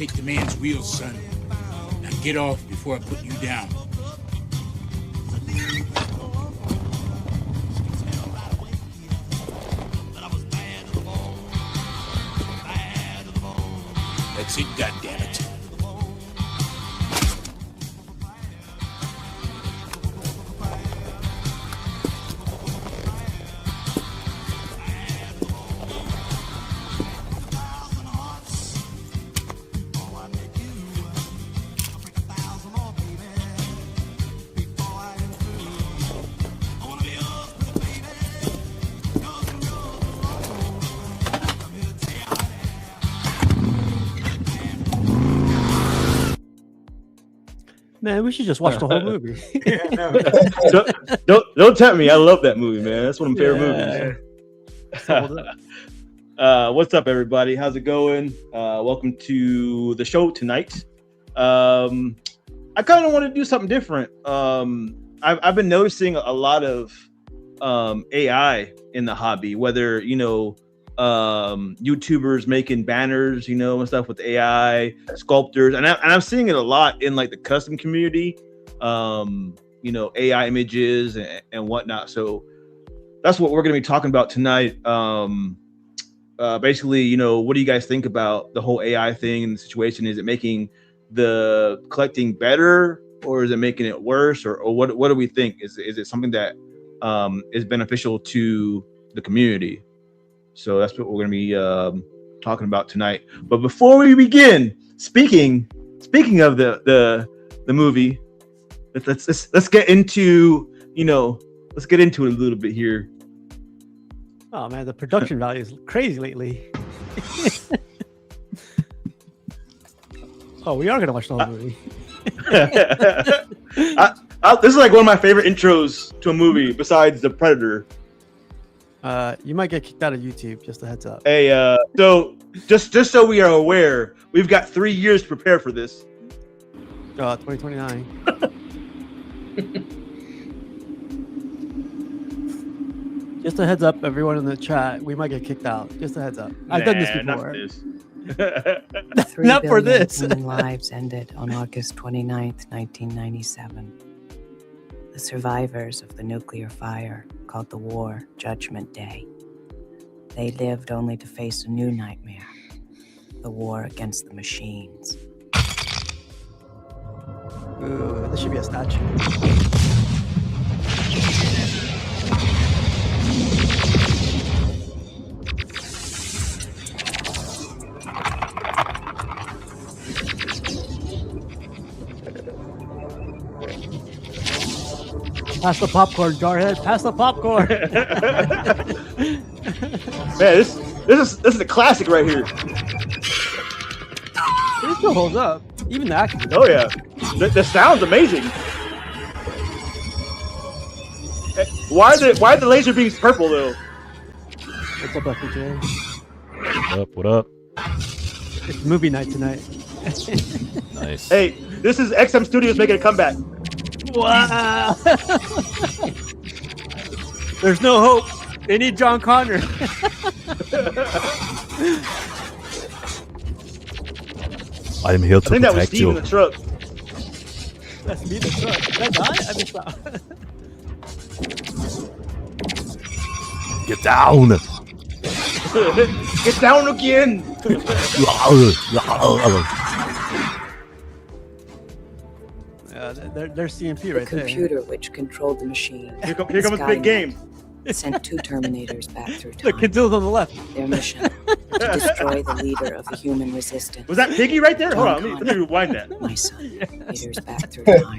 take the man's wheels, son. Now get off before I put you down. That's it, goddammit. Man, we should just watch the whole movie. don't tempt me. I love that movie, man. That's one of my favorite movies. What's up, everybody? How's it going? Welcome to the show tonight. I kind of want to do something different. I've been noticing a lot of AI in the hobby, whether YouTubers making banners, and stuff with AI, sculptors, and I'm seeing it a lot in like the custom community, AI images and whatnot. So that's what we're going to be talking about tonight. Basically, what do you guys think about the whole AI thing and the situation? Is it making the collecting better, or is it making it worse, or what do we think? Is it something that is beneficial to the community? So that's what we're going to be talking about tonight. But before we begin, speaking of the movie, let's get into let's get into it a little bit here. Oh man, the production value is crazy lately. Oh, we are gonna watch the whole movie. This is like one of my favorite intros to a movie besides The Predator. You might get kicked out of YouTube. Just a heads up. Hey, so just so we are aware, we've got 3 years to prepare for this. 2029. Just a heads up, everyone in the chat. We might get kicked out. Just a heads up. I've done this before. Not for this. 3 billion lives ended on August 29th, 1997. The survivors of the nuclear fire called the war Judgment Day. They lived only to face a new nightmare, the war against the machines. Ooh, this should be a statue. Pass the popcorn, Jarhead. Pass the popcorn. Man, this is a classic right here. It still holds up. Even the action. Oh yeah, the sound's amazing. Why are the laser beams purple though? What's up, Dr. J? What up? It's movie night tonight. Nice. Hey, this is XM Studios making a comeback. Wow. There's no hope. They need John Connor. I am here to I think that was protect Steve you. in the truck. That's me, the truck. Did I die? I missed out. Get down. Get down again. There's CMP The right there. computer which controlled the machine. Here comes the big game. Sent 2 Terminators back through Look, time. Kadzill's on the left. Their mission, to destroy the leader of the human resistance. Was that Piggy right there? Hold on, let me rewind that. My son, leaders back through time.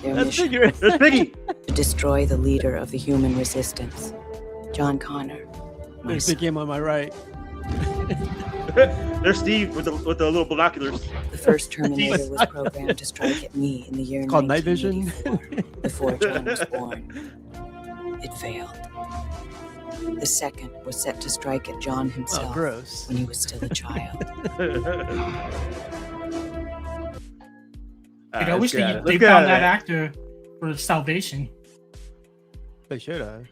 Their That's mission, figure. There's Piggy. to destroy the leader of the human resistance. John Connor, my There's the son. game on my right. There's Steve with the little binoculars. The first Terminator was programmed to strike at me in the year Called Night Vision. 1984, before John was born. It failed. The second was set to strike at John Oh, himself gross. when he was still a child. Like, I wish they Let's found get out of that there. actor for Salvation. They should have.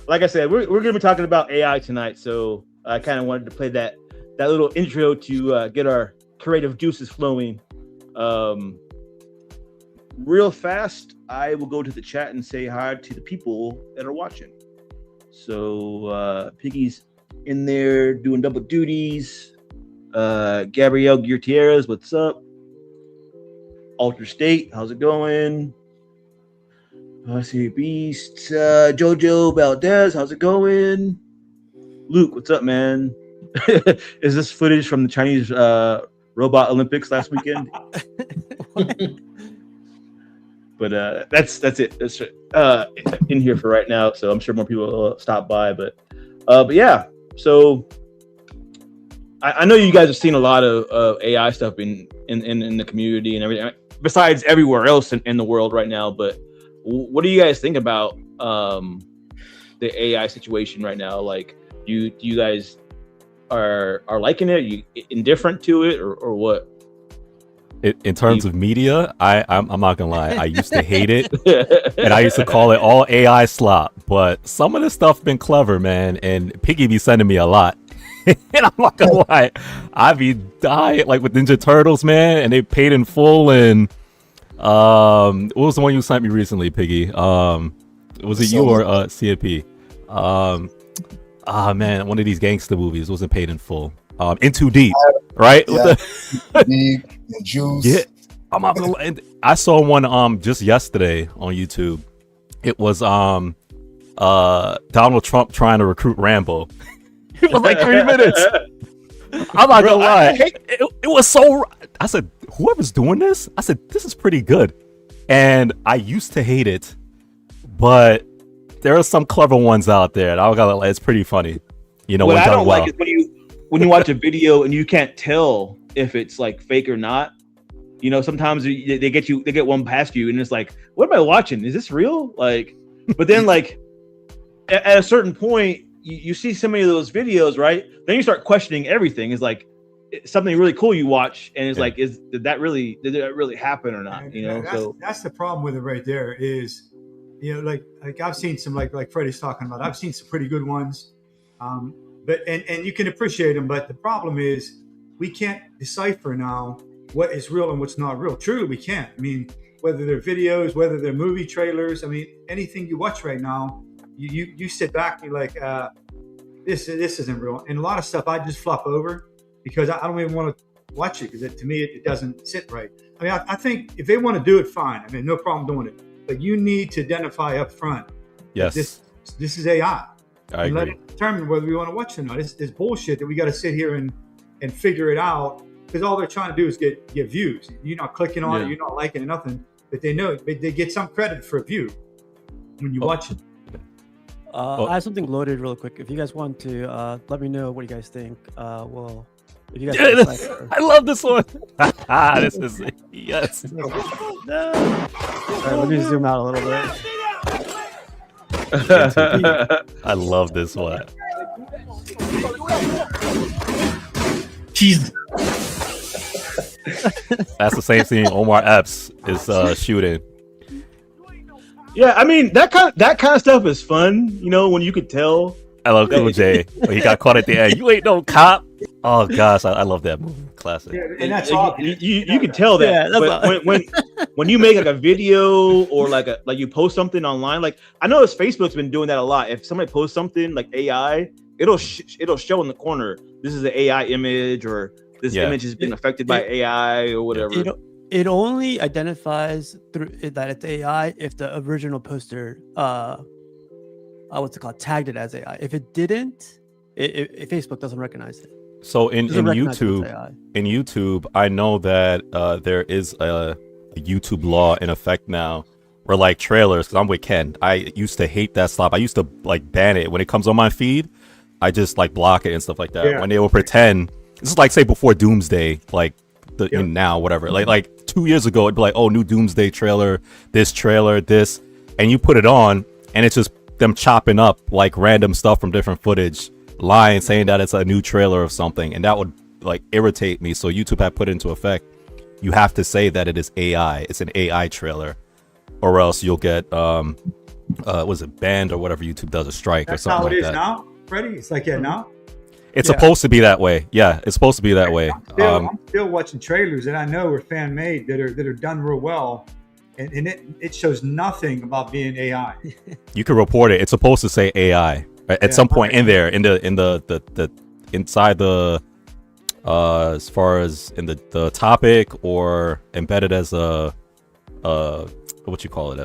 Like I said, we're going to be talking about AI tonight, so I kind of wanted to play that that little intro to get our creative juices flowing. Real fast, I will go to the chat and say hi to the people that are watching. So Piggy's in there doing double duties. Gabrielle Gutierrez, what's up? Alter State, how's it going? I see Beast. Jojo Valdez, how's it going? Luke, what's up, man? Is this footage from the Chinese Robot Olympics last weekend? But that's it. That's in here for right now. So I'm sure more people will stop by. But yeah. So I know you guys have seen a lot of AI stuff in the community and everything. Besides everywhere else in the world right now. But what do you guys think about the AI situation right now? Like, do you guys are liking it? Are you indifferent to it, or what? In terms of media, I'm not gonna lie, I used to hate it, and I used to call it all AI slop. But some of this stuff been clever, man, and Piggy be sending me a lot. And I'm not gonna lie, I be dying like with Ninja Turtles, man, and they paid in full. And what was the one you sent me recently, Piggy? Was it you or CFP? Man, one of these gangster movies wasn't paid in full. In Too Deep, right? Yeah. Deep and Juice. Yeah, I'm not gonna lie. I saw one just yesterday on YouTube. It was Donald Trump trying to recruit Rambo. It was like 3 minutes. I'm not gonna lie. It was so. I said, whoever's doing this, I said, this is pretty good. And I used to hate it, but there are some clever ones out there. And I gotta, it's pretty funny. You know, what I don't like is when you watch a video and you can't tell if it's like fake or not. You know, sometimes they get one past you, and it's like, what am I watching? Is this real? Like, but then like at a certain point, you see so many of those videos, right? Then you start questioning everything. It's like something really cool you watch, and it's like, did that really happen or not? You know, that's the problem with it right there. Is, you know, like I've seen some like Freddie's talking about. I've seen some pretty good ones, but you can appreciate them. But the problem is we can't decipher now what is real and what's not real. Truly, we can't. I mean, whether they're videos, whether they're movie trailers. I mean, anything you watch right now, you sit back and you're like, this isn't real. And a lot of stuff I just flop over because I don't even want to watch it because to me it doesn't sit right. I mean, I think if they want to do it, fine. I mean, no problem doing it. But you need to identify up front. Yes. This is AI. I agree. Let it determine whether we want to watch it or not. It's bullshit that we got to sit here and figure it out, because all they're trying to do is get views. You're not clicking on it, you're not liking it, nothing. But they know they get some credit for a view when you watch it. I have something loaded real quick. If you guys want to let me know what you guys think. Well, if you guys I love this one. This is yes. All right, let me zoom out a little bit. I love this one. Jesus. That's the same scene Omar Epps is shooting. Yeah, I mean that kind of stuff is fun, you know, when you could tell. I love Cool J when he got caught at the end. You ain't no cop. Oh gosh, I love that movie. Classic. Yeah, and that's all. You can tell that. Yeah, but when you make like a video or like you post something online, like I notice Facebook's been doing that a lot. If somebody posts something like AI, it'll show in the corner, this is an AI image, or this image has been affected by AI or whatever. It only identifies through that it's AI if the original poster, what's it called, tagged it as AI. If it didn't, Facebook doesn't recognize it. So in YouTube, I know that there is a YouTube law in effect now, where like trailers. Because I'm with Ken, I used to hate that slop. I used to like ban it when it comes on my feed. I just like block it and stuff like that. Yeah. When they will pretend, this is like say before Doomsday, like now whatever. Like 2 years ago, it'd be like, oh, new Doomsday trailer, this, and you put it on, and it's just them chopping up like random stuff from different footage, lying, saying that it's a new trailer of something, and that would like irritate me. So YouTube had put it into effect. You have to say that it is AI. It's an AI trailer, or else you'll get was it banned or whatever YouTube does, a strike or something like that. That's how it is now, Freddie. It's like that now. It's Yeah. supposed to be that way. Yeah, it's supposed to be that way. I'm still watching trailers that I know are fan made that are done real well, and it shows nothing about being AI. You can report it. It's supposed to say AI at some point in there, in the inside the as far as in the topic or embedded as a what you call it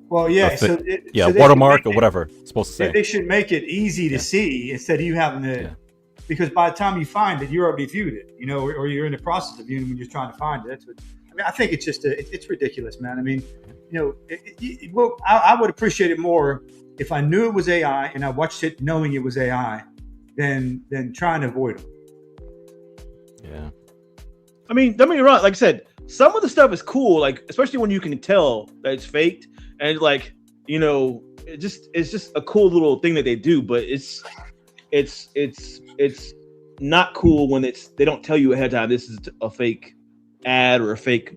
Well, yeah, so they watermark should or make whatever it's supposed to say. They should make it easy to see instead of you having to, because by the time you find it, you already viewed it, you know, or you're in the process of viewing it when you're trying to find it. That's what I mean. I think it's just it's ridiculous, man. I mean, you know, I would appreciate it more if I knew it was AI and I watched it knowing it was AI, than trying to avoid it. Yeah. I mean, don't get me wrong. Like I said, some of the stuff is cool, like especially when you can tell that it's faked, and like, you know, it's just a cool little thing that they do. But it's not cool when they don't tell you ahead of time this is a fake ad or a fake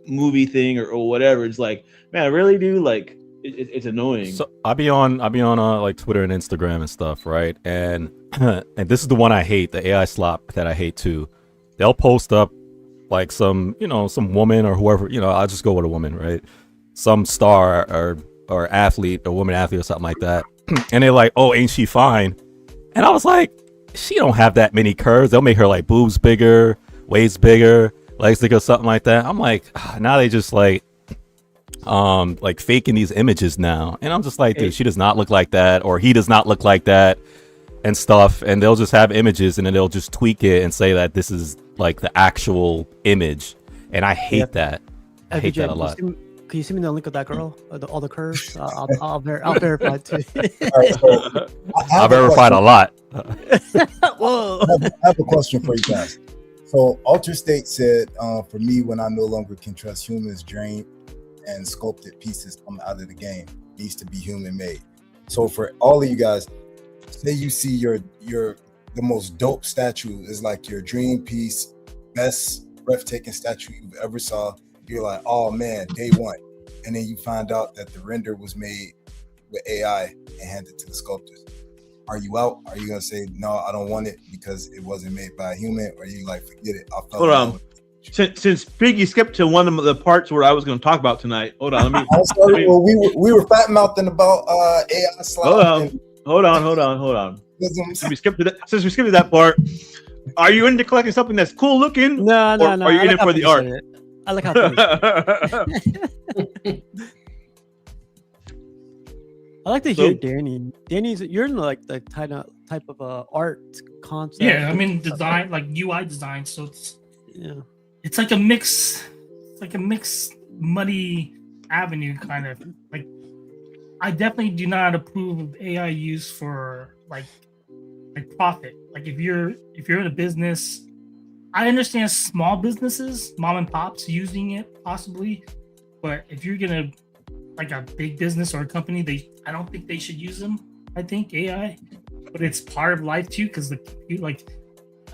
movie thing or whatever. It's like, man, I really do like it's annoying. So I'll be on like Twitter and Instagram and stuff, right? And and this is the one I hate, the AI slop that I hate too. They'll post up like some woman or whoever, I'll just go with a woman, right? Some star or athlete, a woman athlete or something like that. And they're like, oh, ain't she fine? And I was like, she don't have that many curves. They'll make her like boobs bigger, waist bigger, legs bigger, something like that. I'm like, now they just like faking these images now. And I'm just like, dude, she does not look like that, or he does not look like that and stuff. And they'll just have images and then they'll just tweak it and say that this is like the actual image. And I hate that. I hate that a lot. Can you send me the link of that girl? All the curves? I'll verify too. I've verified a lot. Whoa. I have a question for you guys. So Alterstate said, for me, when I no longer can trust humans, drained and sculpted pieces come out of the game. Needs to be human made. So for all of you guys, say you see the most dope statue is like your dream piece, best breathtaking statue you've ever saw. You're like, oh man, day one. And then you find out that the render was made with AI and handed to the sculptors. Are you out? Are you gonna say, no, I don't want it because it wasn't made by a human? Or are you like, forget it? Hold on. Since Piggy skipped to one of the parts where I was going to talk about tonight. Hold on. Let me. I'm sorry. Well, we were fat mouthing about AI slide. Hold on. Since we skipped to that part, are you into collecting something that's cool looking? No. Are you in it for the art? I like how. I like to hear Danny. Danny's, you're in like the type of art concept. Yeah, I mean design, like UI design. So it's like a mix. It's like a mixed, muddy avenue kind of. Like, I definitely do not approve of AI use for like profit. Like if you're in a business, I understand small businesses, mom and pops using it possibly, but if you're gonna like a big business or a company, I don't think they should use them. I think AI, but it's part of life too, because like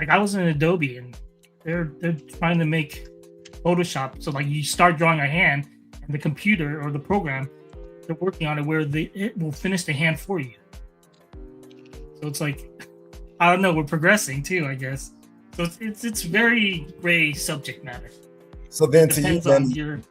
I was in Adobe and they're trying to make Photoshop. So like you start drawing a hand and the computer or the program, they're working on it where it will finish the hand for you. So it's like, I don't know, we're progressing too, I guess. So it's very gray subject matter. So then to you,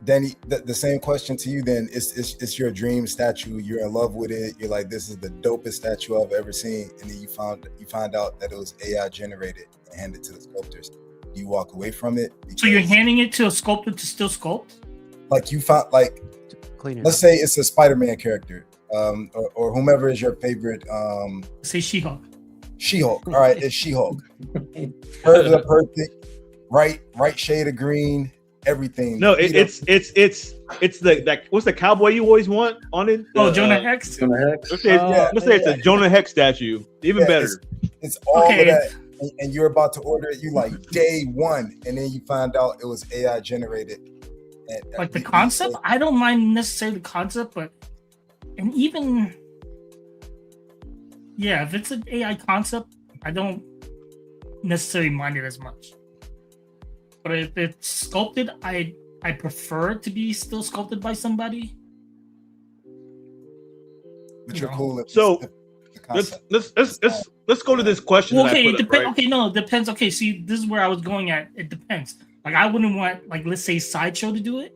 Danny, the same question to you then, it's your dream statue, you're in love with it, you're like, this is the dopest statue I've ever seen, and then you find out that it was AI generated and handed to the sculptors. Do you walk away from it? So you're handing it to a sculptor to still sculpt? Like you found, like, let's say it's a Spider-Man character, or whomever is your favorite. Say She-Hulk. She-Hulk. All right, it's She-Hulk. Curves are perfect, right shade of green, everything. No, it's the what's the cowboy you always want on it? Jonah Hex. Let's say it's a Jonah Hex statue. Even better. It's all of that, and you're about to order it. You like day one, and then you find out it was AI generated. And, like the concept, I don't mind necessarily the concept, but and even. Yeah, if it's an AI concept, I don't necessarily mind it as much. But if it's sculpted, I prefer it to be still sculpted by somebody. But you're cool. So Let's go to this question. Well, okay, it depends. Right? Okay, no, it depends. Okay, see, this is where I was going at. It depends. Like, I wouldn't want, like, let's say Sideshow to do it,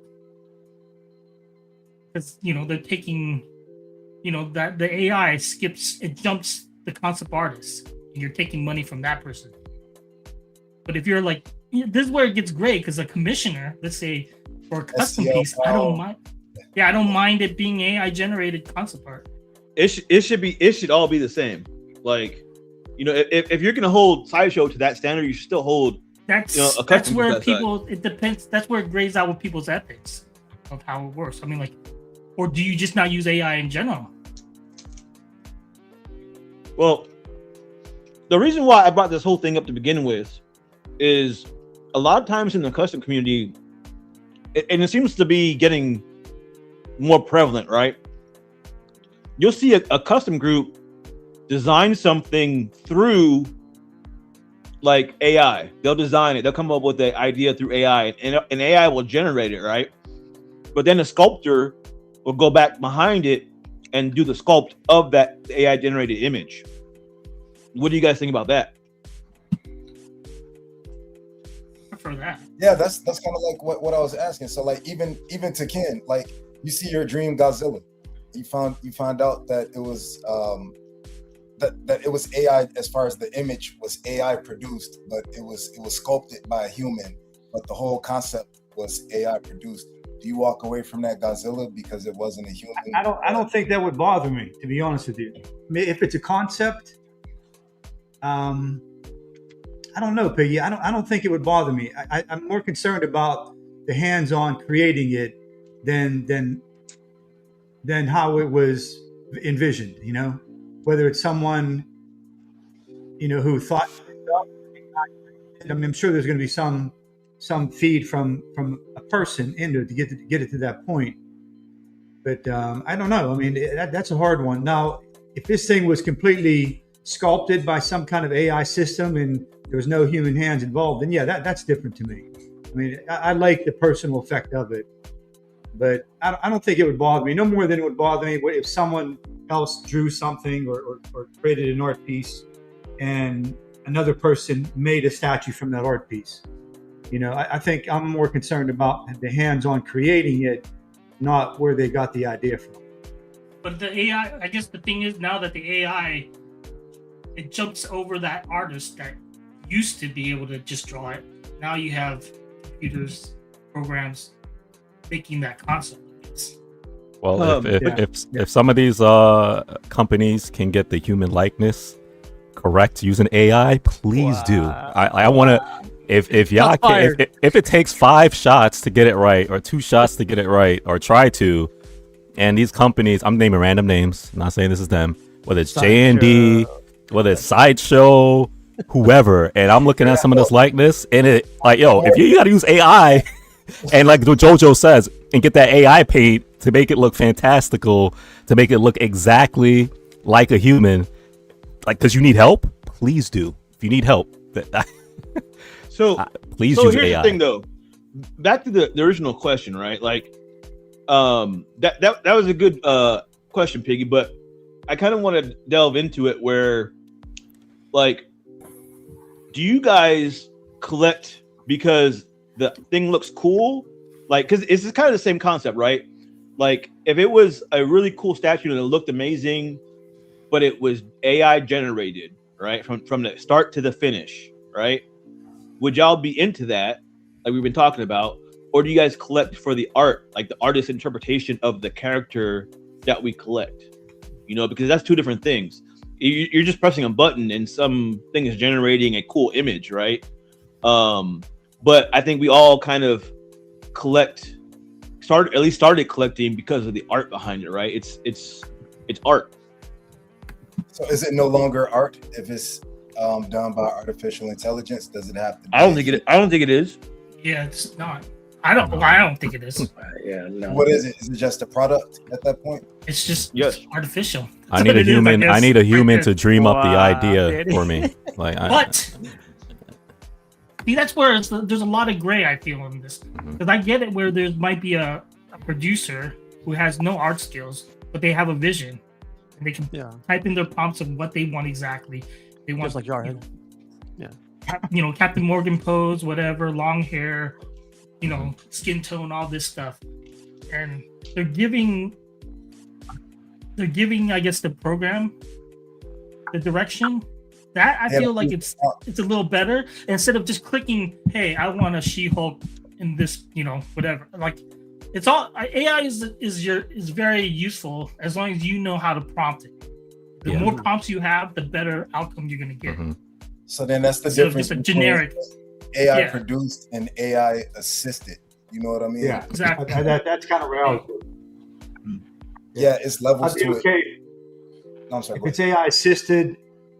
because they're taking, that the AI jumps the concept artist, and you're taking money from that person. But if you're like, this is where it gets great, because a commissioner, let's say, for a custom piece, I don't mind. Yeah, I don't mind it being AI generated concept art. It should all be the same. Like, if you're gonna hold Sideshow to that standard, you should still hold. That's where people. It depends. That's where it grays out with people's ethics of how it works. I mean, like, or do you just not use AI in general? Well, the reason why I brought this whole thing up to begin with is a lot of times in the custom community, and it seems to be getting more prevalent, right? You'll see a custom group design something through like AI. They'll design it. They'll come up with the idea through AI, and AI will generate it, right? But then the sculptor will go back behind it and do the sculpt of that AI generated image. What do you guys think about that? For that. Yeah, that's kind of like what I was asking. So like even to Ken, like you see your dream Godzilla, you find out that it was that it was AI as far as the image was AI produced, but it was sculpted by a human, but the whole concept was AI produced. Do you walk away from that Godzilla because it wasn't a human? I don't think that would bother me, to be honest with you. I mean, if it's a concept, I don't know, Piggy. I don't think it would bother me. I'm more concerned about the hands-on creating it than how it was envisioned. Whether it's someone who thought. I mean, I'm sure there's going to be some feed from a person into it to get it to that point. But I don't know. I mean, that's a hard one. Now, if this thing was completely sculpted by some kind of AI system and there was no human hands involved, then yeah, that's different to me. I mean, I like the personal effect of it, but I don't think it would bother me. No more than it would bother me if someone else drew something or created an art piece and another person made a statue from that art piece. I think I'm more concerned about the hands-on creating it, not where they got the idea from. But the AI, I guess the thing is now that the AI, it jumps over that artist that used to be able to just draw it. Now you have computers, programs making that concept. Well, if some of these companies can get the human likeness correct using AI, please do. I want to. If y'all can, if it takes 5 shots to get it right, or 2 shots to get it right, or try to, and these companies, I'm naming random names, I'm not saying this is them, whether it's J&D, whether it's Sideshow, whoever, and I'm looking at some of this likeness, and it like, yo, if you gotta use AI, and like what JoJo says, and get that AI paint to make it look fantastical, to make it look exactly like a human, like, because you need help, please do. If you need help, so please use AI. Here's the thing, though. Back to the original question, right? Like, that was a good question, Piggy. But I kind of want to delve into it. Where, like, do you guys collect because the thing looks cool? Like, because it's kind of the same concept, right? Like, if it was a really cool statue and it looked amazing, but it was AI generated, right, from the start to the finish, right? Would y'all be into that, like we've been talking about, or do you guys collect for the art, like the artist's interpretation of the character that we collect? Because that's 2 different things. You're just pressing a button and something is generating a cool image, right? But I think we all kind of started collecting because of the art behind it, right? It's art. So is it no longer art if it's done by artificial intelligence? Does it have to be? I don't think it is. Yeah, it's not. I don't think it is. Yeah, no. What is it? Is it just a product at that point? It's just artificial. I need a human. I need a human to dream up the idea for me. Like, see, that's where there's a lot of gray, I feel, in this. Because I get it where there might be a producer who has no art skills, but they have a vision. And they can type in their prompts of what they want exactly. They want, just like Jarhead. Captain Morgan pose, whatever, long hair, skin tone, all this stuff. And they're giving, I guess, the program the direction. That I feel like it's a little better instead of just clicking, hey, I want a She-Hulk in this, whatever. Like, it's all AI is very useful as long as you know how to prompt it. The more prompts you have, the better outcome you're gonna get. So then that's the difference between generic AI produced and AI assisted. You know what I mean? Yeah, exactly. That's kind of where I was. Yeah, it's levels to it. No, I'm sorry. If it's AI assisted,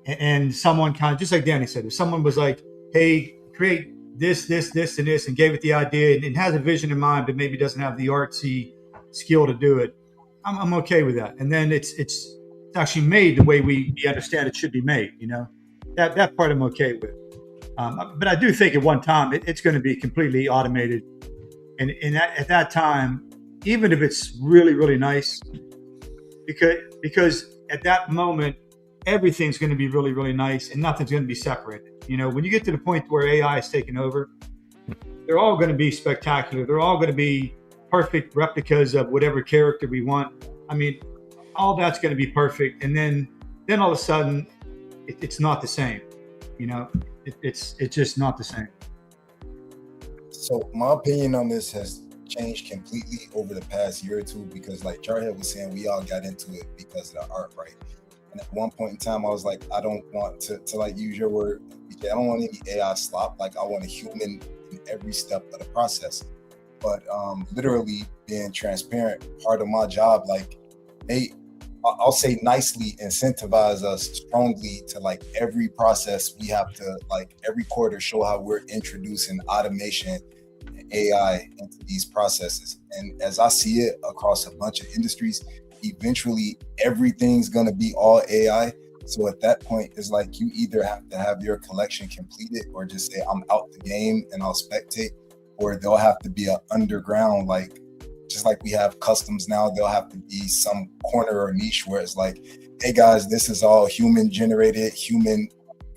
and someone kind of, just like Danny said, if someone was like, "Hey, create this, and this," and gave it the idea, and it has a vision in mind, but maybe doesn't have the artsy skill to do it, I'm okay with that. And then it's actually made the way we understand it should be made. That part I'm okay with. But I do think at one time it's going to be completely automated, and at that time, even if it's really, really nice, because at that moment everything's going to be really, really nice and nothing's going to be separated. When you get to the point where AI is taking over, they're all going to be spectacular. They're all going to be perfect replicas of whatever character we want. I mean, all that's going to be perfect. And then all of a sudden it's not the same. It's just not the same. So my opinion on this has changed completely over the past year or two, because like Jarhead was saying, we all got into it because of the art, right? And at one point in time, I was like, I don't want to like use your word, I don't want any AI slop. Like, I want a human in every step of the process. But literally being transparent, part of my job, like I'll say nicely, incentivize us strongly to like every process we have to, like every quarter, show how we're introducing automation and AI into these processes. And as I see it across a bunch of industries, eventually everything's going to be all AI. So at that point, it's like you either have to have your collection completed or just say, I'm out the game and I'll spectate, or there'll have to be an underground, like just like we have customs now, there'll have to be some corner or niche where it's like, hey guys, this is all human generated, human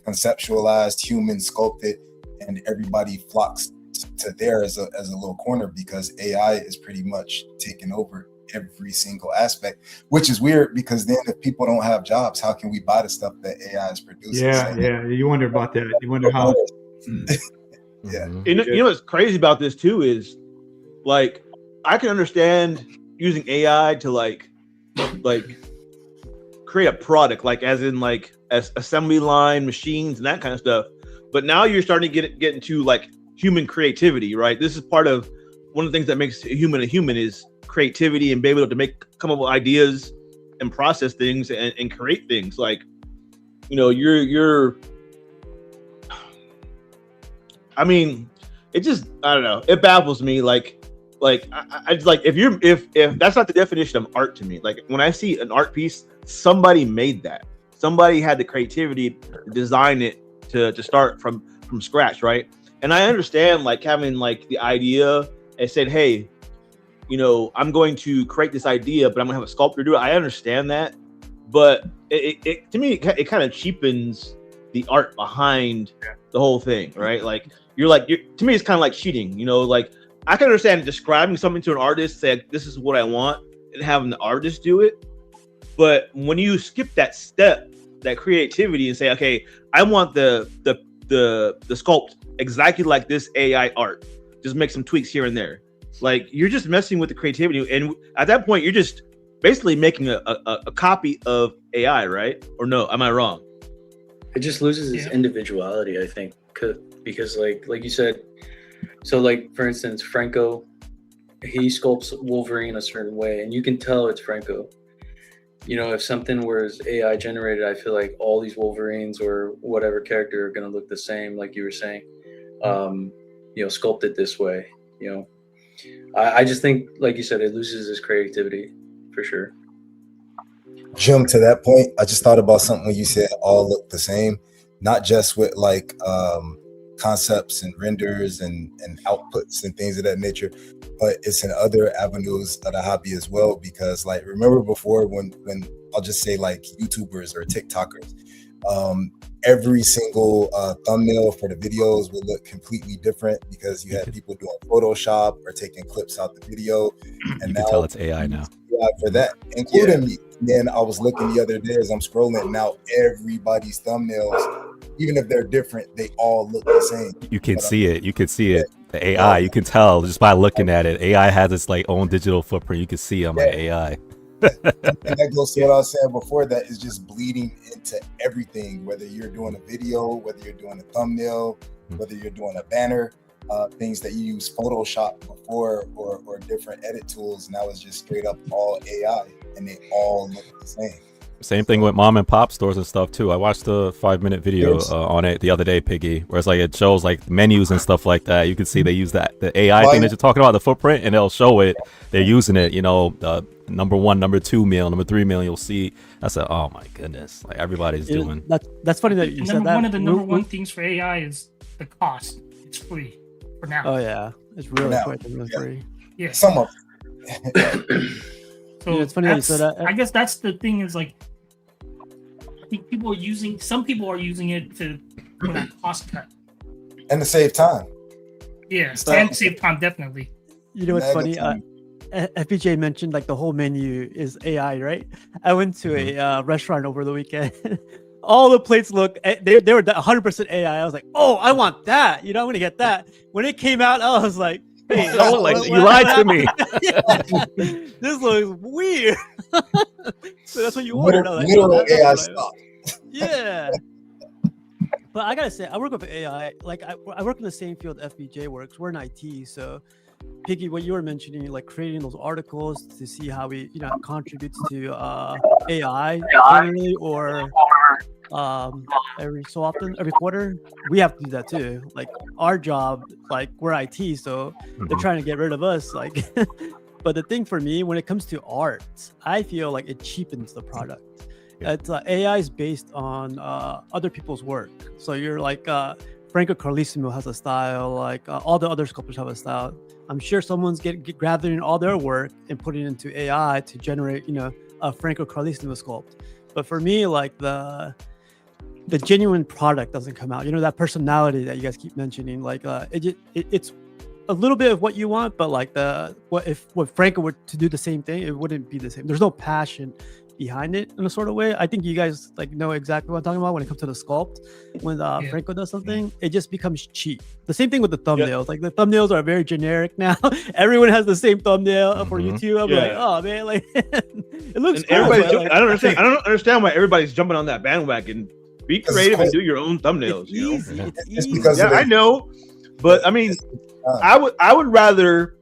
conceptualized, human sculpted, and everybody flocks to there as a little corner, because AI is pretty much taking over every single aspect, which is weird, because then if people don't have jobs, how can we buy the stuff that AI is producing? Yeah. You wonder about that. You wonder how. Yeah. You know what's crazy about this too is, like, I can understand using AI to like create a product, like as in like assembly line machines and that kind of stuff. But now you're starting to get into like human creativity, right? This is part of one of the things that makes a human is creativity and be able to come up with ideas and process things and create things. Like, you're I mean, it just, I don't know, it baffles me. Like I just, like, if that's not the definition of art to me. Like, when I see an art piece, somebody made that. Somebody had the creativity to design it to start from scratch, right? And I understand like having like the idea and said, hey, I'm going to create this idea, but I'm gonna have a sculptor do it. I understand that, but it to me, it kind of cheapens the art behind the whole thing, right? Like, to me, it's kind of like cheating, like, I can understand describing something to an artist, say, this is what I want, and having the artist do it. But when you skip that step, that creativity, and say, okay, I want the sculpt exactly like this AI art, just make some tweaks here and there. Like, you're just messing with the creativity. And at that point, you're just basically making a copy of AI, right? Or no, am I wrong? It just loses its individuality, I think, because like you said, so like, for instance, Franco, he sculpts Wolverine a certain way, and you can tell it's Franco. If something was AI generated, I feel like all these Wolverines or whatever character are going to look the same, like you were saying, sculpted this way. I just think, like you said, it loses its creativity for sure. Jim, to that point, I just thought about something when you said all look the same, not just with like concepts and renders and outputs and things of that nature, but it's in other avenues of the hobby as well. Because like, remember before when I'll just say like YouTubers or TikTokers. Every single thumbnail for the videos would look completely different because you had people doing Photoshop or taking clips out the video, and now tell it's AI now. AI for that, including me. Then I was looking the other day as I'm scrolling. Now everybody's thumbnails, even if they're different, they all look the same. You can see it. You can see it. The AI, you can tell just by looking at it. AI has its like own digital footprint. You can see on my AI. And that goes to what I was saying before, that is just bleeding into everything, whether you're doing a video, whether you're doing a thumbnail, whether you're doing a banner, things that you use Photoshop before or different edit tools. Now it's just straight up all AI and they all look the same. Same thing with mom and pop stores and stuff too. I watched a 5-minute video on it the other day, Piggy, where it's like it shows like menus and stuff like that. You can see they use the AI thing that you're talking about, the footprint, and they'll show it. They're using it, you know, number 1, number 2 meal, number 3 meal. You'll see. I said, oh my goodness, like everybody's doing. That's funny that you said that. One of the number one things for AI is the cost. It's free for now. Oh yeah, it's really quick and really free. Yeah, some of it. So it's funny that you said that. I guess that's the thing is like, I think some people are using it to for that cost cut and to save time. Yeah, and save time definitely. You know what's funny? FPJ mentioned like the whole menu is AI, right? I went to a restaurant over the weekend. All the plates look, they were 100% AI. I was like, oh, I want that. You know, I'm gonna get that. When it came out, I was like, hey, you lied to me. This looks weird. So that's what you ordered. Literal AI stuff. Yeah. But I gotta say, I work with AI. Like I work in the same field FBJ works. We're in IT, so Piggy, what you were mentioning, like creating those articles to see how we, you know, contributes to AI generally, or every so often, every quarter, we have to do that too. Like our job, like we're IT, so they're trying to get rid of us. Like, but the thing for me, when it comes to art, I feel like it cheapens the product. It's AI is based on other people's work. So you're like Franco Carlissimo has a style, like all the other sculptors have a style. I'm sure someone's gathering all their work and putting it into AI to generate, you know, a Franco Carlissimo sculpt. But for me, like the genuine product doesn't come out. You know, that personality that you guys keep mentioning, like it's a little bit of what you want, but like what Franco were to do the same thing, it wouldn't be the same. There's no passion behind it in a sort of way. I think you guys like know exactly what I'm talking about when it comes to the sculpt. When Franco does something, it just becomes cheap. The same thing with the thumbnails. Like the thumbnails are very generic now. Everyone has the same thumbnail for YouTube. I'm like, oh man, like it looks cool, like, I don't understand why everybody's jumping on that bandwagon. Be creative and do your own thumbnails. It's you easy. know? It's easy. I know, but I mean, I would rather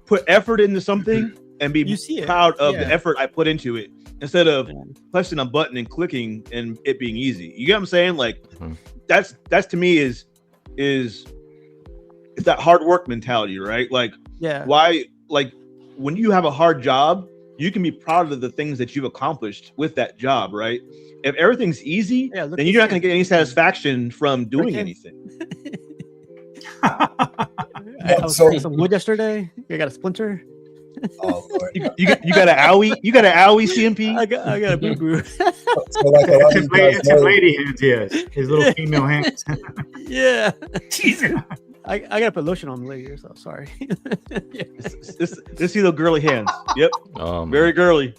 put effort into something and be proud of the effort I put into it, instead of pressing a button and clicking and it being easy. You get what I'm saying? Like that's to me is that hard work mentality, right? Like why, like when you have a hard job, you can be proud of the things that you've accomplished with that job, right? If everything's easy, then you're not going to get any satisfaction from doing anything. I was cutting some wood yesterday. I got a splinter. Oh Lord. You got an owie? You got an owie CMP? I got a boo boo. So like it's his lady hands, yes. His little female hands. Yeah. Jesus. I gotta put lotion on later, so sorry. This little girly hands. Yep. Very girly.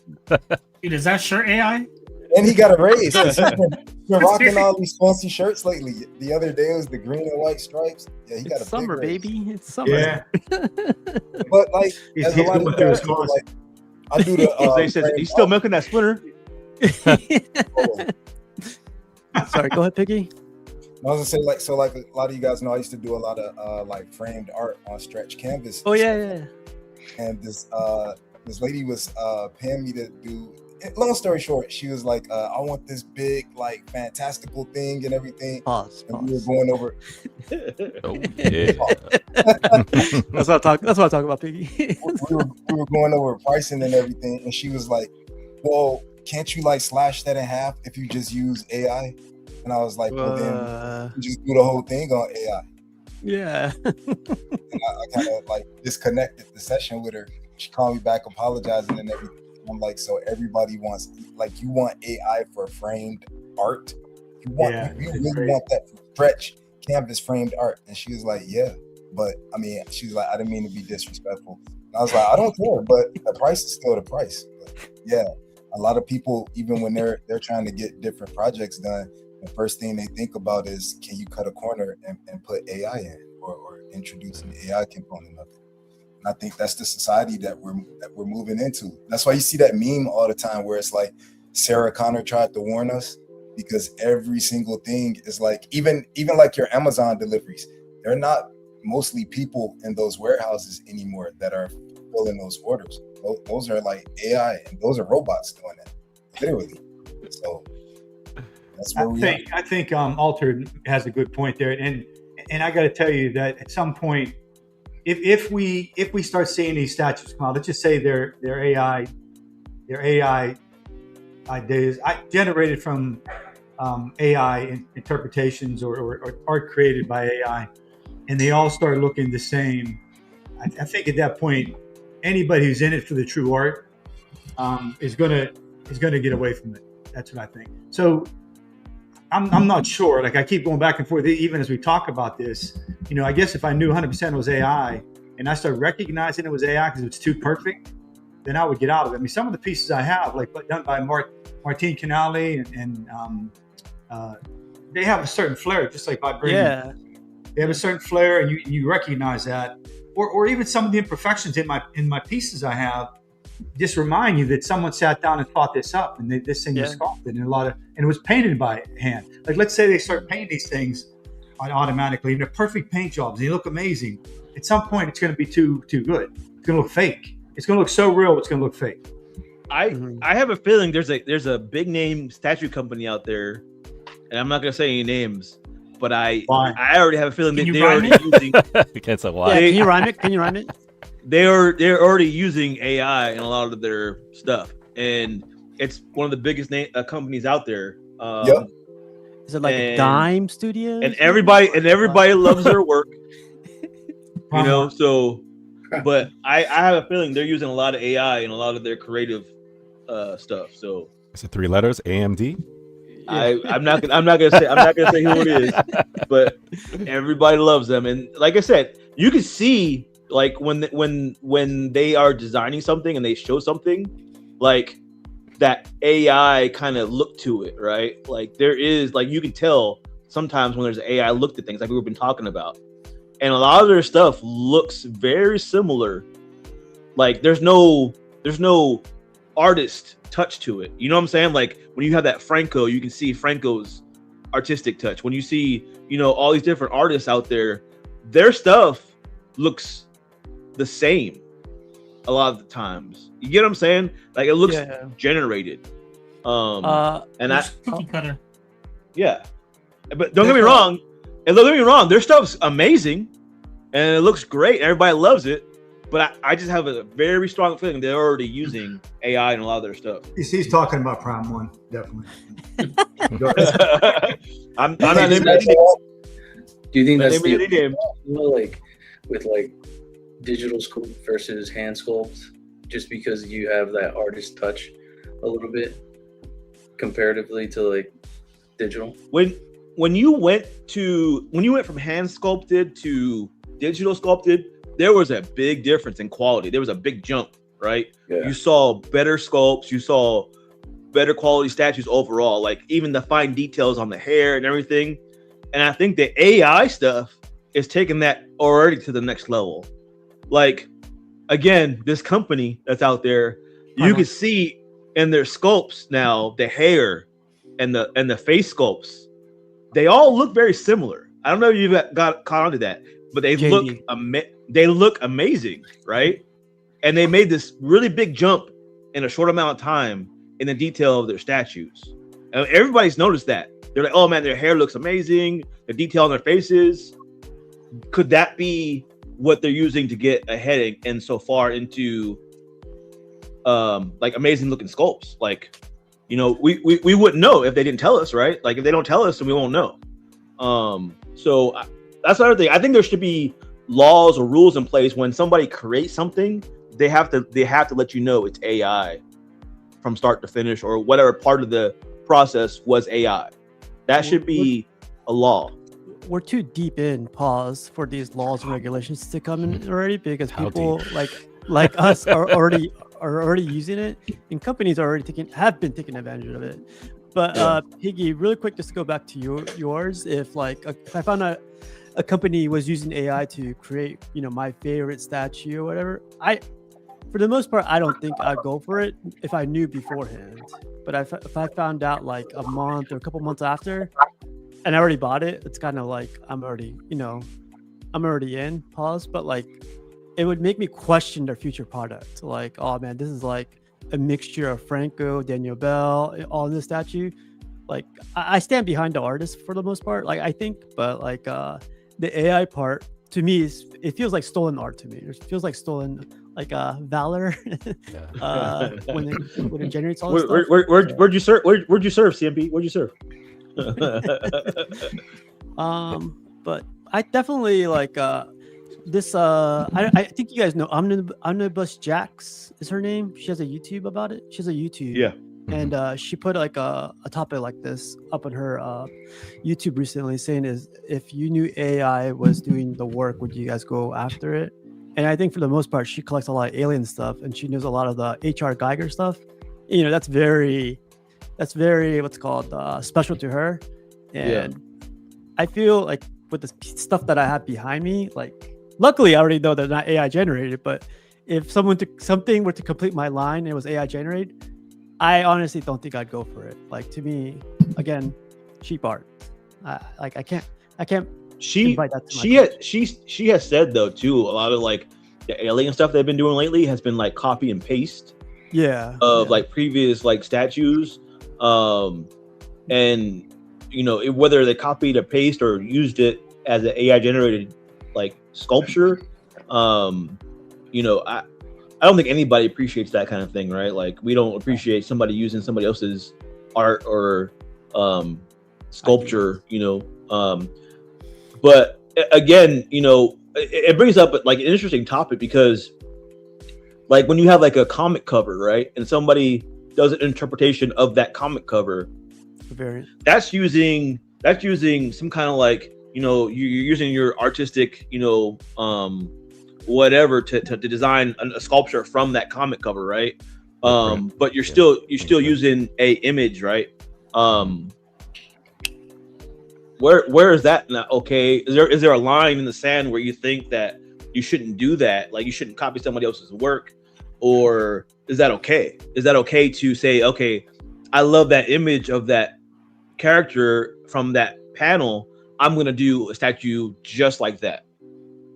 Dude, is that shirt AI? And he got a raise. He's been rocking all these fancy shirts lately. The other day it was the green and white stripes. Yeah, he got a summer, big raise. baby. It's summer. Yeah. But like, as a lot of guys, like, I do the. They said he's still milking that splinter. Sorry, go ahead, Piggy. I was gonna say, like a lot of you guys know, I used to do a lot of like framed art on stretch canvas. Oh yeah. And this lady was paying me to do. Long story short, she was like, I want this big, like, fantastical thing and everything. Pause. We were going over. That's what I talk about, Piggy. we were going over pricing and everything, and she was like, well, can't you like slash that in half if you just use AI? And I was like, well, then you just do the whole thing on AI. Yeah. And I kind of like disconnected the session with her. She called me back apologizing and everything. I'm like, so everybody wants, like, you want AI for framed art? You really want that for stretch canvas framed art? And she was like, yeah, but I mean, she was like, I didn't mean to be disrespectful. And I was like, I don't care, but the price is still the price. But yeah, a lot of people, even when they're trying to get different projects done, the first thing they think about is, can you cut a corner and put AI in, or introduce an AI component of it? And I think that's the society that we're moving into. That's why you see that meme all the time where it's like, Sarah Connor tried to warn us, because every single thing is like, even like your Amazon deliveries, they're not mostly people in those warehouses anymore that are fulfilling those orders. Those are like AI, and those are robots doing it, literally. So that's where I think Altered has a good point there, and I got to tell you that at some point, if we start seeing these statues come out, let's just say they're AI ideas generated from AI interpretations or art created by AI, and they all start looking the same. I think at that point, anybody who's in it for the true art is gonna get away from it. That's what I think. So I'm not sure. Like, I keep going back and forth, even as we talk about this. You know, I guess if I knew 100% it was AI, and I started recognizing it was AI because it's too perfect, then I would get out of it. I mean, some of the pieces I have, like done by Martine Canali, and they have a certain flair, just like Vibranium. Yeah, they have a certain flair, and you recognize that. Or even some of the imperfections in my pieces I have just remind you that someone sat down and thought this up, and this thing was sculpted, and it was painted by hand. Like, let's say they start painting these things automatically, and they're perfect paint jobs, and they look amazing. At some point, it's going to be too good. It's going to look fake. It's going to look so real, it's going to look fake. I have a feeling there's a big name statue company out there, and I'm not going to say any names, but I already have a feeling that they're already using. You can't say why. Yeah, can you rhyme it? They're already using AI in a lot of their stuff, and it's one of the biggest companies out there. Is it like Dime Studios? And everybody loves their work. You know, so. But I have a feeling they're using a lot of AI in a lot of their creative stuff. So is it 3 letters? AMD? I'm not gonna say who it is, but everybody loves them. And like I said, you can see, like, when they are designing something and they show something, like, that AI kind of look to it, right? Like, there is, like, you can tell sometimes when there's an AI look at things, like we've been talking about. And a lot of their stuff looks very similar. Like, there's no artist touch to it. You know what I'm saying? Like, when you have that Franco, you can see Franco's artistic touch. When you see, you know, all these different artists out there, their stuff looks the same a lot of the times. You get what I'm saying? Like, it looks generated. And cookie cutter. Yeah. But don't get me wrong. And don't get me wrong, their stuff's amazing, and it looks great. Everybody loves it, but I just have a very strong feeling they're already using AI in a lot of their stuff. He's talking about Prime One, definitely. I'm not naming any names. Do you think that's the, like, with like digital sculpt versus hand sculpt, just because you have that artist touch a little bit comparatively to like digital? When you went from hand sculpted to digital sculpted, there was a big difference in quality. There was a big jump, right? Yeah. You saw better sculpts, you saw better quality statues overall, like even the fine details on the hair and everything. And I think the AI stuff is taking that already to the next level. Like, again, this company that's out there, you can see in their sculpts now, the hair and the face sculpts, they all look very similar. I don't know if you've got caught onto that, but they look amazing, right? And they made this really big jump in a short amount of time in the detail of their statues. And everybody's noticed that. They're like, oh man, their hair looks amazing. The detail on their faces. Could that be what they're using to get ahead and so far into like amazing looking sculpts? Like, you know, we wouldn't know if they didn't tell us, right? Like, if they don't tell us, then we won't know. So that's another thing. I think there should be laws or rules in place when somebody creates something. They have to let you know it's AI, from start to finish, or whatever part of the process was AI. That should be a law. We're too deep in pause for these laws and regulations to come in already, because people like us are already using it, and companies are already have been taking advantage of it. But Piggy, really quick, just to go back to yours, if I found out a company was using AI to create, my favorite statue or whatever, for the most part, I don't think I'd go for it if I knew beforehand. But if I found out like a month or a couple months after, and I already bought it, it's kind of like I'm already in pause. But like, it would make me question their future product. Like, oh man, this is like a mixture of Franco, Daniel Bell, all in this statue. Like, I stand behind the artist for the most part, like I think, but like the AI part to me it feels like stolen art to me. It feels like stolen, like valor. When it generates all this stuff. Where'd you serve? Where'd you serve, CMP? Where'd you serve? But I definitely like this. I think you guys know Omnibus Jax is her name. She has a YouTube about it. She has a YouTube. Yeah. And she put like a topic like this up on her YouTube recently, saying if you knew AI was doing the work, would you guys go after it? And I think for the most part, she collects a lot of alien stuff, and she knows a lot of the H.R. Geiger stuff. That's very what's called special to her. And I feel like with the stuff that I have behind me, like luckily I already know they're not AI generated, but if something were to complete my line and it was AI generated, I honestly don't think I'd go for it. Like, to me, again, cheap art. I can't. She has said though too, a lot of like the alien stuff they've been doing lately has been like copy and paste. Of like previous like statues, and whether they copied or paste or used it as an AI generated like sculpture, I don't think anybody appreciates that kind of thing, right? Like, we don't appreciate somebody using somebody else's art or sculpture, but again, it brings up like an interesting topic, because like when you have like a comic cover, right, and somebody does an interpretation of that comic cover, that's using some kind of like, you're using your artistic, whatever to design a sculpture from that comic cover, right? But you're still using a image, right? Where is that not okay? Is there a line in the sand where you think that you shouldn't do that? Like, you shouldn't copy somebody else's work, or is that okay? Is that okay to say, okay, I love that image of that character from that panel, I'm gonna do a statue just like that?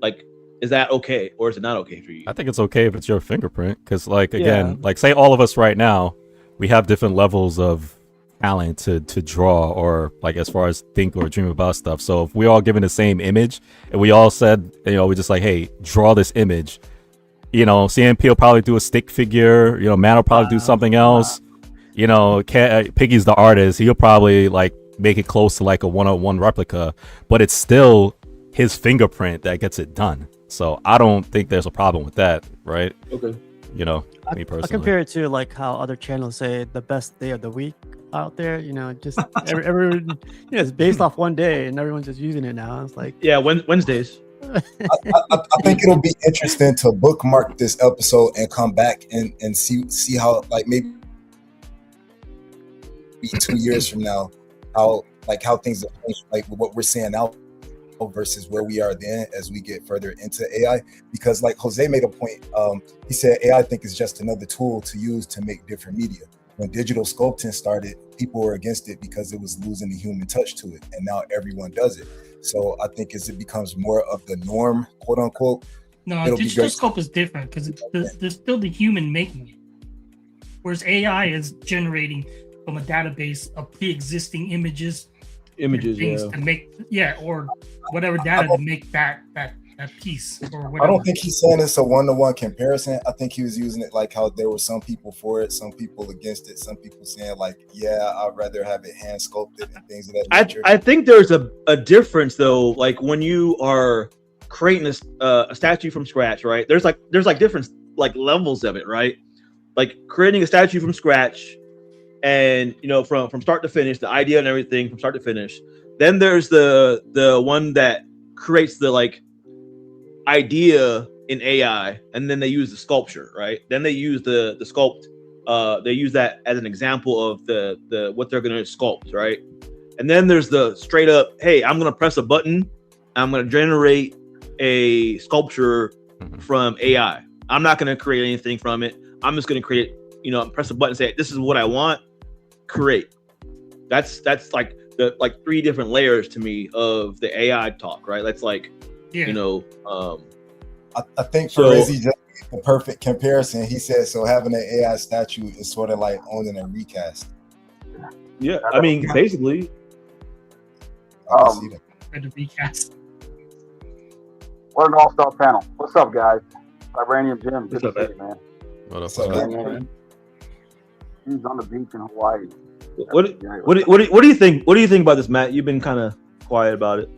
Like, is that okay, or is it not okay for you? I think it's okay if it's your fingerprint, because like, again, like say all of us right now, we have different levels of talent to draw, or like as far as think or dream about stuff. So if we're all given the same image and we all said, we're just like, hey, draw this image, CMP will probably do a stick figure, Man will probably do something else. Piggy's the artist, he'll probably like make it close to like a 101 replica, but it's still his fingerprint that gets it done. So I don't think there's a problem with that, right? Okay. Me personally. I compare it to like how other channels say the best day of the week out there. Just everyone, it's based off one day, and everyone's just using it now. It's like Wednesdays. I think it'll be interesting to bookmark this episode and come back and see how, like, maybe 2 years from now, how things have changed, like what we're seeing now versus where we are then as we get further into AI. Because like Jose made a point, he said AI, I think, is just another tool to use to make different media. When digital sculpting started, people were against it because it was losing the human touch to it, and now everyone does it. So I think as it becomes more of the norm, quote unquote. No, digital sculpt is different because there's still the human making it, whereas AI is generating from a database of pre-existing images things to make or whatever data to make that piece or whatever. I don't think he's saying it's a one-to-one comparison. I think he was using it like how there were some people for it, some people against it, some people saying like, I'd rather have it hand sculpted and things of that nature. I think there's a difference though, like when you are creating a statue from scratch, right? There's like different like levels of it, right? like creating a statue from scratch, and from start to finish, the idea and everything from start to finish. Then there's the one that creates the like idea in AI, and then they use the sculpture, right? Then they use the sculpt. They use that as an example of the what they're gonna sculpt, right? And then there's the straight up, hey, I'm gonna press a button, I'm gonna generate a sculpture from AI. I'm not gonna create anything from it. I'm just gonna create, press a button, say this is what I want, create. That's like the three different layers to me of the AI talk, right? That's like, I think for Rizzy just the perfect comparison. He said, so having an AI statue is sort of like owning a recast. Yeah, I mean, basically. And a recast. What an all-star panel. What's up, guys? Vibranium Jim. What's up, man? What up, man? He's on the beach in Hawaii. What do you think? What do you think about this, Matt? You've been kind of quiet about it.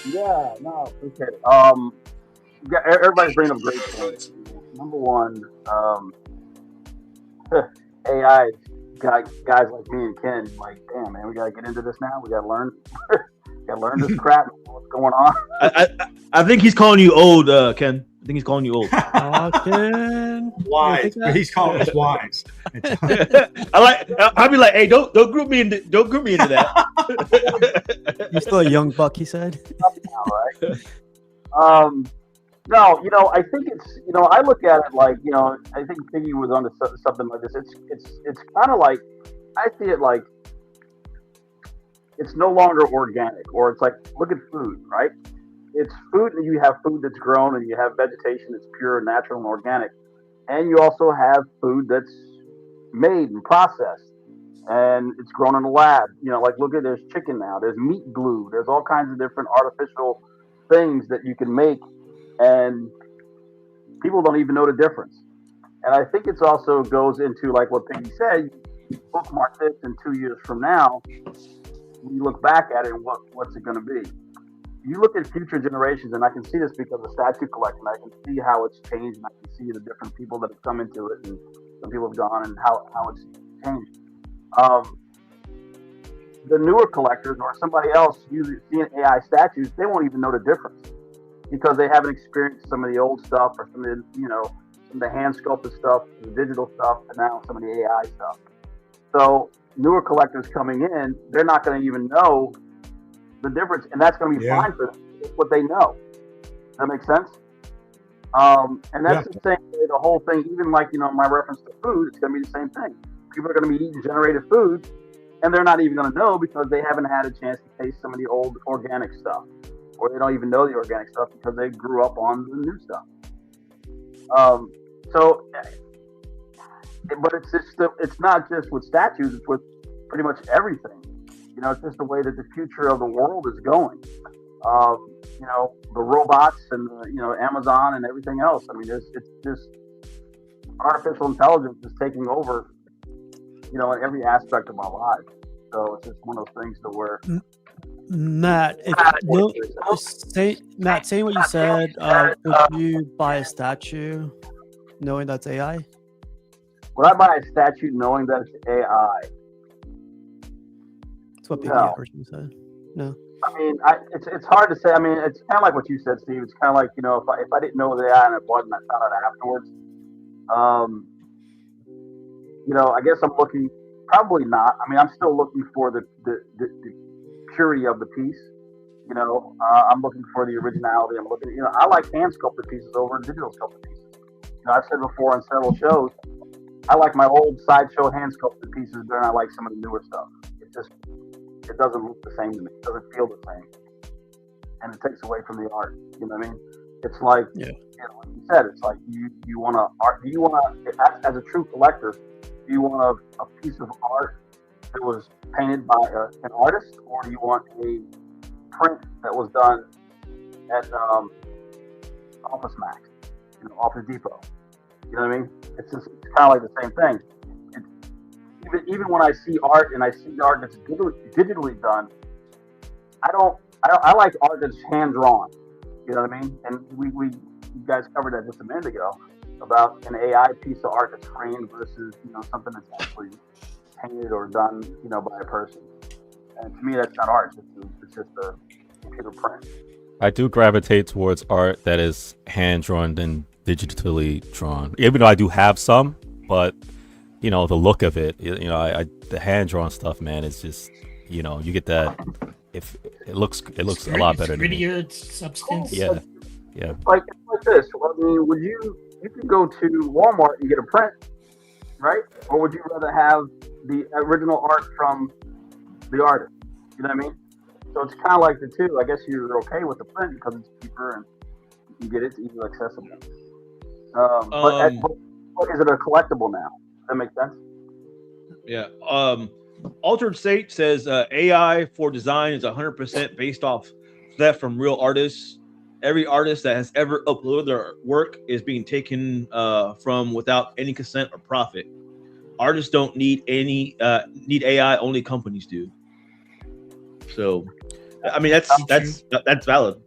Yeah, no, appreciate it. Everybody's bringing up great points. Number one, AI guys like me and Ken, like, damn man, we gotta get into this now. We gotta learn, this crap. What's going on? I think he's calling you old, Ken. I think he's calling you old. Ken. Wise. He's calling us wise. I'll be like, hey, don't group me into that. You're still a young buck, he said. All right. No, I think it's, I look at it like, I think Piggy was onto something like this. It's kind of like, I see it like, it's no longer organic, or it's like, look at food, right? It's food, and you have food that's grown, and you have vegetation that's pure, natural, and organic. And you also have food that's made and processed, and it's grown in a lab. Like, look at, there's chicken now, there's meat glue, there's all kinds of different artificial things that you can make, and people don't even know the difference. And I think it's also goes into like what Piggy said, bookmark this, in 2 years from now, you look back at it and what's it going to be? You look at future generations, and I can see this because of statue collecting. I can see how it's changed, and I can see the different people that have come into it, and some people have gone, and how it's changed. The newer collectors or somebody else usually seeing AI statues, they won't even know the difference because they haven't experienced some of the old stuff, or some of the hand sculpted stuff, the digital stuff, and now some of the AI stuff. So newer collectors coming in, they're not going to even know the difference, and that's going to be fine for them. It's what they know. Does that make sense? And that's the same way, the whole thing, even like, my reference to food, it's going to be the same thing. People are going to be eating generated food, and they're not even going to know because they haven't had a chance to taste some of the old organic stuff, or they don't even know the organic stuff because they grew up on the new stuff. But it's not just with statues, it's with pretty much everything. It's just the way that the future of the world is going. The robots and Amazon and everything else. I mean, it's just artificial intelligence is taking over, in every aspect of our lives. So it's just one of those things to where. Matt, saying what you said, would you buy a statue knowing that's AI? Would I buy a statue knowing that it's AI? That's what people originally said. No. I mean, it's hard to say. I mean, it's kind of like what you said, Steve. It's kind of like, if I didn't know it was AI and I bought it and I found out afterwards, I guess I'm looking, probably not. I mean, I'm still looking for the purity of the piece. I'm looking for the originality. I'm looking, I like hand sculpted pieces over digital sculpted pieces. I've said before on several shows, I like my old sideshow hand sculpted pieces better than I like some of the newer stuff. It doesn't look the same to me. It doesn't feel the same. And it takes away from the art. You know what I mean? It's like, like you said, it's like you want to, as a true collector, do you want a piece of art that was painted by an artist, or do you want a print that was done at Office Max, Office Depot? You know what I mean? It's kind of like the same thing. Even when I see art and I see art that's digitally done, I like art that's hand drawn. You know what I mean? And you guys covered that just a minute ago. about an AI piece of art that's framed versus something that's actually painted or done by a person. And to me, that's not art. It's just a computer print. I do gravitate towards art that is hand drawn than digitally drawn. Even though I do have some, but the look of it, the hand drawn stuff, man, it's just you get that. If it looks a lot better. Grittier substance. Yeah. Like this. I mean, would you could go to Walmart and get a print, right? Or would you rather have the original art from the artist? You know what I mean? So it's kind of like the two. I guess you're okay with the print because it's cheaper and you get it, it's easily accessible. But is it a collectible now? Does that make sense? Yeah. Altered State says AI for design is 100% based off that from real artists. Every artist that has ever uploaded their work is being taken from without any consent or profit. Artists don't need any need AI. Only companies do. So, I mean that's valid.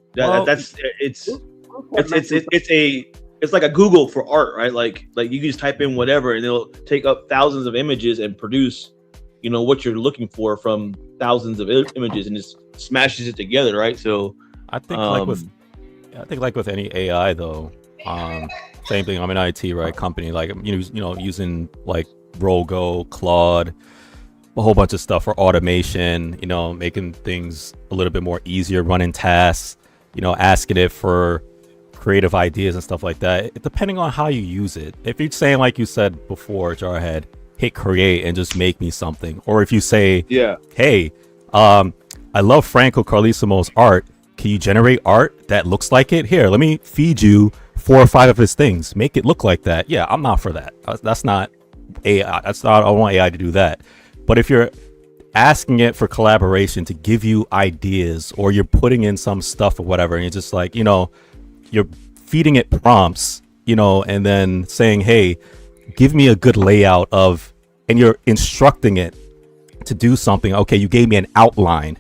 It's like a Google for art, right? Like you can just type in whatever and it'll take up thousands of images and produce, what you're looking for from thousands of images and just smashes it together, right? So I think like with any AI though, same thing. I'm an IT company, like using like Rogo, Claude, a whole bunch of stuff for automation, making things a little bit more easier, running tasks, asking it for creative ideas and stuff like that. Depending on how you use it. If you're saying, like you said before, Jarhead, hit create and just make me something. Or if you say, hey, I love Franco Carlissimo's art. Can you generate art that looks like it? Here, let me feed you 4 or 5 of his things. Make it look like that. Yeah, I'm not for that. That's not AI. I don't want AI to do that. But if you're asking it for collaboration to give you ideas, or you're putting in some stuff or whatever, and you're just like, you're feeding it prompts, and then saying, hey, give me a good layout of, and you're instructing it to do something. Okay, you gave me an outline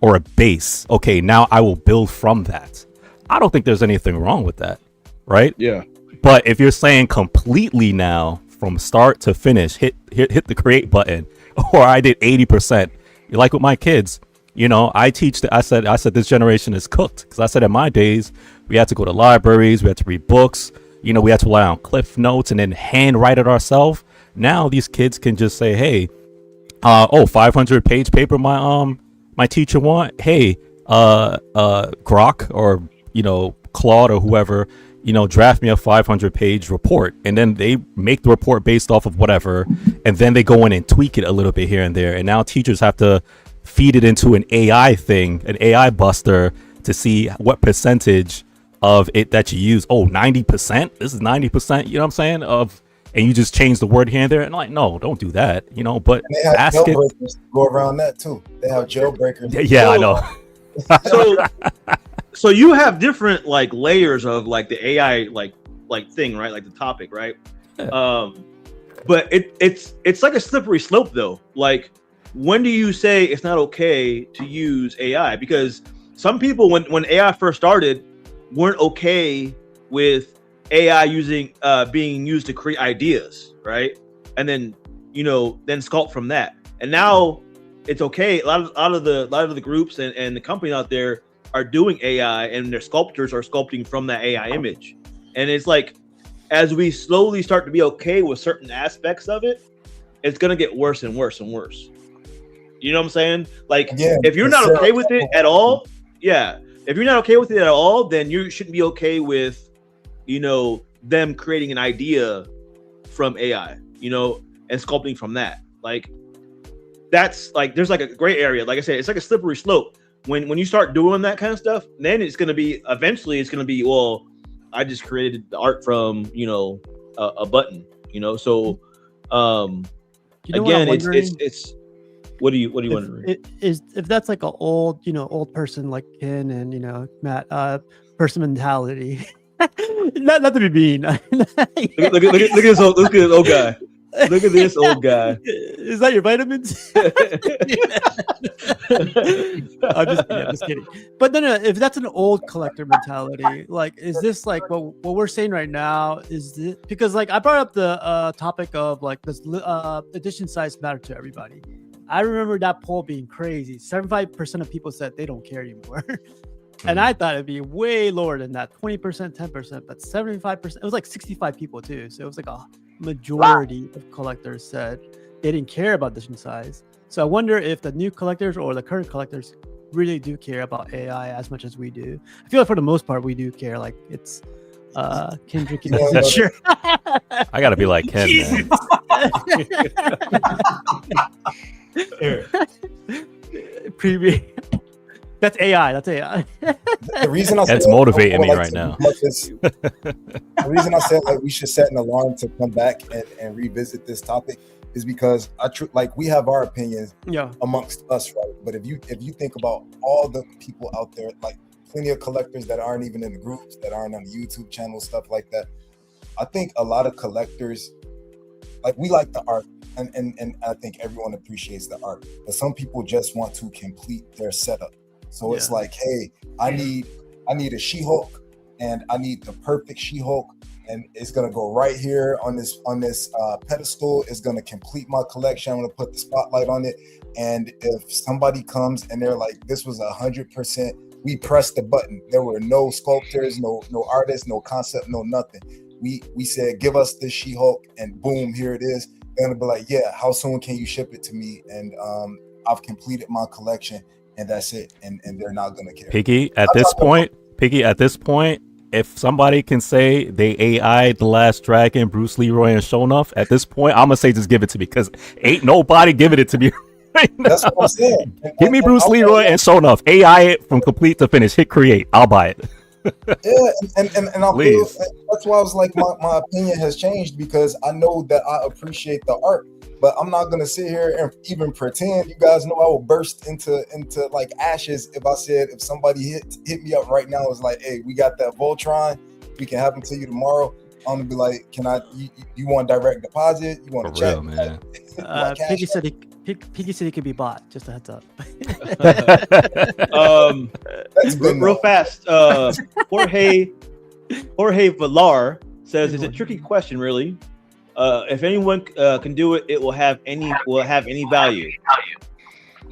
or a base. Okay, now I will build from that. I don't think there's anything wrong with that, right? Yeah. But if you're saying completely now from start to finish, hit the create button, or I did 80%. You like with my kids, I teach I said this generation is cooked, because I said in my days we had to go to libraries, we had to read books, we had to rely on Cliff Notes and then hand write it ourselves. Now these kids can just say, hey, 500-page paper my teacher want. Hey, Grok or Claude or whoever, draft me a 500-page report, and then they make the report based off of whatever, and then they go in and tweak it a little bit here and there. And now teachers have to feed it into an AI thing, an AI buster, to see what percentage of it that you use. 90%. This is 90%. You know what I'm saying? And you just change the word here and there. And like, no, don't do that. But and they have ask jailbreakers to go around that too. They have jailbreakers. Yeah, I know. So you have different like layers of like the AI like thing, right? Like the topic, right? Yeah. But it's like a slippery slope though. Like, when do you say it's not okay to use AI? Because some people, when AI first started, weren't okay with AI being used to create ideas, right? And then then sculpt from that. And now it's okay. A lot of the groups and the companies out there are doing AI, and their sculptors are sculpting from that AI image. And it's like, as we slowly start to be okay with certain aspects of it, it's gonna get worse and worse and worse. You know what I'm saying? Like, if you're not okay with it at all, if you're not okay with it at all, then you shouldn't be okay with, them creating an idea from AI, and sculpting from that. Like, that's like, there's like a gray area. Like I said, it's like a slippery slope. When you start doing that kind of stuff, then it's gonna be, eventually it's gonna be, well, I just created the art from a button, So again, it's what do you wondering? Is if that's like an old person like Ken and Matt, person mentality. not to be mean. look at this old guy. Look at this old guy. Is that your vitamins? I'm just kidding. But no, if that's an old collector mentality, like, is this like what we're saying right now? Is this because like I brought up the topic of like this edition size matter to everybody. I remember that poll being crazy. 75% of people said they don't care anymore. And I thought it'd be way lower than that, 20%, 10%, but 75%. It was like 65 people too. So it was like a majority of collectors said they didn't care about edition size. So I wonder if the new collectors or the current collectors really do care about AI as much as we do. I feel like for the most part we do care. Like it's Kendrick and sure. I gotta be like Ken, man. Preview. That's AI. That's AI. The reason I said it's motivating me right now. The reason I said like we should set an alarm to come back and revisit this topic is because like we have our opinions amongst us, right? But if you think about all the people out there, like plenty of collectors that aren't even in the groups, that aren't on the YouTube channel, stuff like that. I think a lot of collectors, like we like the art, and I think everyone appreciates the art, but some people just want to complete their setup. So it's like, hey, I need a She-Hulk, and I need the perfect She-Hulk, and it's gonna go right here on this pedestal. It's gonna complete my collection. I'm gonna put the spotlight on it. And if somebody comes and they're like, this was 100%, we pressed the button. There were no sculptors, no artists, no concept, no nothing. We said, give us this She-Hulk, and boom, here it is. They're gonna be like, yeah, how soon can you ship it to me? And I've completed my collection. And that's it. And they're not gonna care. Piggy, at this point, if somebody can say they AI The Last Dragon, Bruce Leroy, and Shonuff, at this point, I'm gonna say just give it to me, because ain't nobody giving it to me right now. That's what I'm saying. Give me Bruce Leroy and Shonuff. AI it from complete to finish. Hit create. I'll buy it. and I'll feel, that's why I was like, my opinion has changed, because I know that I appreciate the art. But I'm not gonna sit here and even pretend. You guys know I will burst into like ashes if somebody hit me up right now. It's like, hey, we got that Voltron. We can have them to you tomorrow. I'm gonna be like, can I? You want direct deposit? You want to check? Real, man. Piggy said he could be bought. Just a heads up. Real fast. Jorge Villar says, "It's a tricky question, really. If anyone can do it, it will have any value.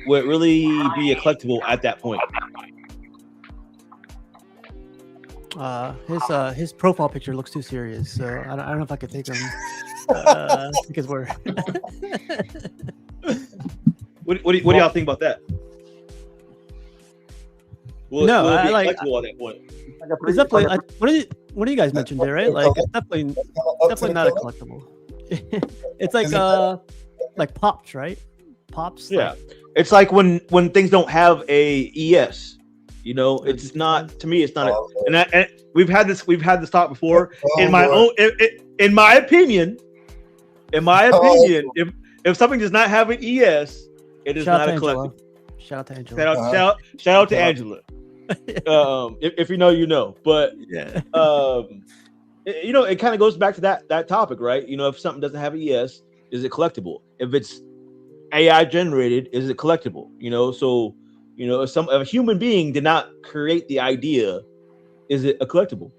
Will it really be a collectible at that point?" His profile picture looks too serious, so I don't know if I could take him because we're. What do y'all think about that? Will it be collectible at that point? It's definitely like, one of you guys mentioned it, right? Like it's definitely not a collectible. It's like pops, right? Pops. Yeah, it's like when things don't have a ES. You know, it's not, to me, it's not. And we've had this talk before. In my opinion, if something does not have an ES, it is not a collectible. Shout out to Angela. Shout out to Angela. If you know, you know. But yeah, you know, it kind of goes back to that topic, right? You know, if something doesn't have an ES, is it collectible? If it's AI generated, is it collectible? You know, so you know, if a human being did not create the idea, is it a collectible?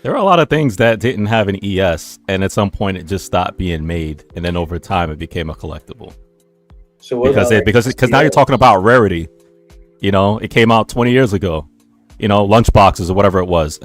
There are a lot of things that didn't have an ES, and at some point it just stopped being made, and then over time it became a collectible. So because now you're talking about rarity. You know, it came out 20 years ago. You know, lunchboxes or whatever it was.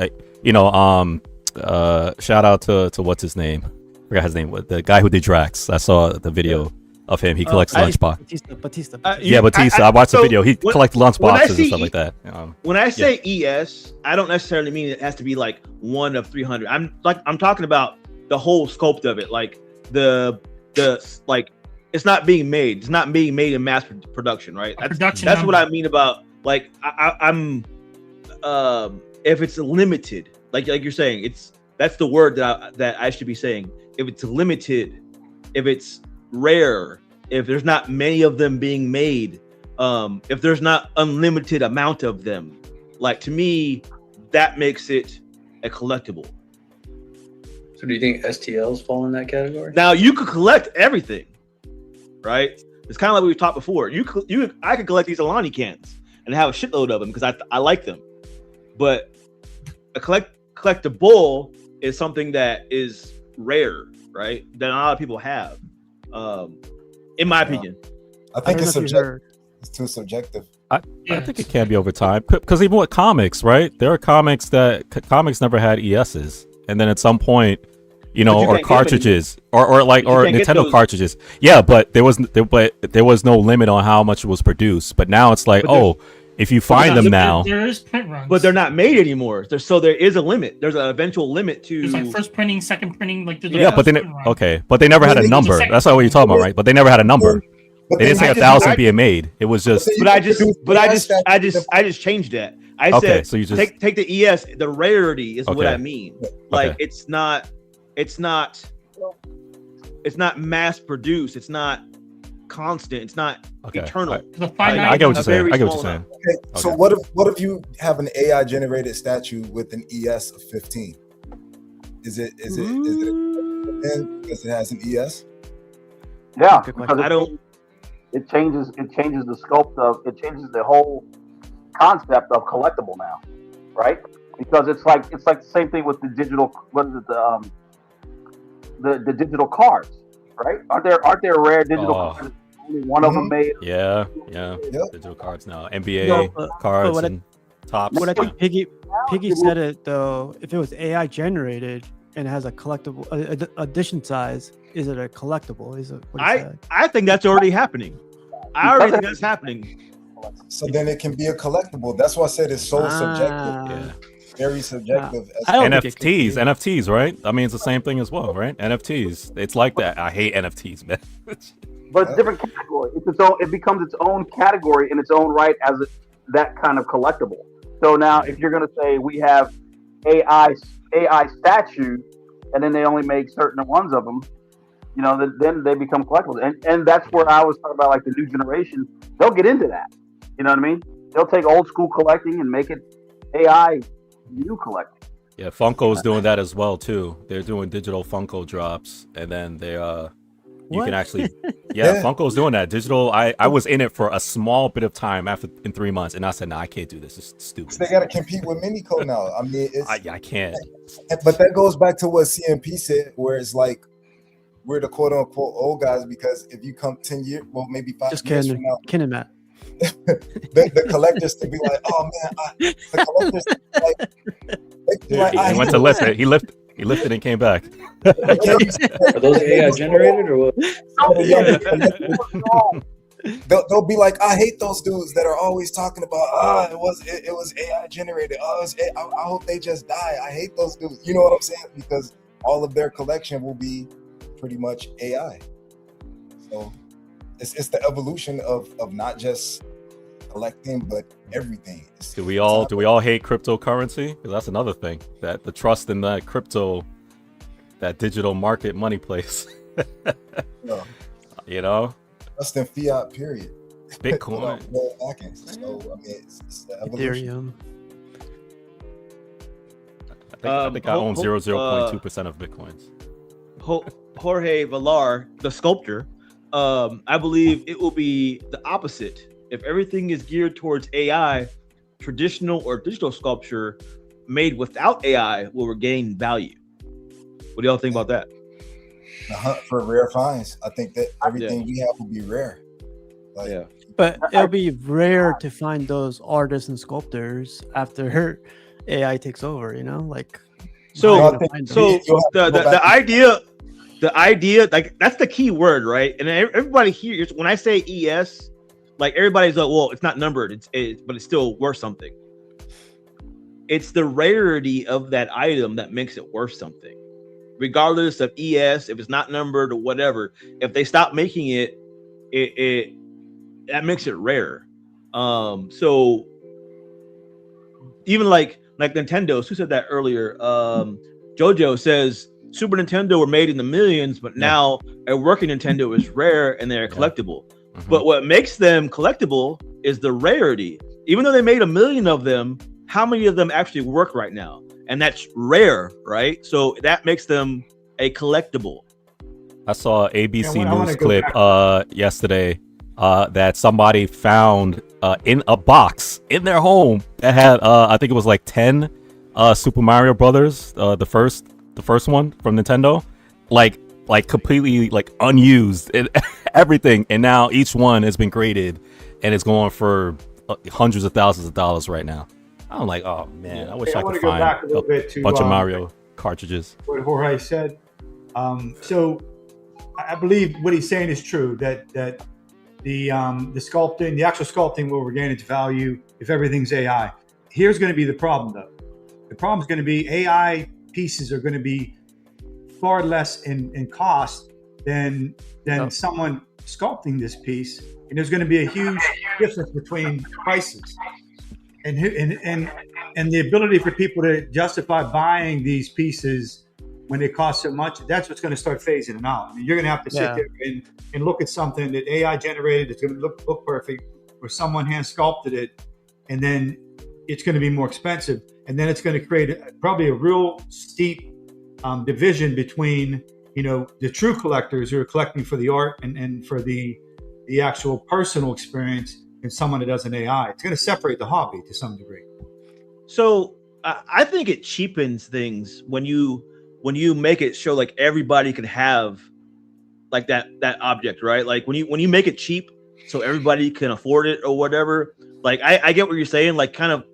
Shout out to what's his name? I forgot his name. The guy who did Drax. I saw the video of him. He collects lunchboxes. Batista. Batista. I watched the video. He collects lunchboxes and stuff like that. When I say ES, I don't necessarily mean it has to be like 1 of 300. I'm talking about the whole scope of it, like the like. It's not being made. It's not being made in mass production, right? That's what I mean about like I'm if it's limited, like you're saying, that's the word that I should be saying. If it's limited, if it's rare, if there's not many of them being made, if there's not unlimited amount of them, like to me, that makes it a collectible. So do you think STLs fall in that category? Now you could collect everything, right? It's kind of like we talked before. I could collect these Alani cans and have a shitload of them because I like them. But a collectible is something that is rare, right? That not a lot of people have. In my opinion. I think it's subjective. It's too subjective. I think it can be over time because even with comics, right? There are comics that comics never had ESs, and then at some point, or cartridges, or Nintendo cartridges. Yeah, but there was no limit on how much was produced. But now it's like, if you find them now, there is print runs, but they're not made anymore. So there is a limit. There's an eventual limit to. There's like first printing, second printing, like but they never had a number. That's not what you're talking about, right? But they never had a number. They didn't say 1,000 being made. It was just. But I just changed that. I said, so you just take the ES. The rarity is what I mean. Like it's not mass produced. It's not constant. It's not eternal. I get what you're saying. Okay, so what if you have an AI generated statue with an ES of 15? Is it because it has an ES? Yeah, It changes the scope it changes the whole concept of collectible now, right? Because it's like the same thing with the digital. What is it? The digital cards, right? Aren't there rare digital cards? Only one of them made. Yeah. Digital cards now. NBA cards and tops. What I think Piggy said it though. If it was AI generated and has a collectible edition size, is it a collectible? I think that's already happening. I already think that's happening. So then it can be a collectible. That's why I said it's so subjective. Yeah. Very subjective. NFTs, right? I mean, it's the same thing as well, right? NFTs. It's like that. I hate NFTs, man. But it's a different category. It becomes its own category in its own right as that kind of collectible. So now, if you're going to say we have AI statues, and then they only make certain ones of them, then they become collectibles. And that's where I was talking about, like the new generation. They'll get into that. You know what I mean? They'll take old school collecting and make it AI new collecting. Yeah, Funko's doing that as well too. They're doing digital Funko drops, and then they you can actually Funko's doing that digital. I was in it for a small bit of time in 3 months, and I said, no, I can't do this. It's stupid. They got to compete with Minico now. I mean, I can't. But that goes back to what CMP said, where it's like we're the quote unquote old guys, because if you come 10 years, well, maybe 5 years from now, Ken and Matt. the collectors to be like, oh man, the collectors he went to lift it. He lifted and came back. Are those AI generated or what? They'll be like, I hate those dudes that are always talking about, it was AI generated. I hope they just die. I hate those dudes. You know what I'm saying? Because all of their collection will be pretty much AI. So it's the evolution of not just collecting, but everything. Do we all hate cryptocurrency? Because that's another thing, that the trust in that crypto, that digital market money place. Trust in fiat, period. Bitcoin. So I mean, it's the Ethereum. evolution. I think I own 0.2% of Bitcoins. Jorge Villar, the sculptor, I believe it will be the opposite. If everything is geared towards AI, traditional or digital sculpture made without AI will regain value. What do y'all think about that? The hunt for rare finds. I think that everything we have will be rare. But it'll be rare to find those artists and sculptors after AI takes over, the idea, like that's the key word, right? And everybody here, when I say ES, like everybody's like, well, it's not numbered, but it's still worth something. It's the rarity of that item that makes it worth something, regardless of ES, if it's not numbered or whatever. If they stop making it that makes it rare. So even like Nintendo, who said that earlier? Jojo says Super Nintendo were made in the millions, but now a working Nintendo is rare and they're collectible. Mm-hmm. But what makes them collectible is the rarity. Even though they made 1 million of them, how many of them actually work right now? and that's rare, right? So that makes them a collectible. I saw ABC News clip yesterday that somebody found in a box in their home that had I think it was like 10 Super Mario Brothers, the first one from Nintendo, like completely like unused and everything, and now each one has been graded and it's going for hundreds of thousands of dollars right now. I'm like, oh man, I wish I could find a bunch of Mario cartridges. What Jorge said. So I believe what he's saying is true, that the sculpting, the actual sculpting will regain its value if everything's AI. Here's going to be the problem, though. The problem is going to be AI pieces are going to be far less in cost than someone sculpting this piece, and there's going to be a huge difference between prices, and the ability for people to justify buying these pieces when they cost so much. That's what's going to start phasing them out. I mean, you're going to have to sit there and look at something that AI generated. It's going to look perfect, or someone hand sculpted it, and then it's going to be more expensive, and then it's going to create probably a real steep division between, you know, the true collectors who are collecting for the art and for the actual personal experience, and someone that does an AI. It's going to separate the hobby to some degree. So I think it cheapens things when you make it show like everybody can have like that object, right? Like when you make it cheap so everybody can afford it or whatever. Like I get what you're saying, like kind of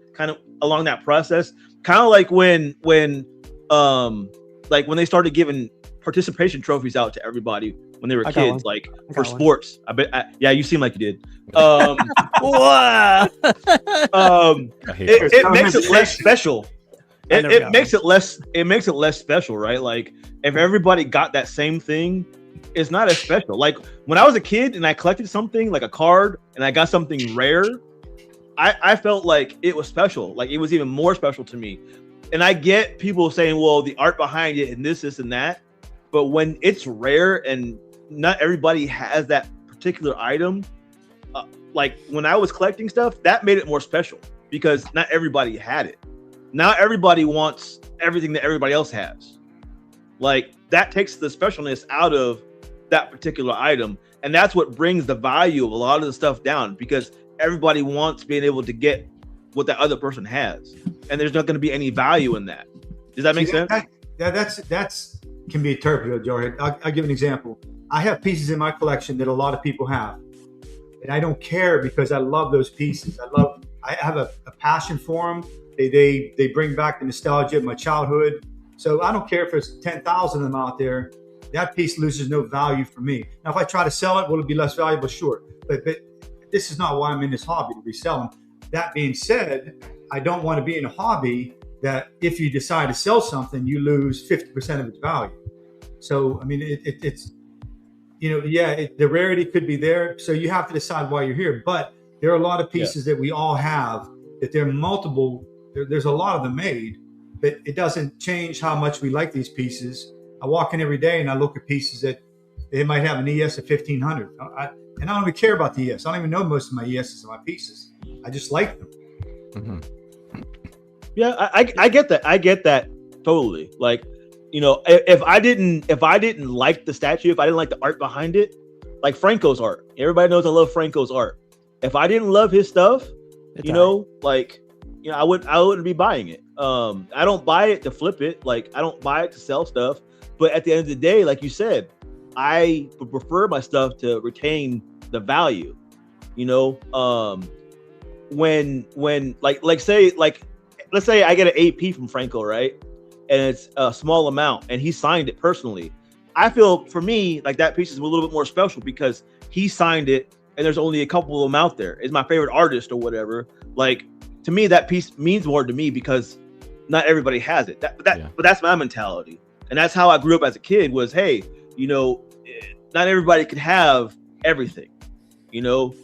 along that process, kind of like when they started giving participation trophies out to everybody when they were kids, like for sports. Yeah, you seem like you did. It makes it less special. It makes it less special, right? Like if everybody got that same thing, it's not as special. Like when I was a kid and I collected something like a card and I got something rare, I felt like it was special. Like it was even more special to me. And I get people saying, well, the art behind it and this and that. But when it's rare and not everybody has that particular item, like when I was collecting stuff, that made it more special because not everybody had it. Now everybody wants everything that everybody else has. Like that takes the specialness out of that particular item. And that's what brings the value of a lot of the stuff down, because everybody wants being able to get what that other person has. And there's not going to be any value in that. Does that make sense? That's can be interpreted, Jorge. I'll give an example. I have pieces in my collection that a lot of people have, and I don't care because I love those pieces. I have a passion for them. They bring back the nostalgia of my childhood. So I don't care if there's 10,000 of them out there. That piece loses no value for me. Now, if I try to sell it, will it be less valuable? Sure. But this is not why I'm in this hobby, to resell them. That being said, I don't want to be in a hobby that if you decide to sell something, you lose 50% of its value. So, I mean, it's, you know, the rarity could be there. So you have to decide why you're here. But there are a lot of pieces that we all have, that there are multiple, there's a lot of them made, but it doesn't change how much we like these pieces. I walk in every day and I look at pieces that they might have an ES of 1500. And I don't even care about the ES. I don't even know most of my ESs and my pieces. I just like them. Mm-hmm. Yeah, I get that. I get that totally. Like, you know, if I didn't like the statue, if I didn't like the art behind it, like Franco's art. Everybody knows I love Franco's art. If I didn't love his stuff, I wouldn't be buying it. I don't buy it to flip it. Like I don't buy it to sell stuff. But at the end of the day, like you said, I would prefer my stuff to retain the value. You know, when let's say I get an AP from Franco, right? And it's a small amount and he signed it personally. I feel for me, like that piece is a little bit more special because he signed it and there's only a couple of them out there. It's my favorite artist or whatever. Like to me, that piece means more to me because not everybody has it. But that's my mentality. And that's how I grew up as a kid was, hey, you know, not everybody can have everything, you know?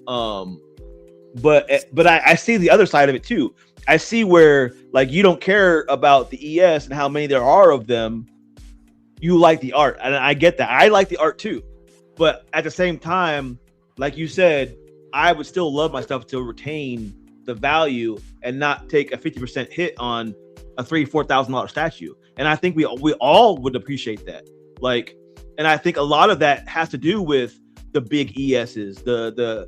But I see the other side of it too. I see where like you don't care about the ES and how many there are of them. You like the art, and I get that. I like the art too, but at the same time, like you said, I would still love my stuff to retain the value and not take a 50% hit on a $3,000-$4,000 statue. And I think we all would appreciate that. Like, and I think a lot of that has to do with the big ESs, the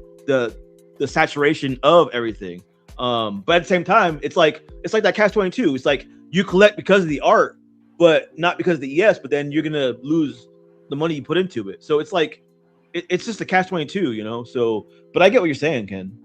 saturation of everything. But at the same time, it's like that catch-22. It's like you collect because of the art, but not because of the ES. But then you're gonna lose the money you put into it. So it's like it's just a catch-22, you know. So, but I get what you're saying, Ken.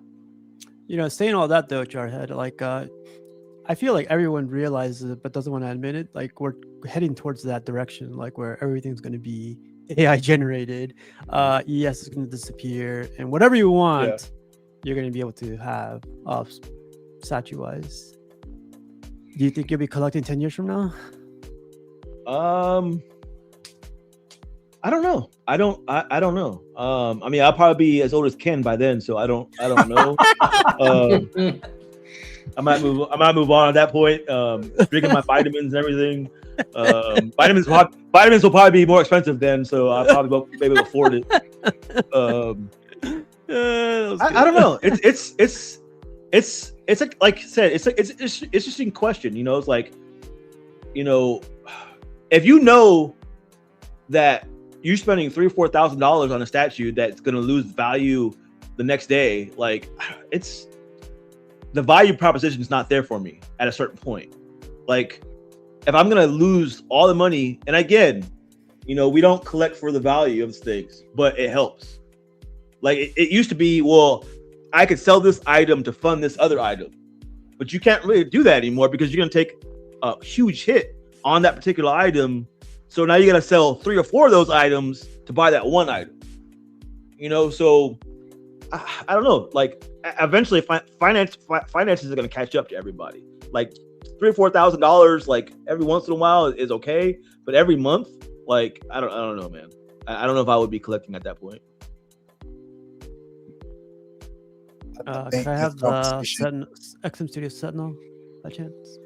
You know, saying all that though, Jarhead, like I feel like everyone realizes it but doesn't want to admit it. Like we're heading towards that direction, like where everything's going to be AI generated, ES is going to disappear, and whatever you want, you're going to be able to have statue wise. Do you think you'll be collecting 10 years from now? I don't know. I don't know. I mean, I'll probably be as old as Ken by then, so I don't know. I might move on at that point. Drinking my vitamins and everything. Vitamins will probably be more expensive then, so I'll probably won't be able to afford it. I don't know. It's like I said, it's an interesting question. You know, it's like, you know, if you know that you're spending $3,000 or $4,000 on a statue that's going to lose value the next day, like it's the value proposition is not there for me at a certain point. Like if I'm going to lose all the money, and again, you know, we don't collect for the value of things, but it helps. Like it used to be, well, I could sell this item to fund this other item, but you can't really do that anymore because you're going to take a huge hit on that particular item. So now you got to sell 3 or 4 of those items to buy that one item, you know? So I don't know, like eventually finances are going to catch up to everybody. Like $3,000 or $4,000, like every once in a while is okay. But every month, like, I don't know, man. I don't know if I would be collecting at that point. Can I have the XM Studio Sentinel by chance?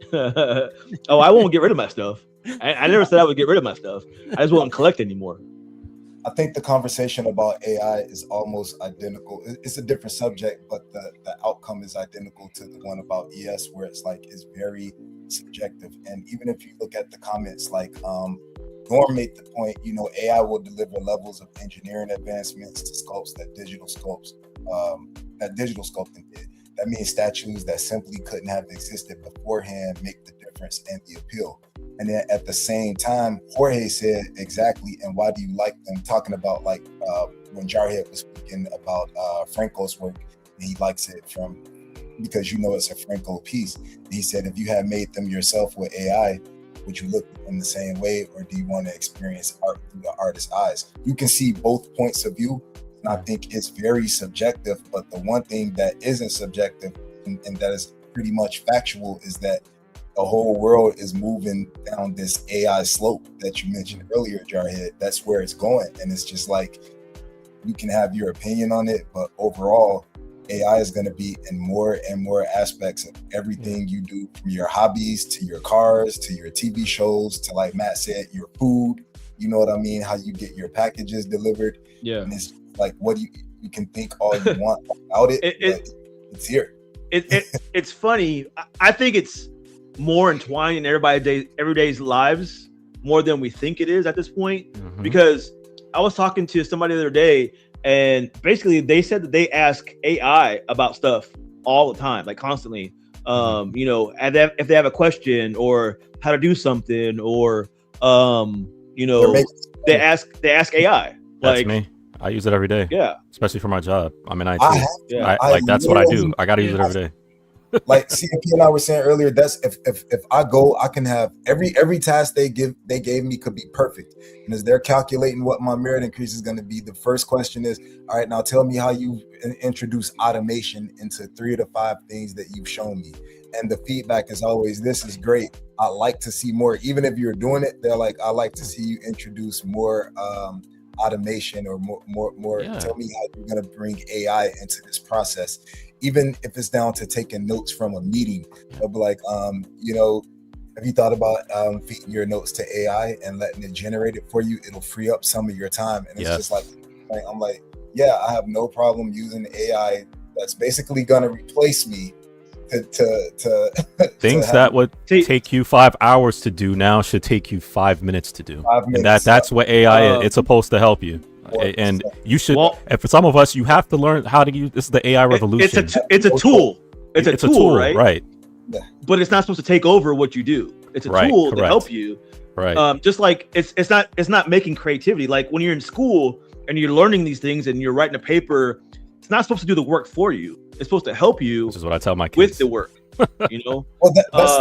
Oh, I won't get rid of my stuff. I never said I would get rid of my stuff. I just won't collect anymore. I think the conversation about AI is almost identical. It's a different subject, but the outcome is identical to the one about ES, where it's like it's very subjective. And even if you look at the comments, like Norm made the point, you know, AI will deliver levels of engineering advancements to sculpts that digital sculpting did. That means statues that simply couldn't have existed beforehand make the difference and the appeal. And then at the same time, Jorge said exactly, and why do you like them? Talking about like when Jarhead was speaking about Franco's work, and he likes it because you know it's a Franco piece. And he said, if you had made them yourself with AI, would you look in the same way, or do you want to experience art through the artist's eyes? You can see both points of view, and I think it's very subjective. But the one thing that isn't subjective and that is pretty much factual is that the whole world is moving down this AI slope that you mentioned earlier, Jarhead. That's where it's going. And it's just like, you can have your opinion on it, but overall, AI is going to be in more and more aspects of everything you do, from your hobbies to your cars, to your TV shows, to, like Matt said, your food. You know what I mean? How you get your packages delivered. Yeah. And it's like, what do you can think all you want about it, but it's here. It's funny. I think it's more entwined in everyday's lives more than we think it is at this point. Mm-hmm. Because I was talking to somebody the other day, and basically they said that they ask AI about stuff all the time, like constantly. You know, and if they have a question or how to do something, or you know, they ask AI. That's like me. I use it every day. Yeah, especially for my job. I'm in IT. Like that's what I do. I gotta use it every day. Like CMP and I were saying earlier, that's if I go, I can have every task they gave me could be perfect. And as they're calculating what my merit increase is going to be, the first question is, all right, now tell me how you introduce automation into 3 to 5 things that you've shown me. And the feedback is always, this is great. I like to see more. Even if you're doing it, they're like, I like to see you introduce more automation or more. Yeah. Tell me how you're going to bring AI into this process. Even if it's down to taking notes from a meeting, they'll be like, you know, have you thought about feeding your notes to AI and letting it generate it for you? It'll free up some of your time. And it's just like, I'm like, yeah, I have no problem using AI that's basically going to replace me to Things to that would take you 5 hours to do now should take you 5 minutes to do. 5 And minutes. that's what AI is. It's supposed to help you. And you should, and for some of us, you have to learn how to use this is the AI revolution. It's a tool. It's a tool, right? Right. But it's not supposed to take over what you do. It's a tool to help you. Right. Just like it's not making creativity. Like when you're in school and you're learning these things and you're writing a paper, it's not supposed to do the work for you. It's supposed to help you. Which is what I tell my kids. With the work, you know. Well,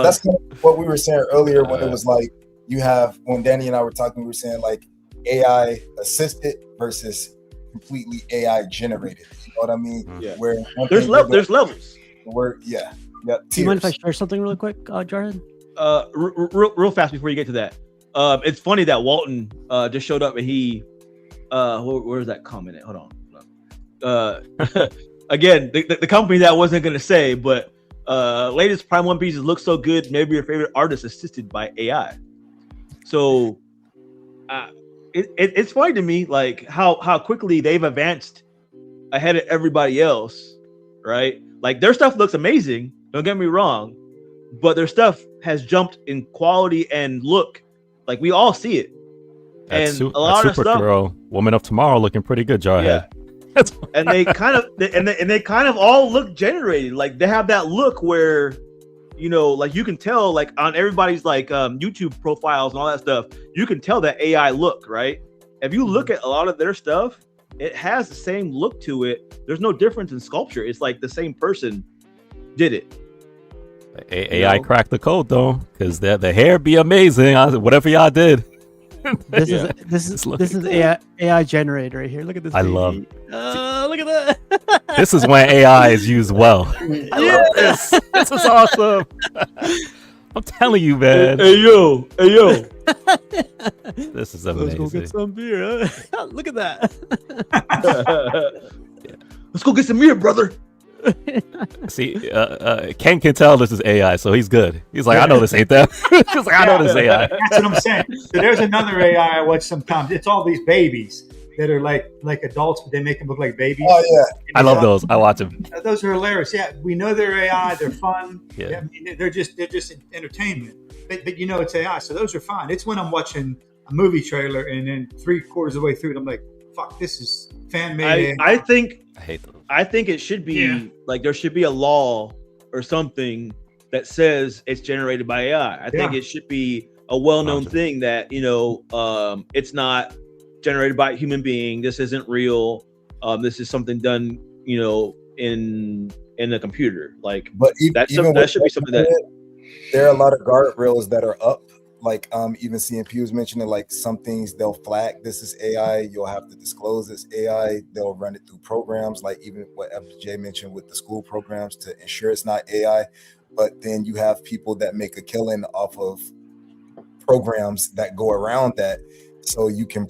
that's what we were saying earlier when it was like when Danny and I were talking, we were saying like AI assisted versus completely AI generated. You know what I mean? Yeah. Where there's levels. Do you mind if I share something really quick, Jarhead? Real fast before you get to that. It's funny that Walton just showed up and he where's that comment at? Hold on. Again, the company that I wasn't gonna say, but latest Prime One Pieces look so good. Maybe your favorite artist assisted by AI. So it's funny to me, like how quickly they've advanced ahead of everybody else, right? Like their stuff looks amazing. Don't get me wrong, but their stuff has jumped in quality and look. Like we all see it. And a lot of stuff. Supergirl, Woman of Tomorrow, looking pretty good, Jarhead. Yeah. And they kind of all look generated. Like they have that look where, you know, like you can tell, like on everybody's like YouTube profiles and all that stuff, you can tell that AI look, right? If you look at a lot of their stuff, it has the same look to it. There's no difference in sculpture. It's like the same person did it. AI cracked the code though, because the hair be amazing. Whatever y'all did. This is AI generated right here. Look at this. I baby. love. Look at that. This is when AI is used well. I love this. This is awesome. I'm telling you, man. Hey yo. This is amazing. Let's go get some beer. Huh? Look at that. Let's go get some beer, brother. See, Ken can tell this is AI, so he's good. He's like, I know this ain't them. He's like, I know this AI. That's what I'm saying. So there's another AI I watch sometimes. It's all these babies that are like adults, but they make them look like babies. Oh yeah, I love those. I watch them. Those are hilarious. Yeah, we know they're AI. They're fun. Yeah. I mean, they're just entertainment. But you know it's AI, so those are fine. It's when I'm watching a movie trailer and then 3/4 of the way through it, I'm like, fuck, this is fan made. I think I hate those. I think it should be like there should be a law or something that says it's generated by AI. I think it should be a well-known thing that, you know, it's not generated by a human being. This isn't real. This is something done, you know, in a computer. Like, but that should be something that there are a lot of guardrails that are up. Like even CMP was mentioning, like some things they'll flag this is AI, you'll have to disclose this AI, they'll run it through programs, like even what FJ mentioned with the school programs to ensure it's not AI. But then you have people that make a killing off of programs that go around that, so you can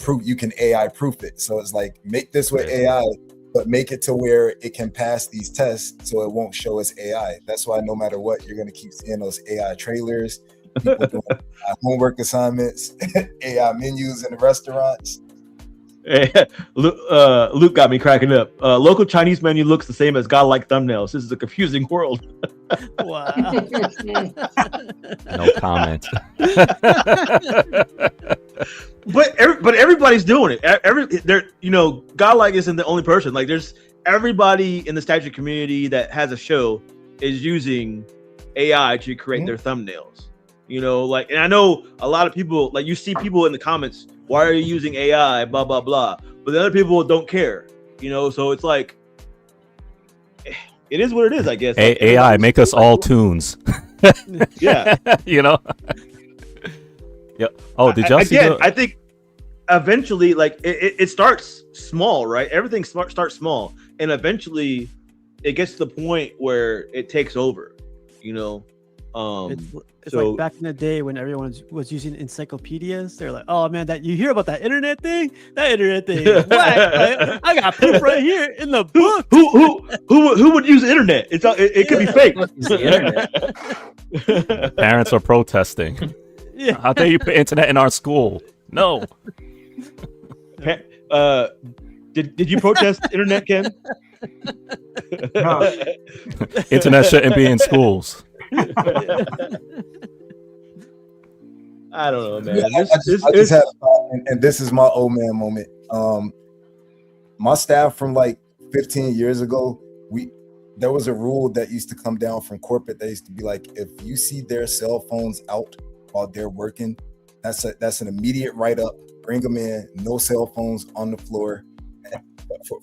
AI proof it. So it's like, make this with AI, but make it to where it can pass these tests so it won't show us AI. That's why no matter what, you're going to keep seeing those AI trailers, people doing homework assignments, AI menus in the restaurants. Luke got me cracking up. Local Chinese menu looks the same as godlike thumbnails. This is a confusing world. Wow. No comment. But everybody's doing it. You know, godlike isn't the only person. Like, there's everybody in the statue community that has a show is using AI to create their thumbnails. You know, like, and I know a lot of people, like, you see people in the comments, why are you using AI, blah, blah, blah. But the other people don't care, you know, so it's like, it is what it is, I guess. Like, AI, make us all tunes. Yeah. You know? Yeah. Oh, did y'all see I think eventually, like, it starts small, right? Everything starts small. And eventually it gets to the point where it takes over, you know? It's like back in the day when everyone was using encyclopedias. They're like, "Oh man, that you hear about that internet thing? That internet thing is whack. I got proof right here in the book." Who would use the internet? It could be fake. Parents are protesting. Yeah. How dare you put internet in our school? No. Did you protest internet, Ken? Internet shouldn't be in schools. I don't know, man. Yeah, I just had a thought, and this is my old man moment. My staff from like 15 years ago, there was a rule that used to come down from corporate that used to be like, if you see their cell phones out while they're working, that's an immediate write-up. Bring them in, no cell phones on the floor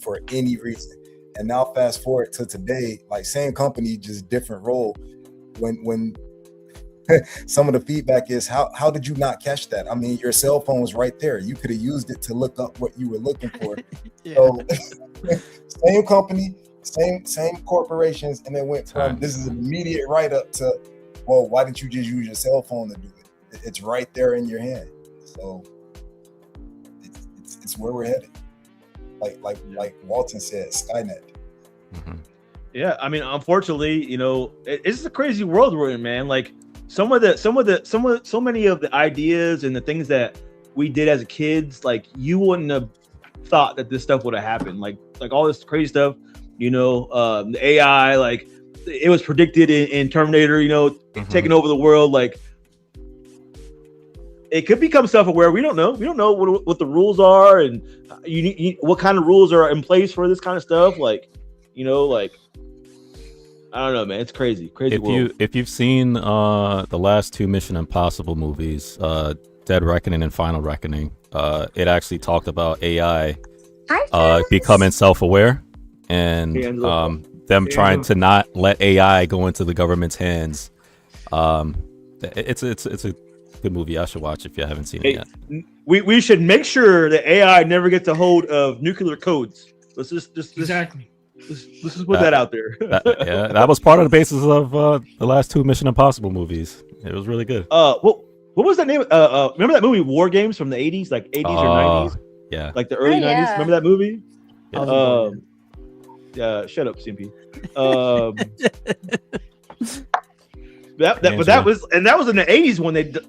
for any reason. And now fast forward to today, like same company, just different role. When some of the feedback is, how did you not catch that? I mean, your cell phone was right there. You could have used it to look up what you were looking for. Yeah. So same company, same corporations, and it went from this is an immediate write-up to, well, why didn't you just use your cell phone to do it? It's right there in your hand. So it's where we're headed. Like Walton said, Skynet. Mm-hmm. Yeah, I mean, unfortunately, you know, it's a crazy world we're in, man. Like so many of the ideas and the things that we did as kids, like you wouldn't have thought that this stuff would have happened. Like all this crazy stuff, you know, the AI, like it was predicted in Terminator, you know, taking over the world. Like it could become self-aware. We don't know. We don't know what the rules are, and what kind of rules are in place for this kind of stuff. Like, you know, like I don't know, man. It's crazy world. If you've seen the last two Mission Impossible movies, Dead Reckoning and Final Reckoning, it actually talked about AI becoming self-aware and them trying to not let AI go into the government's hands. It's a good movie. I should watch if you haven't seen it yet. We should make sure that AI never gets a hold of nuclear codes. Let's just exactly. Let's just put that out there. That was part of the basis of the last two Mission Impossible movies. It was really good. What was that name? Remember that movie War Games from the 80s, like 80s or 90s? Yeah, like the early 90s. Remember that movie? Yeah. Shut up, CMP. That was in the 80s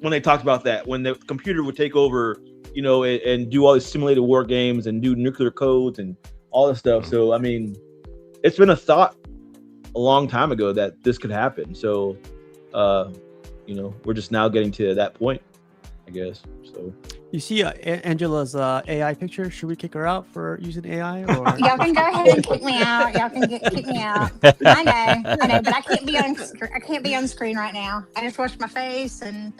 when they talked about that, when the computer would take over, you know, and do all these simulated war games and do nuclear codes and all this stuff. So I mean, it's been a thought a long time ago that this could happen. So you know, we're just now getting to that point, I guess. So you see Angela's AI picture. Should we kick her out for using AI? Or y'all can go ahead and kick me out. Y'all can kick me out. I know, but I can't be on screen right now. I just washed my face and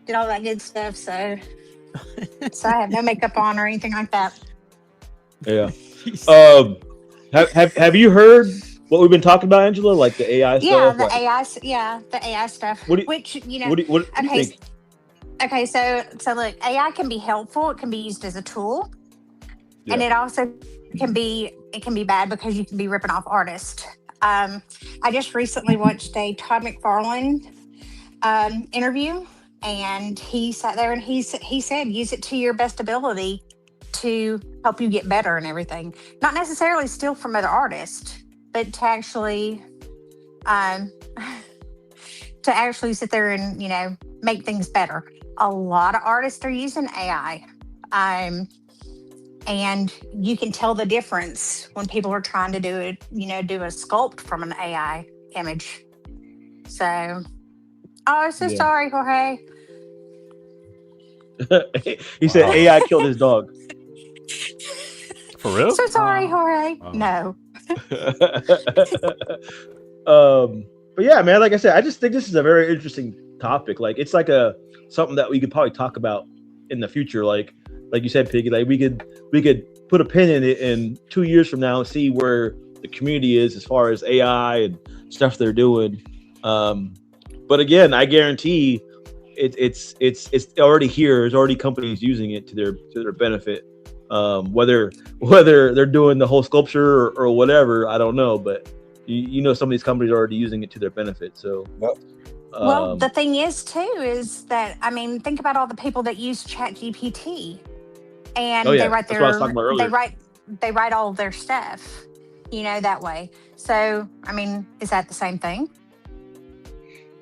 did all that good stuff. So I have no makeup on or anything like that. Yeah. Have you heard what we've been talking about, Angela? Like the AI stuff? The AI stuff. Which you know. What do you think? Okay, so look, AI can be helpful. It can be used as a tool, and it also can be bad because you can be ripping off artists. I just recently watched a Todd McFarlane interview, and he sat there and he said, use it to your best ability to help you get better and everything. Not necessarily steal from other artists, but to actually sit there and, you know, make things better. A lot of artists are using AI. And you can tell the difference when people are trying to do a sculpt from an AI image. So, sorry, Jorge. He said AI killed his dog. For real? So sorry, Jorge. No. But yeah, man, like I said, I just think this is a very interesting topic. Like it's like something that we could probably talk about in the future. Like you said, Piggy, like we could put a pin in it in 2 years from now and see where the community is as far as AI and stuff they're doing. But again, I guarantee it's already here. There's already companies using it to their benefit. Whether they're doing the whole sculpture or whatever, I don't know. But you know, some of these companies are already using it to their benefit. So. Well, the thing is is that, I mean, think about all the people that use ChatGPT, and they write they write all their stuff, you know, that way. So, I mean, is that the same thing?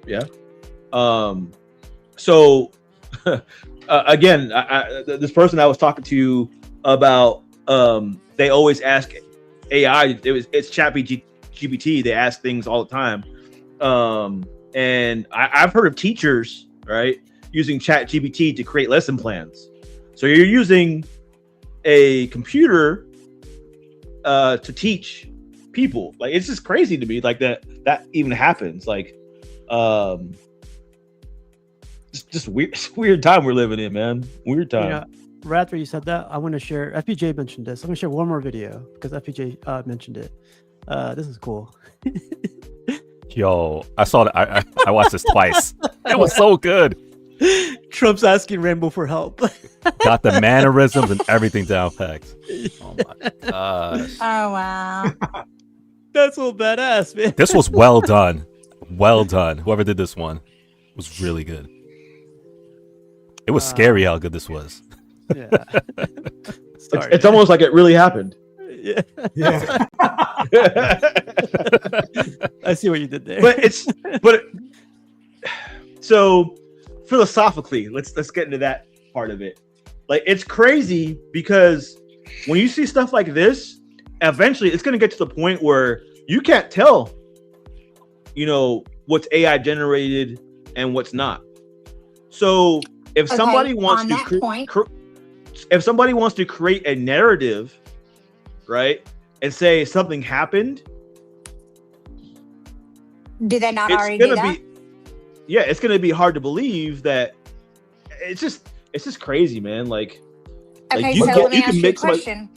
Yeah. So again, this person I was talking to about, they always ask AI. It's GPT, they ask things all the time. And I've heard of teachers, right, using Chat GPT to create lesson plans. So you're using a computer to teach people. Like, it's just crazy to me, like that even happens. Like, just weird time we're living in, man. Weird time. Yeah. Right after you said that, I want to share. FPJ mentioned this. I'm gonna share one more video because FPJ mentioned it. This is cool. Yo, I saw that. I watched this twice. It was so good. Trump's asking Rainbow for help. Got the mannerisms and everything down packed. Oh my gosh. Oh wow. That's so badass, man. This was well done. Well done. Whoever did this one was really good. It was scary how good this was. Yeah. It's almost like it really happened. Yeah. Yeah. I see what you did there. So philosophically, let's get into that part of it. Like, it's crazy because when you see stuff like this, eventually it's going to get to the point where you can't tell, what's AI generated and what's not. So if somebody wants if somebody wants to create a narrative, right, and say something happened, do they not already do that? It's going to be hard to believe that. It's just crazy, man. Like, okay, so let me ask you a question.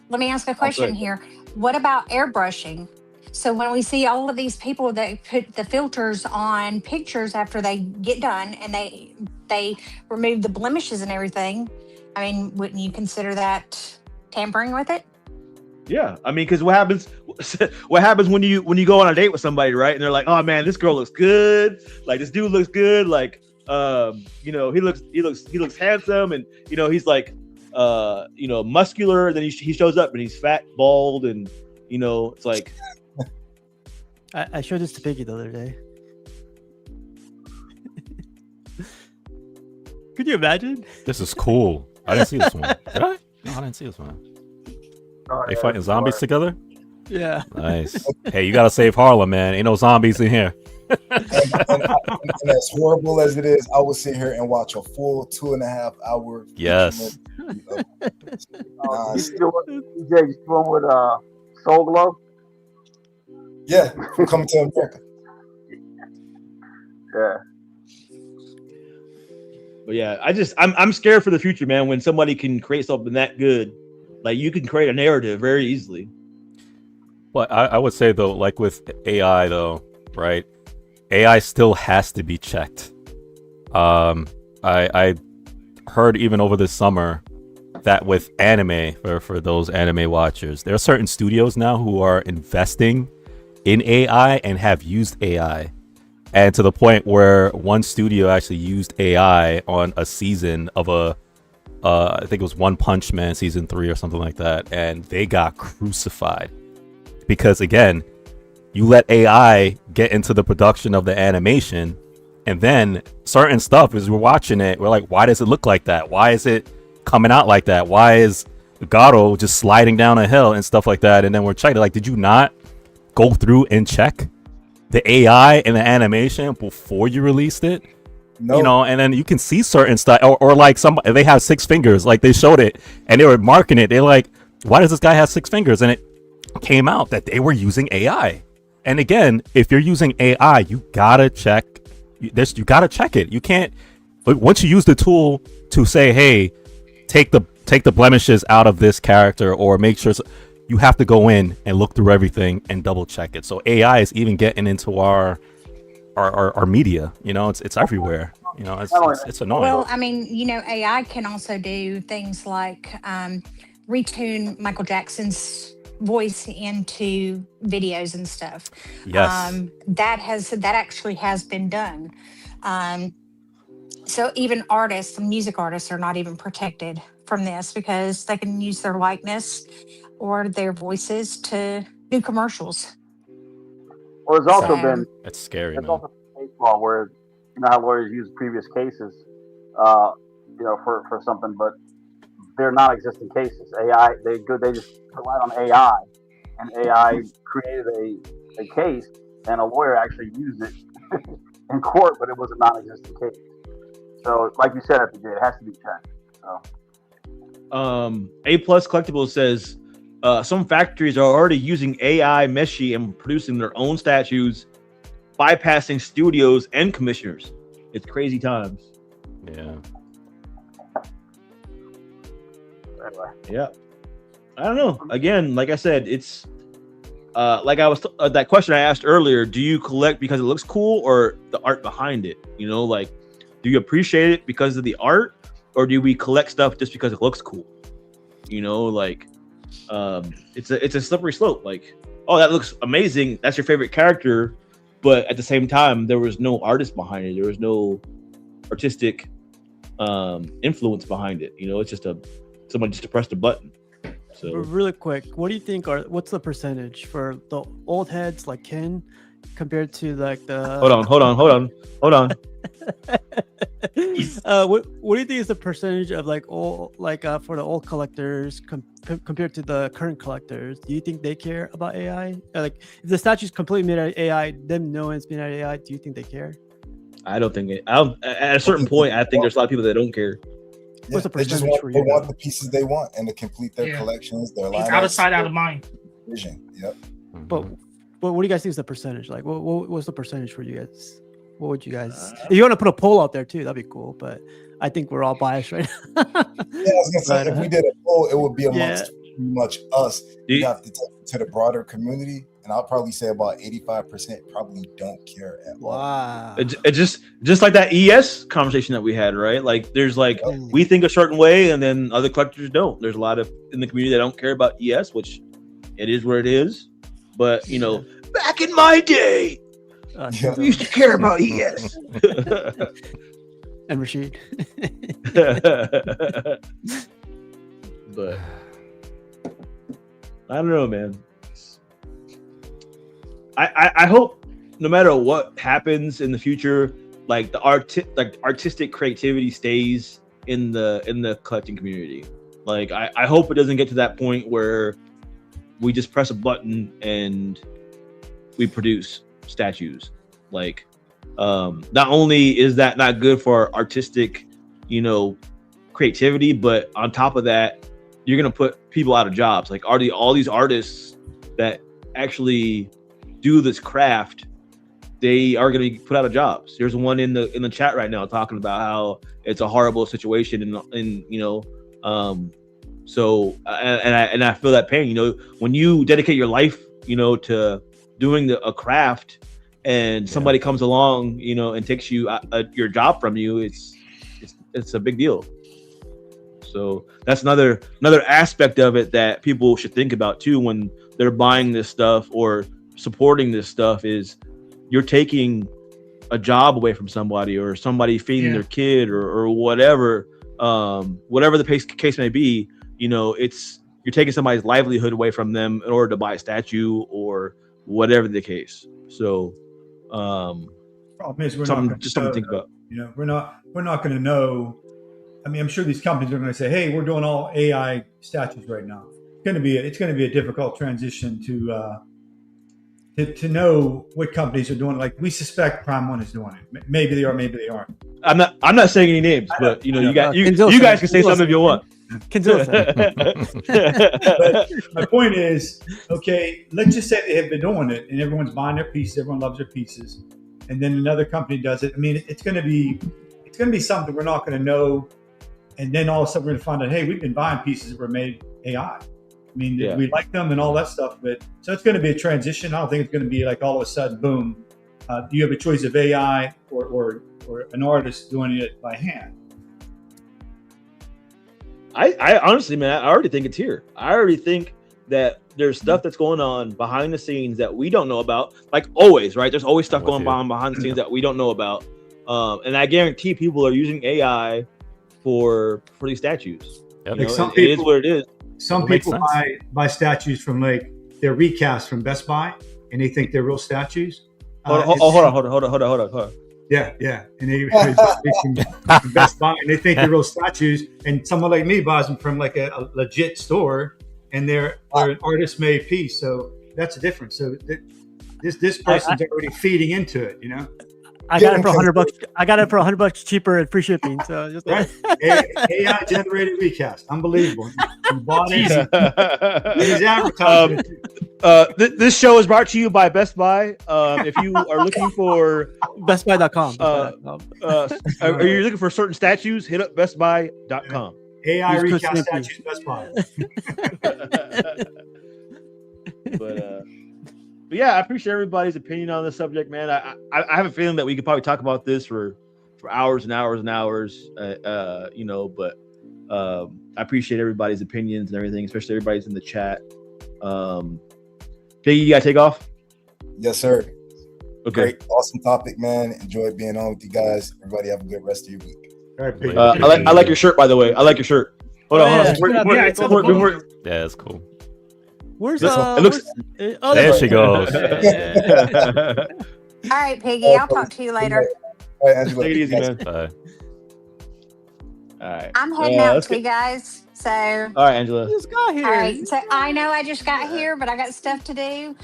Let me ask a question here. What about airbrushing? So when we see all of these people that put the filters on pictures after they get done and they remove the blemishes and everything, I mean, wouldn't you consider that tampering with it? Yeah, I mean, because what happens when you go on a date with somebody, right? And they're like, "Oh man, this girl looks good. Like, this dude looks good. Like, he looks handsome, and he's like, muscular. Then he shows up and he's fat, bald, and it's like." I showed this to Piggy the other day. Could you imagine? This is cool. I didn't see this one. Did I? No, I didn't see this one. They fighting zombies together? Yeah. Nice. Hey, you gotta save Harlem, man. Ain't no zombies in here. and as horrible as it is, I would sit here and watch a full 2.5 hour. Yes. You still with Soul Glow? Yeah, from Coming to America. Yeah. But yeah, I'm scared for the future, man. When somebody can create something that good, like, you can create a narrative very easily. But I would say though, like with AI though, right? AI still has to be checked. I heard even over this summer that with anime, for those anime watchers, there are certain studios now who are investing in AI and have used AI. And to the point where one studio actually used AI on a season of I think it was One Punch Man season 3 or something like that. And they got crucified. Because again, you let AI get into the production of the animation, and then certain stuff, as we're watching it, we're like, why does it look like that? Why is it coming out like that? Why is Gato just sliding down a hill and stuff like that? And then we're checking, like, did you not go through and check the AI and the animation before you released it? No. And then you can see certain stuff, or like they have 6 fingers, like they showed it and they were marking it. They're like, why does this guy have 6 fingers? And it came out that they were using AI. And again, if you're using AI, you gotta check this. You gotta check it. You can't, once you use the tool to say, hey, take the blemishes out of this character, or make sure, you have to go in and look through everything and double check it. So AI is even getting into our media. It's everywhere. It's annoying. Well, I mean, AI can also do things like retune Michael Jackson's voice into videos and stuff. Yes. That actually has been done. So even music artists are not even protected from this because they can use their likeness or their voices to do commercials. Well, there's also been that's scary. There's also case law where how lawyers use previous cases, for something, but they're non-existent cases. AI, they just rely on AI and AI created a case, and a lawyer actually used it in court, but it was a non-existent case. So, like you said at the day, it has to be checked. So. A Plus Collectibles says some factories are already using AI Meshi and producing their own statues, bypassing studios and commissioners. It's crazy times. Yeah. Anyway. Yeah. I don't know. Again, like I said, it's like I was that question I asked earlier. Do you collect because it looks cool or the art behind it? You know, like, do you appreciate it because of the art, or do we collect stuff just because it looks cool? You know, like, it's a slippery slope. Like, oh, that looks amazing. That's your favorite character, but at the same time, there was no artist behind it. There was no artistic influence behind it. You know, it's just someone just pressed a button. So really quick, what do you think what's the percentage for the old heads like Ken compared to like the hold on what do you think is the percentage of like old for the old collectors compared to the current collectors? Do you think they care about AI? Like if the statue's completely made out of AI, them knowing it's made out of AI, do you think they care? I don't think at a certain point I think there's a lot of people that don't care. Yeah, they just want the pieces they want and to complete their collections, their lineups. Out of sight, out of mind. Vision. Yep. But what do you guys think is the percentage? Like, what's the percentage for you guys? What would you guys? If you want to put a poll out there too, that'd be cool. But I think we're all biased right now. Yeah, I was gonna say if we did a poll, it would be amongst pretty much us. You have to take it to the broader community, and I'll probably say about 85% probably don't care at all. Wow. It's just like that ES conversation that we had, right? Like there's like we think a certain way, and then other collectors don't. There's a lot of in the community that don't care about ES, which it is where it is. But you know, back in my day, we used to care about ES. And Rashid. But I don't know, man. I hope no matter what happens in the future, like the artistic creativity stays in the collecting community. Like I hope it doesn't get to that point where we just press a button and we produce statues. Like not only is that not good for artistic, you know, creativity, but on top of that, you're gonna put people out of jobs. Like all these artists that actually do this craft, they are going to be put out of jobs. There's one in the chat right now talking about how it's a horrible situation, and you know, so I feel that pain. You know, when you dedicate your life, you know, to doing a craft, and somebody comes along, you know, and takes your job from you, it's a big deal. So that's another aspect of it that people should think about too when they're buying this stuff or supporting this stuff, is you're taking a job away from somebody, or somebody feeding their kid, or whatever the case may be. You know, you're taking somebody's livelihood away from them in order to buy a statue or whatever the case. So problem is something to think about. You know, we're not going to know. I mean, I'm sure these companies are going to say, "Hey, we're doing all AI statues right now." It's going to be a difficult transition to know what companies are doing. Like we suspect Prime One is doing it. Maybe they are, maybe they aren't. I'm not saying any names, but you know, you guys can say something if you want. But my point is, okay, let's just say they have been doing it, and everyone's buying their pieces, everyone loves their pieces, and then another company does it. I mean, it's going to be something we're not going to know, and then all of a sudden we're going to find out, hey, we've been buying pieces that were made AI. I mean, we like them and all that stuff, but so it's going to be a transition. I don't think it's going to be like all of a sudden, boom, you have a choice of AI or an artist doing it by hand. I honestly, man, I already think it's here. I already think that there's stuff that's going on behind the scenes that we don't know about. Like always, right? There's always stuff going on behind the scenes that we don't know about. And I guarantee people are using AI for these statues. Yep. You know, it is what it is. Some people buy statues from like they're recast from Best Buy, and they think they're real statues. Hold on. Yeah. And they from Best Buy, and they think they're real statues. And someone like me buys them from like a legit store, and they're an artist-made piece. So that's the difference. So this person's already feeding into it, you know. I got it for $100. I got it for $100 cheaper and free shipping. So just right. AI generated recast, unbelievable. You bought it. He's advertising. This show is brought to you by Best Buy. If you are looking for BestBuy.com, are you looking for certain statues? Hit up BestBuy.com. AI recast statues, Best Buy. But yeah, I appreciate everybody's opinion on this subject, man. I have a feeling that we could probably talk about this for hours and hours and hours, you know. But I appreciate everybody's opinions and everything, especially everybody's in the chat. Piggy, you gotta take off. Yes, sir. Okay. Great, awesome topic, man. Enjoyed being on with you guys. Everybody have a good rest of your week. All right, Piggy. I like your shirt, by the way. I like your shirt. Hold on. Yeah, it's cool. Where's it looks there she goes. All right, Piggy. I'll talk to you later. All right, Angela. Take it easy, man. Bye. All right. I'm heading out too, guys. So. All right, Angela. Just got here. All right. So I know I just got here, but I got stuff to do.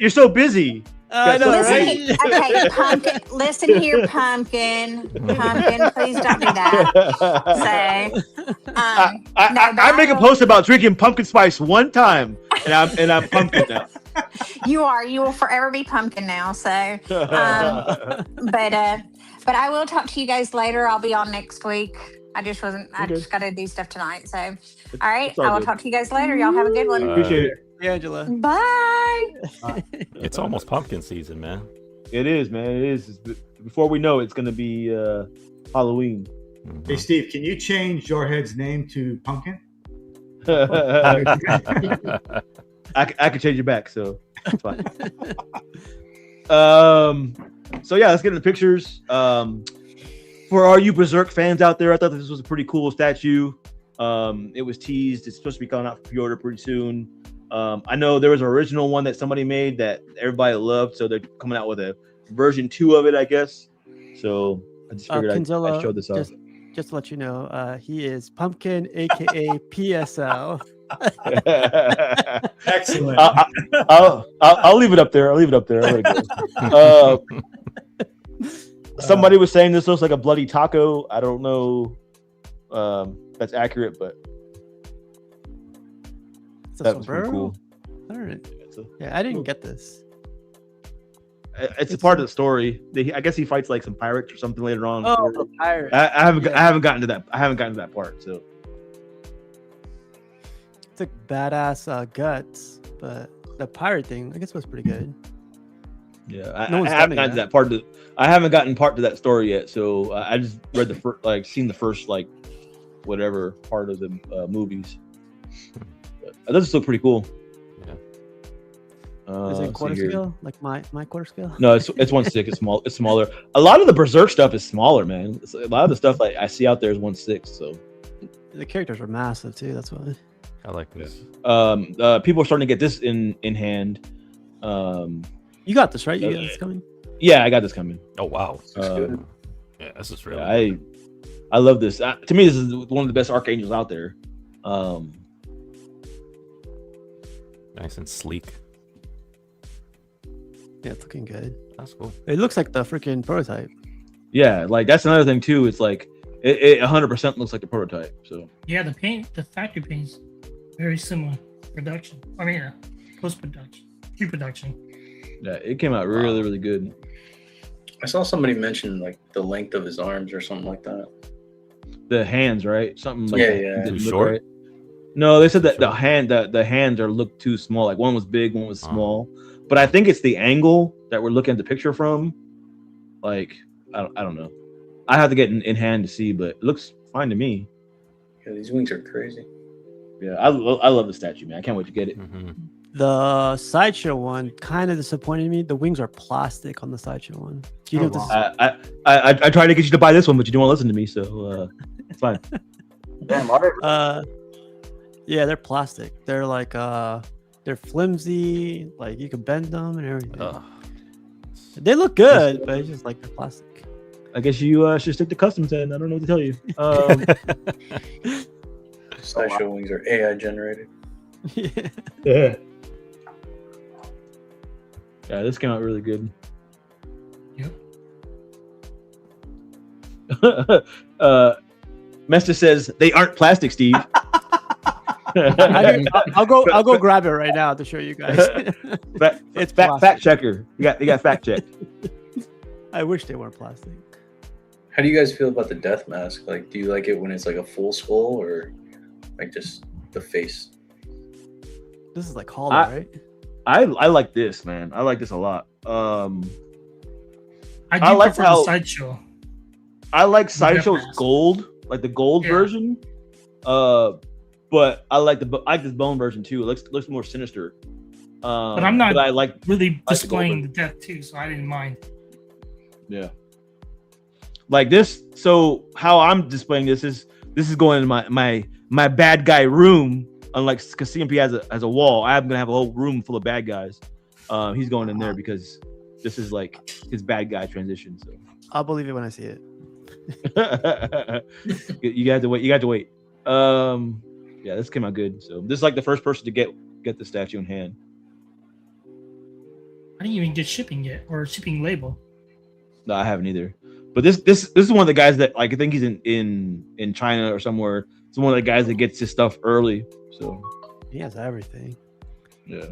You're so busy. I know, listen, right? Okay, Pumpkin. Listen here, Pumpkin. Please don't do that. So, I make a post about drinking pumpkin spice one time, and I'm pumpkin now. You will forever be Pumpkin now. So, but I will talk to you guys later. I'll be on next week. I just got to do stuff tonight. So, all right, I will talk to you guys later. Y'all have a good one. Appreciate it. Yeah, Angela. Bye. It's almost pumpkin season, man. It is, man. It is. Before we know it, it's going to be Halloween. Hey, Steve, can you change Jarhead's name to Pumpkin? I could change it back, so it's fine. So yeah, let's get into pictures. For all you Berserk fans out there, I thought this was a pretty cool statue. It was teased. It's supposed to be coming out for pre-order pretty soon. I know there was an original one that somebody made that everybody loved, so they're coming out with a version 2 of it, I guess. So I just figured I'd show this off. Just to let you know, he is Pumpkin, aka PSL. Excellent. I'll leave it up there. I'll let it go. Somebody was saying this looks like a bloody taco. I don't know that's accurate, but that was pretty cool. All right. Yeah, I didn't get this. It's a part of the story. I guess he fights like some pirates or something later on. Oh, the pirate. I haven't gotten to that. I haven't gotten to that part. So it's like badass guts, but the pirate thing, I guess, was pretty good. Yeah, I haven't gotten to that part. I haven't gotten part to that story yet. So I just read the first, seen the first whatever part of the movies. But this is still pretty cool. Is it quarter scale? Like my quarter scale? No, it's 1/6. It's small. It's smaller. A lot of the Berserk stuff is smaller, man. A lot of the stuff I see out there is 1/6. So the characters are massive too. That's why I like this. People are starting to get this in hand. You got this, right? You got this coming? Yeah, I got this coming. Oh wow. Yeah, this is really. I love this. To me, this is one of the best Archangels out there. Nice and sleek. Yeah, it's looking good. That's cool. It looks like the freaking prototype. Yeah, that's another thing too. It's like it 100% looks like the prototype. So yeah, the factory paint's very similar. Production. I mean, post-production, pre-production. Yeah, it came out really, really good. I saw somebody mention the length of his arms or something like that. The hands, right? Something like yeah. Too short. Right. No, they said that the hands look too small. Like one was big, one was small. But I think it's the angle that we're looking at the picture from. I don't know. I have to get in hand to see, but it looks fine to me. Yeah, these wings are crazy. Yeah, I love the statue, man. I can't wait to get it. Mm-hmm. The sideshow one kind of disappointed me. The wings are plastic on the sideshow one. Do you know this? I tried to get you to buy this one, but you didn't want to listen to me, so it's fine. Yeah, they're plastic. They're they're flimsy. Like you can bend them and everything. They look good, but it's just they're plastic. I guess you should stick to customs then. I don't know what to tell you. Sideshow wings are AI generated. Yeah. Yeah, this came out really good. Yep. Mester says they aren't plastic, Steve. I'll go grab it right now to show you guys. It's fact checker. You got fact checked. I wish they weren't plastic. How do you guys feel about the death mask? Like, do you like it when it's like a full skull or like just the face? This is like hollow, right? I like this, man. I like this a lot. I like prefer how the Sideshow. I like Sideshow's gold, like the gold version. But I like this bone version too. It looks more sinister. But I'm not I like really displaying the death too, so I didn't mind. Yeah. Like this, so how I'm displaying this is going in my bad guy room. Unlike because CMP has a wall, I'm gonna have a whole room full of bad guys. He's going in there because this is like his bad guy transition. So I'll believe it when I see it. You got to wait. Yeah, this came out good. So this is like the first person to get the statue in hand. I didn't even get shipping yet or shipping label. No, I haven't either. But this is one of the guys that like I think he's in China or somewhere. It's one of the guys that gets his stuff early. So he has everything. Yeah.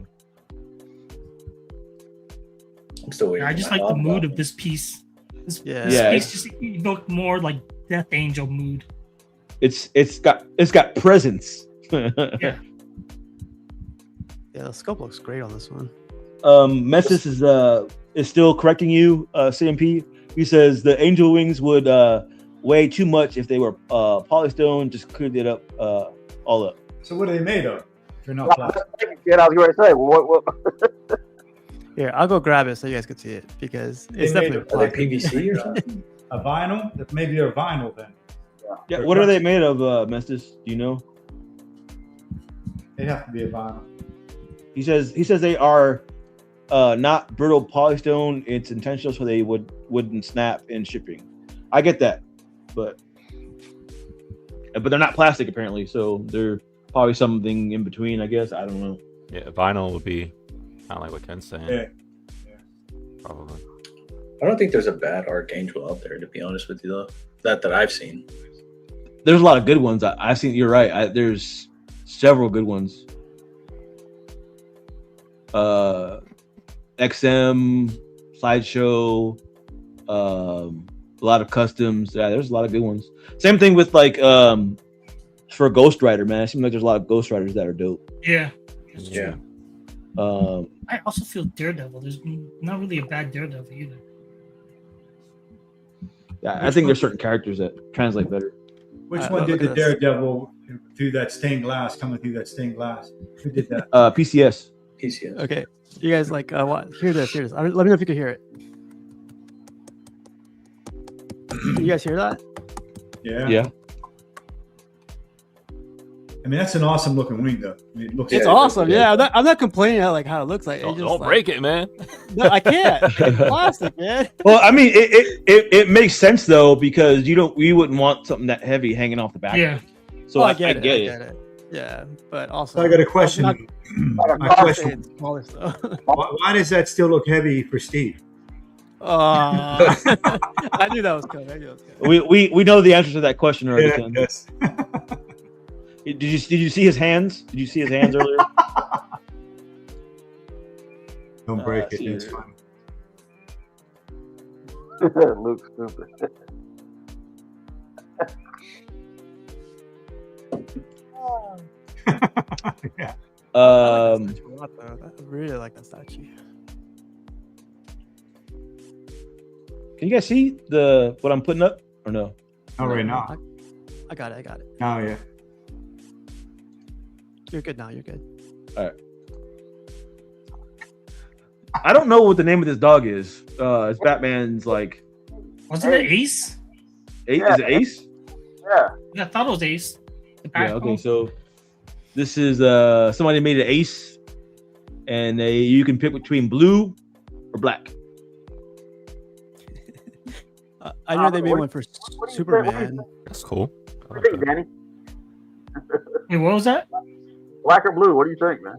I'm still waiting. I just like the mood of this piece. This piece just evoked more like Death Angel mood. It's got presence. Yeah, the scope looks great on this one. Messis is still correcting you, CMP. He says the angel wings would weigh too much if they were polystone. Just cleared it up, all up. So what are they made of? If they're not plastic. Yeah, I was going to say what? Here, I'll go grab it so you guys can see it because it's definitely are they PVC or something? A vinyl? Maybe they're vinyl then. Yeah. What are they made of, Mestis? Do you know? They have to be a vinyl. He says they are not brittle polystone. It's intentional so they wouldn't snap in shipping. I get that, but they're not plastic apparently, so they're probably something in between. I guess I don't know. Yeah, vinyl would be kind of like what Ken's saying. Yeah. Probably. I don't think there's a bad Archangel out there, to be honest with you, though. That I've seen. There's a lot of good ones. I've seen. You're right. There's several good ones. XM, Sideshow, a lot of customs. Yeah, there's a lot of good ones. Same thing with like for Ghost Rider, man. It seems like there's a lot of Ghost Riders that are dope. Yeah. Yeah. I also feel Daredevil. There's not really a bad Daredevil either. Yeah, I think there's certain characters that translate better. Which one did the Daredevil through that stained glass, coming through that stained glass? Who did that? PCS. PCS. Okay, you guys like what? Hear this. Let me know if you can hear it. Can you guys hear that? Yeah. Yeah. I mean, that's an awesome looking wing, though. I mean, it looks. It's awesome. Yeah, I'm not complaining about like how it looks like. Don't break it, man. No, I can't. It's plastic, man. Well, I mean, it makes sense though because we wouldn't want something that heavy hanging off the back. Yeah. So I get it. it. Yeah, but also So I got a question. My question: smaller stuff. why does that still look heavy for Steve? I knew that was coming. We know the answer to that question already. Yeah, yes. Did you see his hands? Did you see his hands earlier? Don't break it. It's funny. Luke's stupid. Yeah. I really like that statue. Can you guys see what I'm putting up or no? Not right now. I got it. Oh yeah. You're good now. You're good. All right. I don't know what the name of this dog is. It's Batman's like. Wasn't it Ace? Ace? Is it Ace? Yeah. I thought it was Ace. Yeah. Okay. So this is somebody made an Ace, and you can pick between blue or black. I know they made one for Superman. That's cool. What do you think, Danny? Hey, what was that? Black or blue? What do you think, man?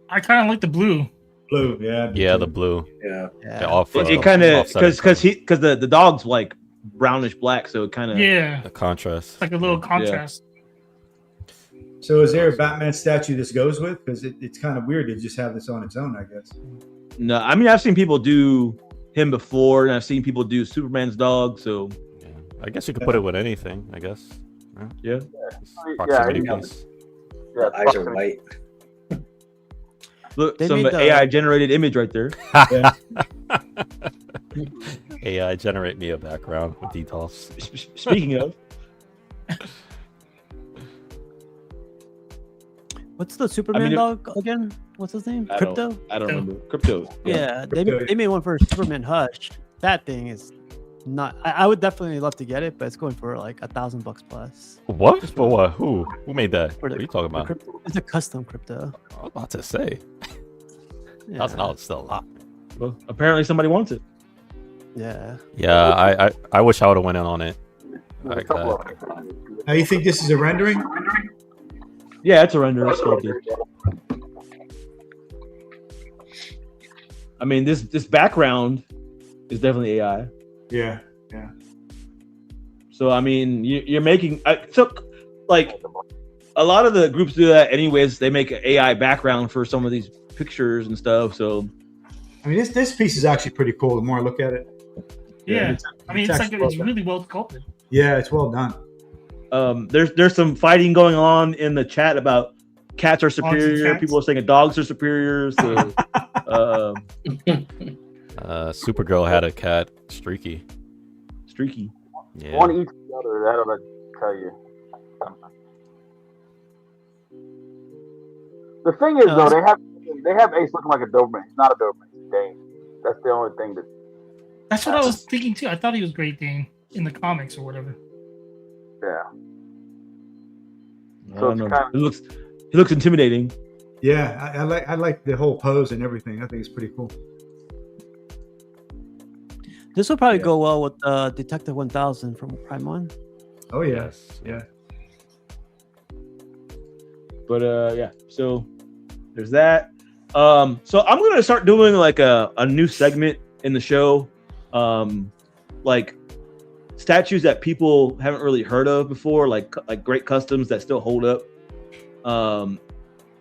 I kind of like the blue. Blue, yeah. Yeah, the blue. Yeah. It kind of because the dog's like brownish black, so it kind of Yeah. the contrast. It's like a little contrast. So is there a Batman statue this goes with? Because it's kind of weird to just have this on its own, I guess. No, I mean I've seen people do him before, and I've seen people do Superman's dog. So I guess you could put it with anything. I guess. Yeah. Proximity Yeah, piece. Yeah, The eyes are white. Look, They some made the- AI generated image right there. AI generate me a background with details. Speaking of, What's the Superman mean, dog again? What's his name? I Crypto. don't remember. Crypto. Yeah, Crypto. they made one for Superman Hush. That thing is not. I would definitely love to get it, but it's going for like $1,000 plus. What? For what? Who made that? For What are you talking about? It's a custom crypto. I was about to say. Yeah. $1,000 is still a lot. Well, apparently somebody wants it. Yeah. Yeah, I wish I would have went in on it. Like that. Now, you think this is a rendering? Yeah, it's a render. It's sculpted. I mean, this background is definitely AI. Yeah, yeah. So I mean, you're making so like a lot of the groups do that anyways. They make an AI background for some of these pictures and stuff. So I mean, this piece is actually pretty cool. The more I look at it, Yeah. I mean, it's like actually it's well really well sculpted. yeah, it's well done. there's some fighting going on in the chat about cats are and superior. cats? People are saying dogs are superior. So Supergirl had a cat, Streaky. Streaky. Yeah. One eats the other. That'll tell you. The thing is, though, they have Ace looking like a Doberman. He's not a Doberman. He's a Dane. That's the only thing that. That's what I was thinking too. I thought he was Great Dane in the comics or whatever. Yeah. I don't know. He looks intimidating. Yeah, I like the whole pose and everything. I think it's pretty cool. This will probably go well with Detective 1000 from Prime 1. Oh yes, yeah. But yeah, so there's that. So I'm gonna start doing like a new segment in the show, like statues that people haven't really heard of before, like great customs that still hold up.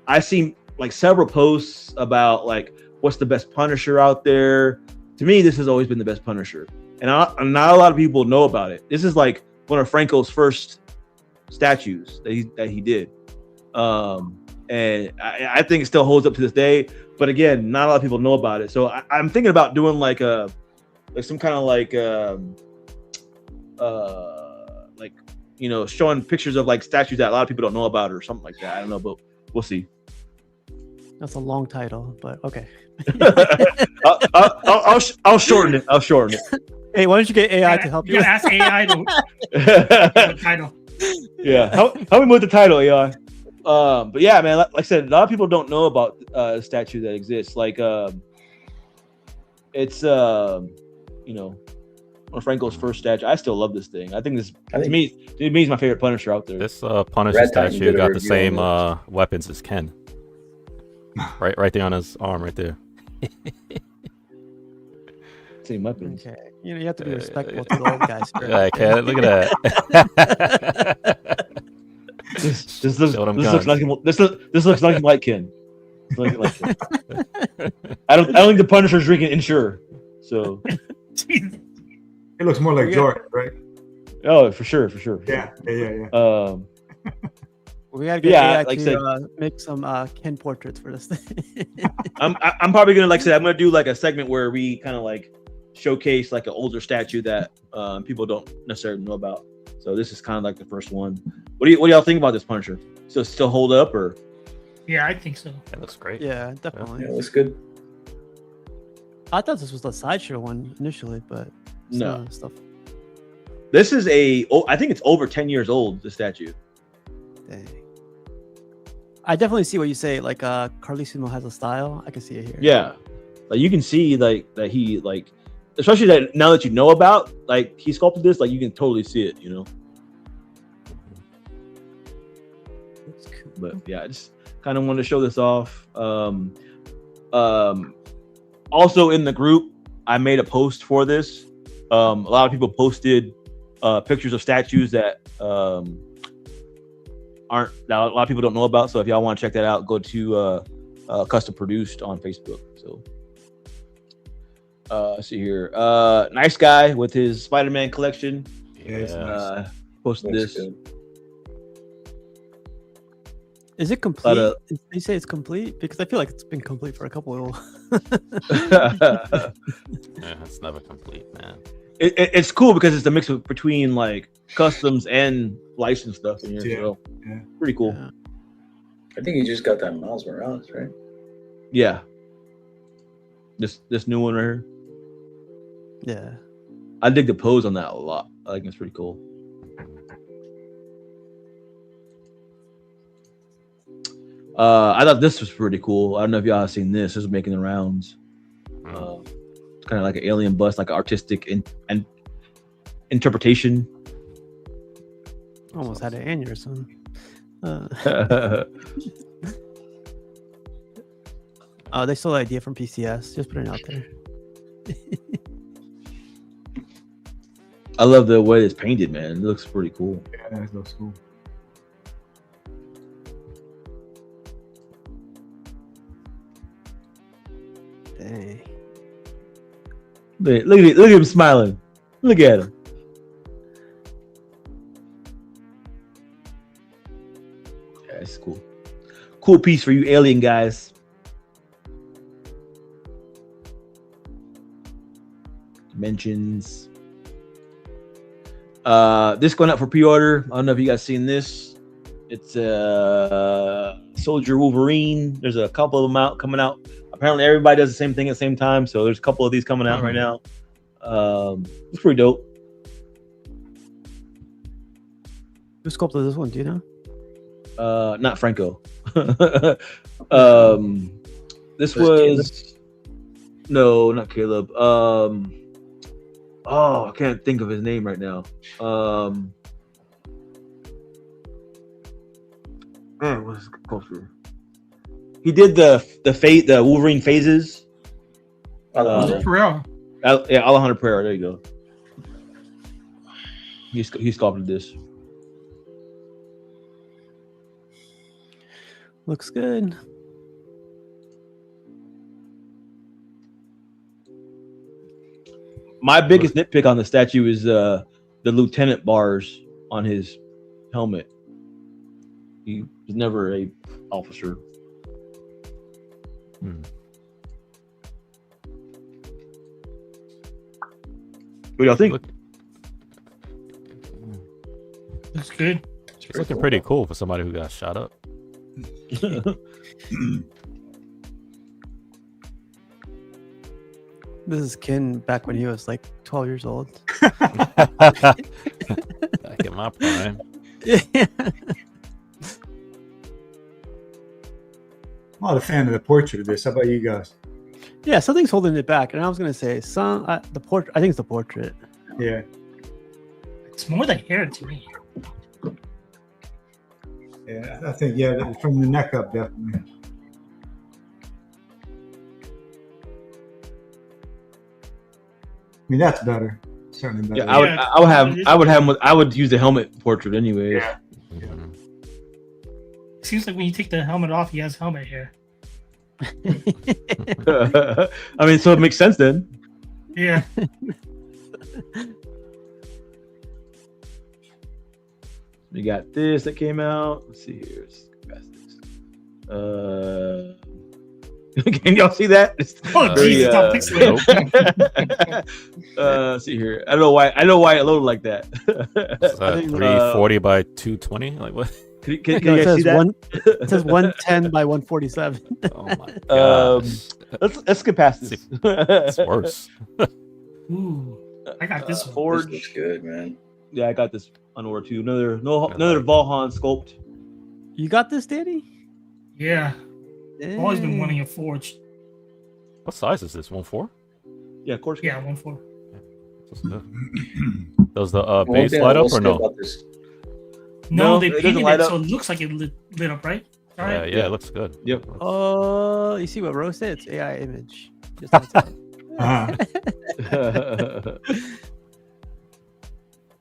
I've seen like several posts about like what's the best Punisher out there. To me, this has always been the best Punisher, and not a lot of people know about it. This is like one of Franco's first statues that he did. And I think it still holds up to this day, but again, not a lot of people know about it. So I'm thinking about doing like some kind of like showing pictures of like statues that a lot of people don't know about or something like that. I don't know, but we'll see. That's a long title, but okay. I'll shorten it. I'll shorten it. Hey, why don't you get AI to help you? You gotta ask AI to the title. Yeah, help me with the title, AI. But yeah, man, like I said, a lot of people don't know about a statue that exists. Like, it's one of Franco's first statue. I still love this thing. I think this to me is my favorite Punisher out there. This Punisher statue got the same weapons as Ken. Right there on his arm, right there. Same weapons. Okay, you have to be respectful to the old guys. Yeah, Ken, look at that. This looks nothing like Ken. I don't think the Punisher's drinking Ensure. So it looks more like Jordan, right? Oh, for sure. Yeah. We gotta get AI to make some Ken portraits for this thing. I'm probably gonna I'm gonna do like a segment where we kind of like showcase like an older statue that people don't necessarily know about. So this is kind of like the first one. What do y'all think about this Punisher? Still hold up or? Yeah, I think so. That looks great. Yeah, definitely. Yeah, it looks good. I thought this was the sideshow one initially, but no stuff. This is I think it's over 10 years old. The statue. Dang. I definitely see what you say. Like Carlissimo has a style. I can see it here. Yeah, like you can see like that he like, especially that now that you know about like he sculpted this, like you can totally see it. But yeah, I just kind of wanted to show this off. Also in the group, I made a post for this. A lot of people posted pictures of statues that a lot of people don't know about. So if y'all want to check that out, go to Custom Produced on Facebook. So let's see here. Nice guy with his Spider-Man collection. Yeah. Posted Looks this. good. Is it complete? They say it's complete because I feel like it's been complete for a couple of. Yeah, it's never complete, man. It's cool because it's a mix between like customs and licensed stuff in here. Yeah. So Yeah. pretty cool. Yeah. I think you just got that Miles Morales, right? Yeah. This new one right here. Yeah. I dig the pose on that a lot. I think it's pretty cool. I thought this was pretty cool. I don't know if y'all have seen this. This is making the rounds. It's kind of like an alien bust, like artistic and interpretation. Almost had an aneurysm. They stole the idea from PCS. Just putting it out there. I love the way it's painted, man. It looks pretty cool. Yeah, that looks cool. Dang. Look at him smiling. Look at him. Yeah, it's cool. Cool piece for you alien guys. Dimensions. This going up for pre-order. I don't know if you guys seen this. It's Soldier Wolverine. There's a couple of them coming out. Apparently everybody does the same thing at the same time, so there's a couple of these coming out right now. It's pretty dope. Who sculpted this one? Do you know? Not Franco. This was no, not Caleb. I can't think of his name right now. Man, what's his sculpture? He did the Wolverine phases. Pereira. Yeah, Alejandro Pereira. There you go. He sculpted this. Looks good. My biggest nitpick on the statue is the lieutenant bars on his helmet. He was never a officer. What do y'all think? Looks good. It's looking pretty cool for somebody who got shot up. This is Ken back when he was like 12 years old. Back in my prime. I'm not a fan of the portrait of this. How about you guys? Yeah, something's holding it back, and I was gonna say the portrait. I think it's the portrait. Yeah. It's more the hair to me. Yeah, I think from the neck up, definitely. I mean, that's better. Certainly better. Yeah, I would use the helmet portrait anyway. Yeah. It seems like when you take the helmet off, he has helmet hair. I mean, so it makes sense then. Yeah. We got this that came out. Let's see here. Let's go past this. Can y'all see that? Oh, Jesus, stop pixelating. Let's see here. I know why it loaded like that. Is that 340 by 220? Like what? Can you guys see that? It says 110 by 147. Oh my gosh. Let's get past this. It's worse. Ooh, I got this one. Forge. This looks good, man. Yeah, I got this on order too. Another Valhan sculpt. You got this, Danny? Yeah. I've always been wanting a forge. What size is this? 1.4? Yeah, of course. Yeah, 1.4. Does the base light up or no? No, they it doesn't painted light it up. so it looks like it lit up, right? All Yeah, right. yeah, it looks good. Yep. Oh, you see what Rose said? It's AI image. Just on top. Uh-huh.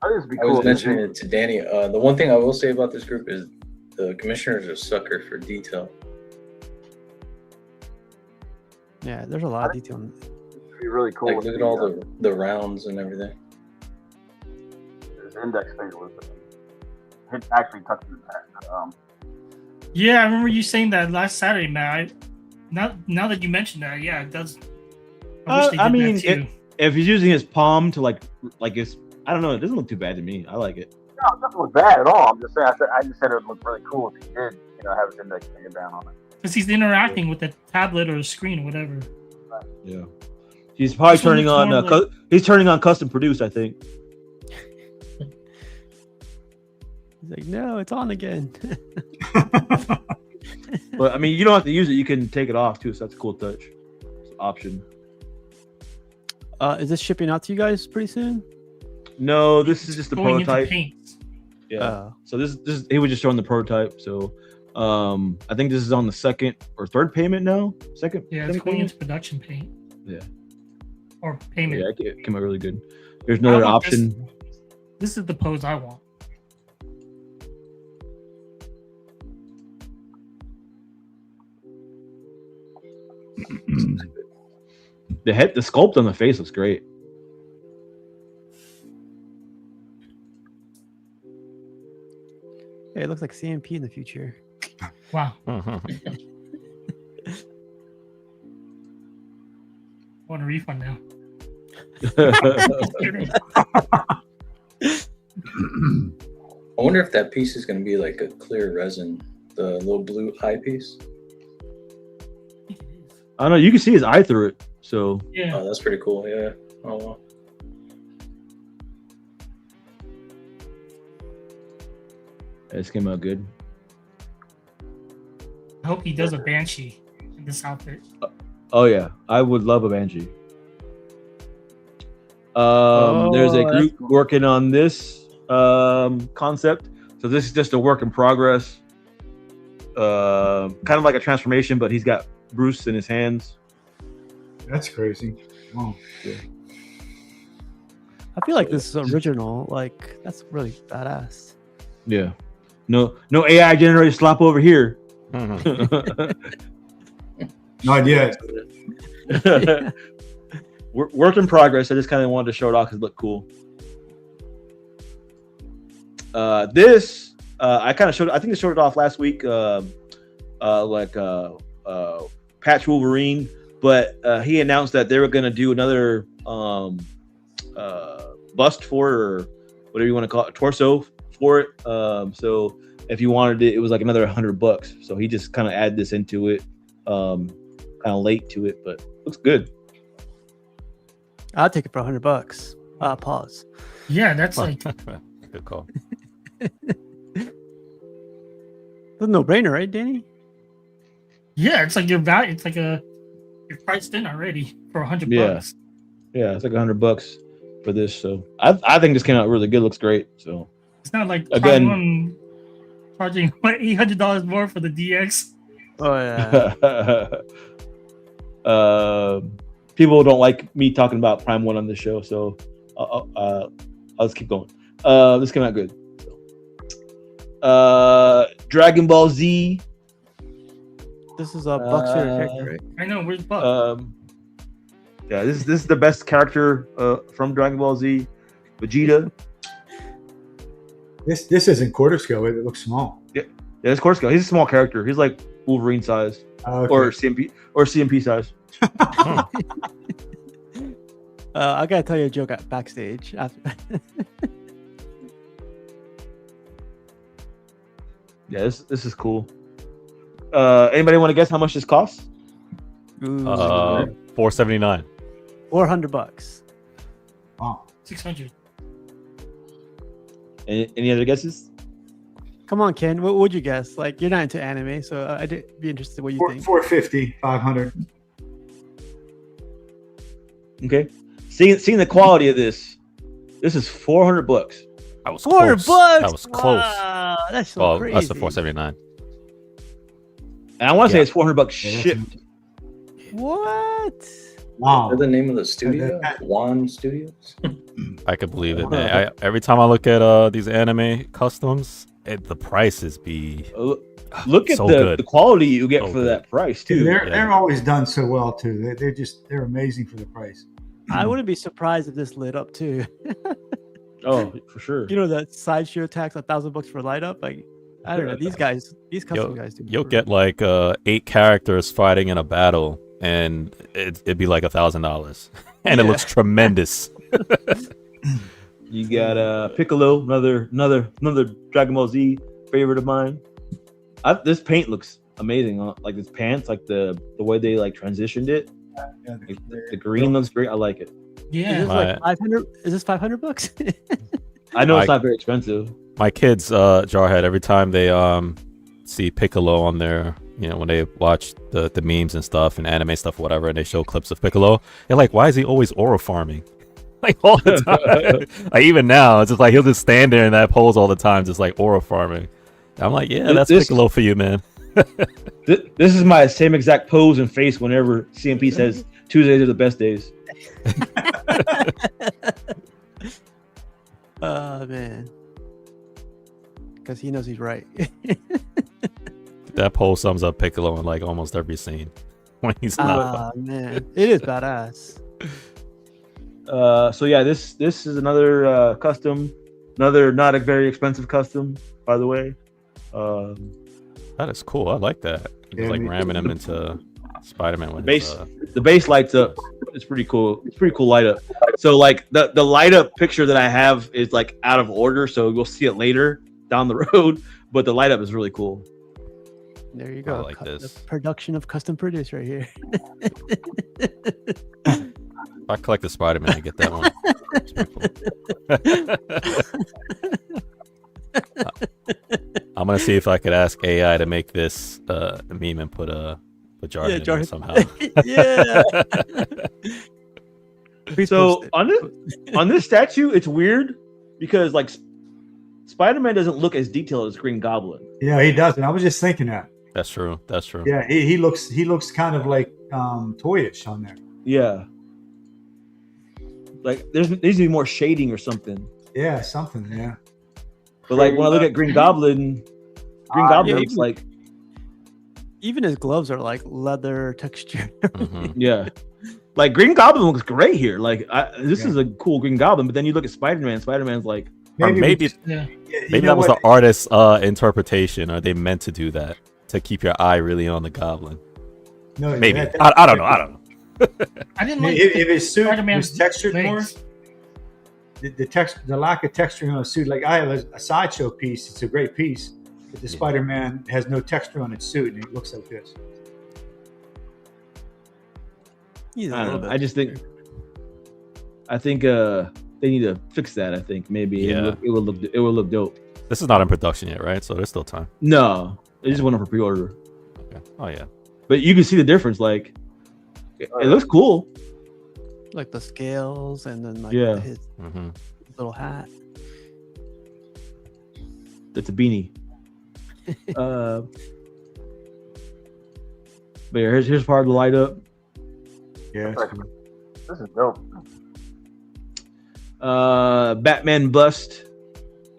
That is be I cool. was mentioning it to Danny. The one thing I will say about this group is the commissioners are a sucker for detail. Yeah, there's a lot of detail. It'd be really cool. Like, if look at the, all the rounds and everything. his index finger was actually touching that. Yeah, I remember you saying that last Saturday, man. Now that you mentioned that, yeah, it does. I wish they I did mean, that too. if he's using his palm to like it's, I don't know, it doesn't look too bad to me. I like it. No, it doesn't look bad at all. I'm just saying. I just said it would look really cool if he did, have his index finger down on it. Because he's interacting with the tablet or a screen or whatever. Yeah. He's probably This one turning looks on. more like- He's turning on custom produced, I think. He's like, no, it's on again. But I mean, you don't have to use it. You can take it off too. So that's a cool touch. It's an option. Is this shipping out to you guys pretty soon? No, this is just the Going into prototype. paint. Yeah. So this he was just showing the prototype. So I think this is on the second or third payment now. Second. Yeah, second it's going payment? into production paint. Yeah. Or payment. Yeah, it came out really good. There's another I want this- option. This is the pose I want. The sculpt on the face looks great. Hey, it looks like CMP in the future. Wow. Want a refund now? I wonder if that piece is going to be like a clear resin, the little blue eye piece. I don't know. You can see his eye through it. So Yeah. Oh, that's pretty cool. Yeah. Oh, wow. this came out good. I hope he does a banshee in this outfit. Oh yeah, I would love a Banshee. There's a Oh, group that's cool. working on this concept. So this is just a work in progress. Kind of like a transformation, but he's got Bruce in his hands. That's crazy. Wow. I feel like this is original. Like, that's really badass. Yeah. No AI generated slop over here. Not yet. Work in progress. I just kind of wanted to show it off because it looked cool. This I kind of showed. I think I showed it off last week. Patch Wolverine, but he announced that they were going to do another bust for it, or whatever you want to call it, torso for it. So if you wanted it, it was like another $100. So he just kind of added this into it, kind of late to it, but looks good. I'll take it for $100. Pause. Yeah, that's like Good call. That's a no-brainer, right, Danny? yeah, it's like your value. It's like you're priced in already for $100. Yeah. Yeah, it's like $100 for this. So I think this came out really good. Looks great. So It's not like Again- Prime One charging what $800 more for the DX. Oh, yeah. People don't like me talking about Prime 1 on this show, so I'll just keep going. This came out good. Dragon Ball Z. This is a Buck's favorite character, right? I know, where's Buck? Yeah, this is the best character from Dragon Ball Z. Vegeta. This isn't quarter scale. It looks small. Yeah, it's core scale. He's a small character. He's like Wolverine size Okay. or CMP size. I gotta tell you a joke at backstage. After Yeah, this is cool. Anybody want to guess how much this costs? $479. $400. Wow. 600. Any other guesses? Come on, Ken. What would you guess? Like, you're not into anime, so I'd be interested what you think. 450, 500. Okay. Seeing the quality of this is $400. I was $400. close. That was close. Wow, that's so Well, crazy. that's the 479. And I want to say it's $400 shipped. What? Wow. Is that the name of the studio? Juan Studios? I could believe it, man. Every time I look at these anime customs, the prices be Look at so the good. quality you get So for good. that price too. They're always done so well too. They're amazing for the price. I wouldn't be surprised if this lit up too. Oh, for sure. You know that sideshow tax $1,000 for light up? Like, I don't know. These custom guys do. You'll get like 8 characters fighting in a battle, and it'd be like $1,000, and it looks tremendous. You got Piccolo, another Dragon Ball Z favorite of mine. This paint looks amazing. Like this pants, like the way they like transitioned it. Like, the green looks great. I like it. Yeah. Is this like 500? Is this $500? I know it's not very expensive. My kids, Jarhead, every time they see Piccolo on their, when they watch the memes and stuff and anime stuff, whatever, and they show clips of Piccolo, they're like, "Why is he always aura farming?" Like all the time. Like even now, it's just like he'll just stand there in that pose all the time, just like aura farming. I'm like, yeah, that's Piccolo for you, man. This is my same exact pose and face whenever CMP says Tuesdays are the best days. Oh man, because he knows he's right. That pose sums up Piccolo in like almost every scene when he's not. Man, it is badass. So yeah, this is another custom, another not a very expensive custom, by the way. That is cool. I like that. Just like ramming him into Spider-Man with the base lights up. It's pretty cool. It's pretty cool light up. So like the light up picture that I have is like out of order, so you'll see it later down the road. But the light up is really cool. There you go. I like this. The production of custom produce right here. If I collect the Spider-Man, I get that one. I'm gonna see if I could ask AI to make this a meme and put Jarhead in there somehow. Yeah. So on this statue, it's weird because like Spider-Man doesn't look as detailed as Green Goblin. Yeah, he doesn't. I was just thinking that. That's true. That's true. Yeah, he looks kind of like toyish on there. Yeah. Like there needs to be more shading or something. Yeah, something. Yeah. But like when I look at Green Goblin looks like even his gloves are like leather texture. Yeah. Like Green Goblin looks great here. Like this is a cool Green Goblin, but then you look at Spider-Man. Spider-Man's like maybe that was the artist's interpretation. Are they meant to do that to keep your eye really on the Goblin? No, maybe. I don't know. I don't know. I didn't like if his suit Spider-Man's was textured legs. more. The lack of texturing on a suit, like I have a sideshow piece. It's a great piece, but the Spider-Man has no texture on its suit, and it looks like this. I don't know. I think they need to fix that. I think maybe it will look dope. This is not in production yet, right? So there's still time. No, it just went up for pre-order. Okay. Oh yeah. But you can see the difference. Like it looks cool. Like the scales and then like his little hat. It's a beanie. But here's part of the light up. Yeah. This is dope. Batman bust.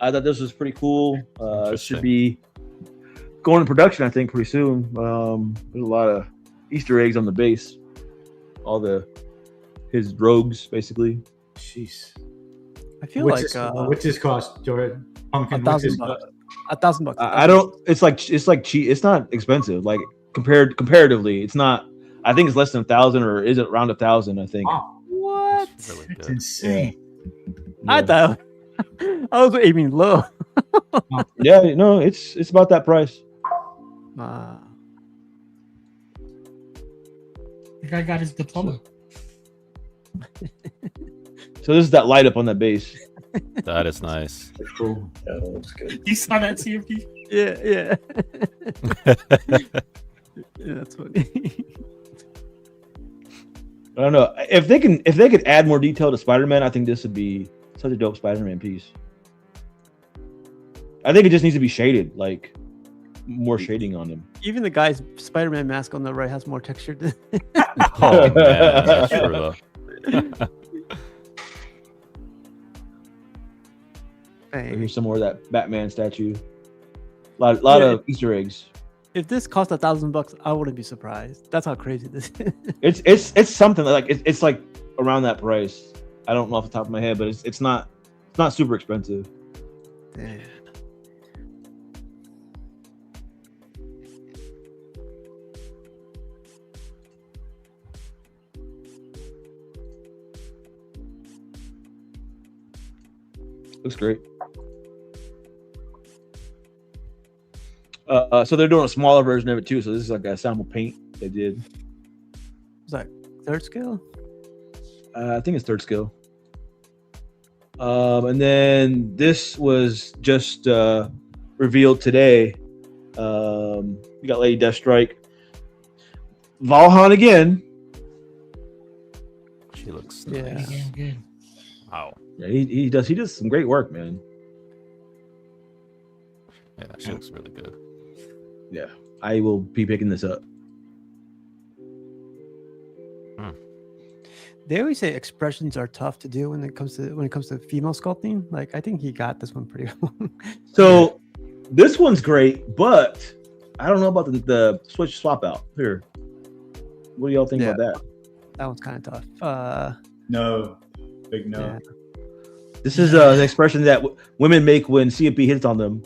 I thought this was pretty cool. It should be going to production, I think, pretty soon. There's a lot of Easter eggs on the base. All his rogues, basically. Jeez. I feel what's this cost, Jordan? Pumpkin. $1,000. $1,000. I don't. It's like cheap. It's not expensive. Like comparatively, it's not. I think it's less than 1,000, or is it around 1,000? I think. Wow. What? That's insane. Yeah. I thought I was aiming low. Yeah, no, it's about that price. The guy got his diploma. So this is that light up on that base. That is nice. Cool. Yeah, that looks good. You saw that CMP? Yeah. Yeah, that's funny. I don't know if they could add more detail to Spider-Man. I think this would be such a dope Spider-Man piece. I think it just needs to be shaded, like more shading on him. Even the guy's Spider-Man mask on the right has more texture than. Oh man, that's true though. Here's some more of that Batman statue. A lot of Easter eggs. If this cost $1,000, I wouldn't be surprised. That's how crazy this is. It's something like it's like around that price. I don't know off the top of my head, but it's not super expensive. Damn. Looks great. So they're doing a smaller version of it too. So this is like a sample paint they did. Is that third scale? I think it's third scale. And then this was just revealed today. We got Lady Deathstrike. Valhan again. She looks Yeah. Good. wow. Yeah, he does some great work, man. Yeah, she looks really good. Yeah, I will be picking this up. They always say expressions are tough to do when it comes to female sculpting. Like I think he got this one pretty well. So this one's great, but I don't know about the switch swap out here. What do y'all think about that? That one's kind of tough. No, big no. Yeah. This is an expression that women make when CMP hits on them.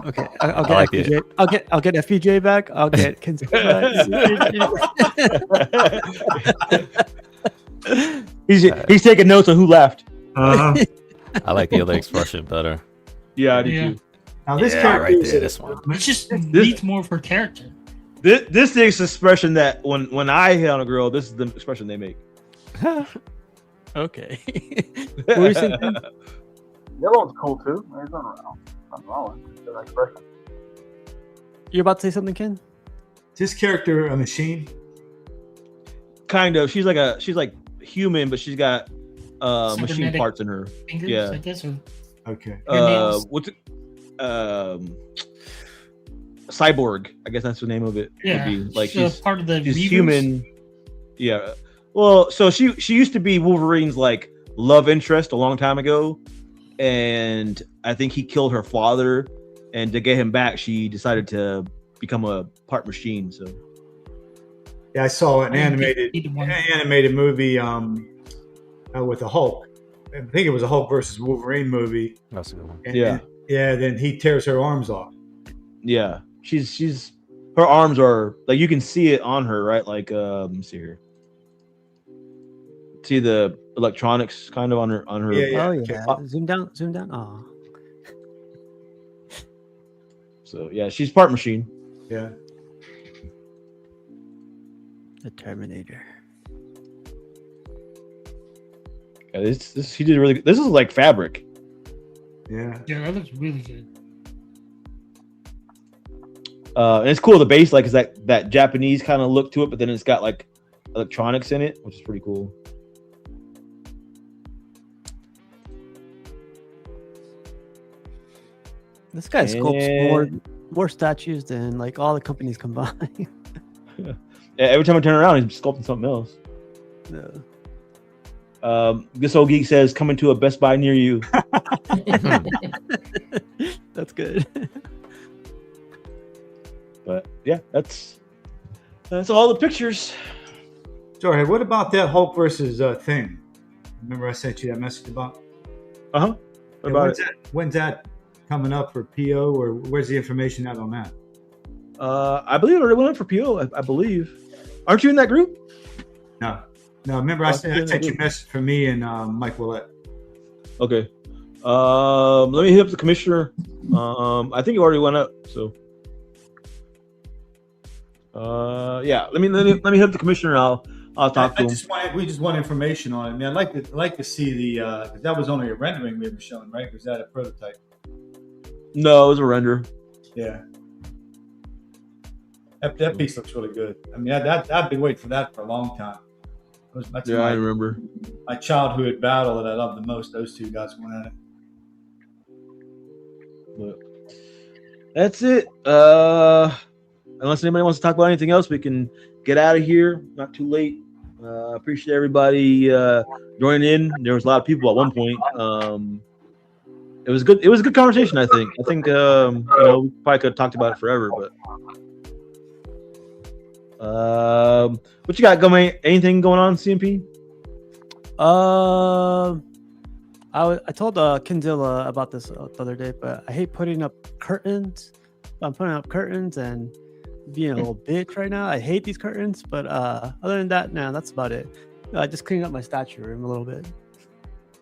Okay, I'll get FPJ. I'll get FPJ back. I'll get Kenzie back. He's taking notes on who laughed. Uh-huh. I like the other expression better. Yeah, I do too. Now this Yeah, character right is there, this one. It just needs more of her character. This is the expression that when I hit on a girl, this is the expression they make. Okay. What were you saying? Yellow's cool too. There's nothing wrong with it. Good expression. You're about to say something, Ken? Is this character a machine? Kind of. She's like human, but she's got machine Cybernetic parts in her. Fingers, Yeah. I guess. Or Okay. nails. What's it? Cyborg. I guess that's the name of it. Yeah, Would be. Like she's part of the she's Reavers? human. Yeah. Well, so she used to be Wolverine's like love interest a long time ago, and I think he killed her father. And to get him back, she decided to become a part machine. So Yeah, I saw an I animated need one. movie with the Hulk. I think it was a Hulk versus Wolverine movie. That's a good one. And, Yeah. Then he tears her arms off. yeah, she's her arms are like you can see it on her, right? Like let me see here. See the electronics kind of on her Yeah. Oh okay. yeah. Zoom down. Oh. So yeah, she's part machine. Yeah. The Terminator. Yeah, this he did really good. This is like fabric. Yeah. Yeah, that looks really good. And it's cool. The base like is that Japanese kind of look to it, but then it's got like electronics in it, which is pretty cool. This guy sculpts more statues than like all the companies combined. Yeah, every time I turn around, he's sculpting something else. No. This old geek says, "Coming to a Best Buy near you." That's good. But yeah, that's all the pictures. Sorry, what about that Hulk versus Thing? Remember I sent you that message about? What about it? When's that coming up for PO, or where's the information out on that? I believe it already went up for PO. I believe. Aren't you in that group? No. Remember I sent you a message for me and Mike Willett. Okay. Let me hit up the commissioner. I think it already went up. So. Yeah. Let me hit up the commissioner. I'll talk to him. We just want information on it. I mean, I'd like to see the that was only a rendering we were showing, right? Was that a prototype? No, it was a render. Yeah. That piece looks really good. I mean, I've been waiting for that for a long time. That's I remember my childhood battle that I loved the most. Those two guys going at it. But that's it. Unless anybody wants to talk about anything else, we can get out of here. Not too late. Appreciate everybody joining in. There was a lot of people at one point. It was good. It was a good conversation. I think. We probably could have talked about it forever, but. What you got going? Anything going on, CMP? I told Kindilla about this the other day, but I hate putting up curtains. I'm putting up curtains and being a little bitch right now. I hate these curtains, but other than that, that's about it. Just cleaning up my statue room a little bit.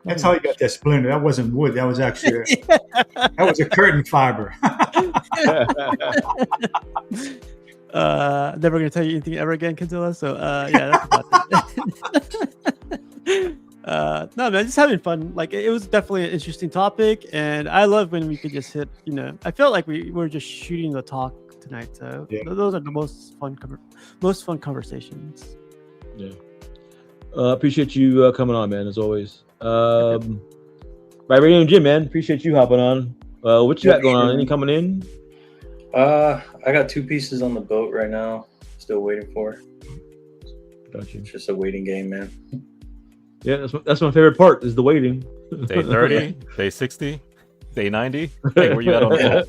That's how you got that splinter. That wasn't wood. That was actually that was a curtain fiber. Never gonna tell you anything ever again, Kindilla. So that's about it. No, man, just having fun. Like it was definitely an interesting topic, and I love when we could just hit. I felt like we were just shooting the talk tonight. So those are the most fun conversations. Yeah. Appreciate you coming on, man. As always. Radio Jim, man. Appreciate you hopping on. What you got going on? Any coming in? I got 2 pieces on the boat right now. Still waiting for. Gotcha. It's just a waiting game, man. Yeah, that's my favorite part is the waiting. Day 30, day 60, day 90. Hey, where you at on the boat?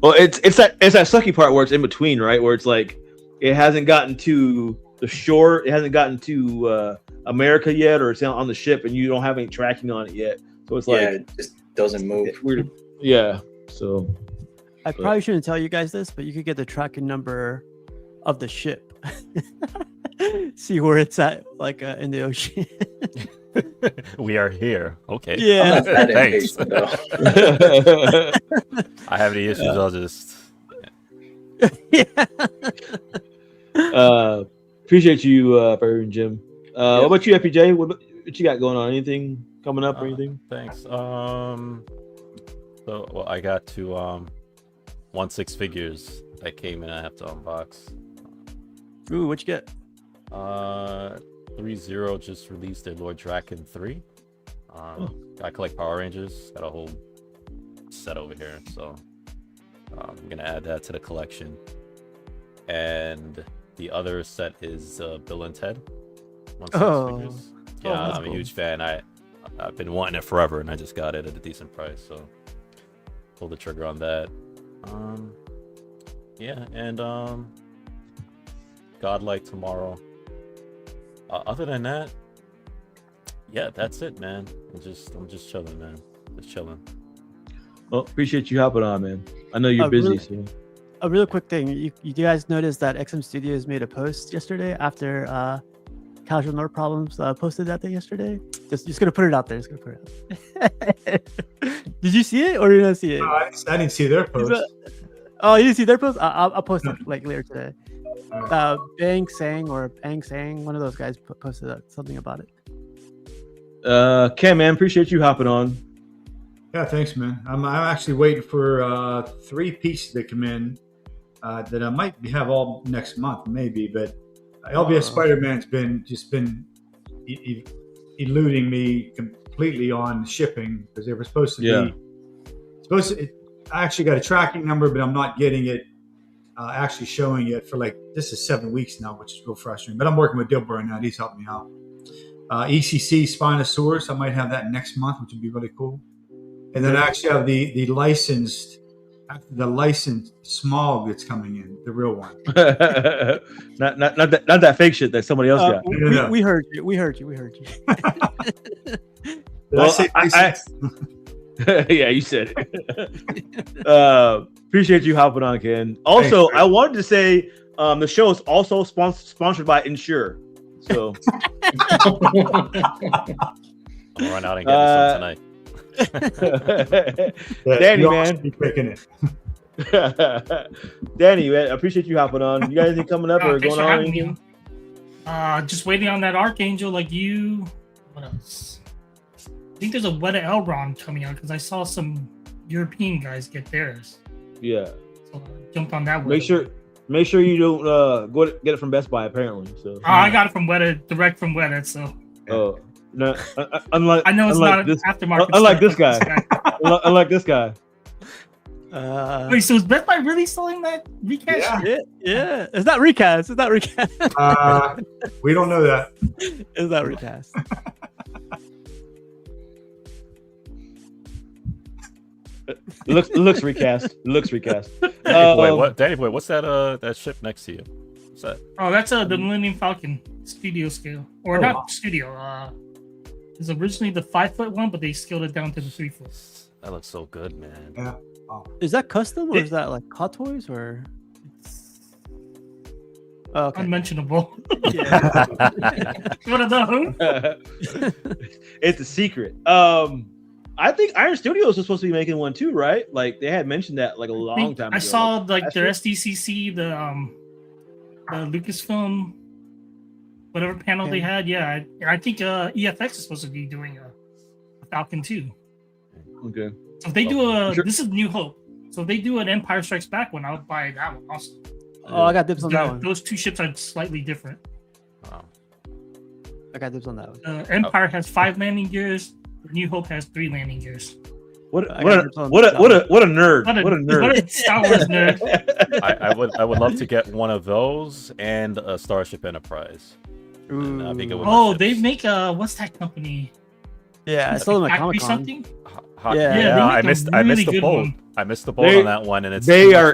Well, it's that sucky part where it's in between, right? Where it's like it hasn't gotten to the shore, it hasn't gotten to America yet, or it's on the ship, and you don't have any tracking on it yet. So it's like it just doesn't move. Weird. Yeah. So I probably shouldn't tell you guys this, but you could get the tracking number of the ship. See where it's at, like in the ocean. We are here. Okay. Yeah. Thanks. I have any issues. I'll just. Appreciate you, Barry and Jim. What about you, FPJ? What you got going on? Anything coming up or anything? Thanks. So I got to 1 6 that came in. I have to unbox. Ooh, what you get? 3-0 just released their Lord Draken 3. I collect Power Rangers. Got a whole set over here, so I'm gonna add that to the collection. And the other set is Bill and Ted. 1 6 figures. Yeah, I'm a huge fan. I've been wanting it forever, and I just got it at a decent price, so pull the trigger on that. Godlike tomorrow. Other than that, that's it, man. I'm just chilling, man. Just chilling. Well, appreciate you hopping on, man. I know you're busy. A real quick thing. You guys noticed that XM Studios made a post yesterday after Casual Nerd Problems posted that thing yesterday? Just gonna put it out there. Just gonna put it out. Did you see it or did you not see it? No, I didn't see their post. Oh, you didn't see their post? I'll post it like later today. Bang Sang, one of those guys posted something about it. Ken, man, appreciate you hopping on. Yeah, thanks, man. I'm actually waiting for 3 pieces that come in that I might have all next month, maybe. But LBS Spider-Man's been eluding me completely on shipping because they were supposed to be. I actually got a tracking number, but I'm not getting it. Actually showing it for this is 7 weeks now, which is real frustrating. But I'm working with Dilbert right now. He's helping me out. ECC Spinosaurus, I might have that next month, which would be really cool. And then I actually have the licensed Smog that's coming in, the real one. not that fake shit that somebody else got. We heard you. Well, yeah, you said it. Appreciate you hopping on, Ken. Also, thanks, I wanted to say the show is also sponsored by Ensure. So I'll run out and get this tonight. Danny, man. Danny, man, I appreciate you hopping on. You got anything coming up or going on? Anything? Just waiting on that Archangel like you. What else? I think there's a Weta Elrond coming out because I saw some European guys get theirs. Yeah. So I jumped on that one. Make sure Make sure you don't go get it from Best Buy. Apparently, so. I got it from Weta, direct from Weta. So. Oh no! Unlike I know it's unlike not this, aftermarket. unlike this guy. Unlike this guy. Wait, so is Best Buy really selling that recast? Yeah. It's not recast. It's not recast. We don't know that. It's not recast. Looks recast. Looks recast. Danny Boy, what's that ship next to you? What's that? Oh, that's the Millennium Falcon studio scale, or not studio. It's originally the 5-foot one, but they scaled it down to the 3-foot. That looks so good, man. Yeah. Oh. Is that custom or is that like Hot Toys or? Oh, okay. Unmentionable. Yeah. What are those? It's a secret. I think Iron Studios was supposed to be making one too, right? Like they had mentioned that like a long time ago. I saw like their SDCC, the Lucasfilm, whatever panel they had. Yeah, I think EFX is supposed to be doing a Falcon 2. Okay. So if they do this is New Hope. So if they do an Empire Strikes Back one, I would buy that one also. Oh, I got dibs on that one. Those two ships are slightly different. Wow. I got dibs on that one. Empire has 5 landing gears. New Hope has 3 landing gears. What a nerd! What a nerd! What a Star Wars nerd! I would love to get one of those and a Starship Enterprise. Oh, they make what's that company? Yeah, I saw them at Comic-Con. Something. Yeah, I missed the boat. I missed the boat on that one, and they are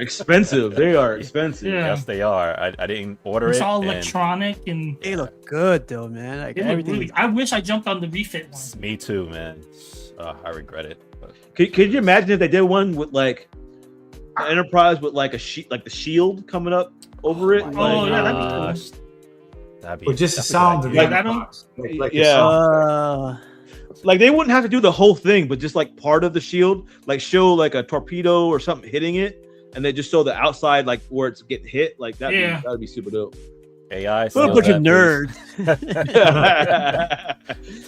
expensive. They are expensive. Yeah. Yes, they are. I didn't order it's it. all electronic and they look good though, man. Like everything. Really, I wish I jumped on the refit one. Me too, man. I regret it. But. Could you imagine if they did one with like an Enterprise with like like the shield coming up over it? Oh yeah, that'd be cool. That'd be. Or just the sound of it. Like they wouldn't have to do the whole thing, but just like part of the shield, like show like a torpedo or something hitting it, and they just show the outside like where it's getting hit. Like that'd be super dope. AI. What a bunch of nerds.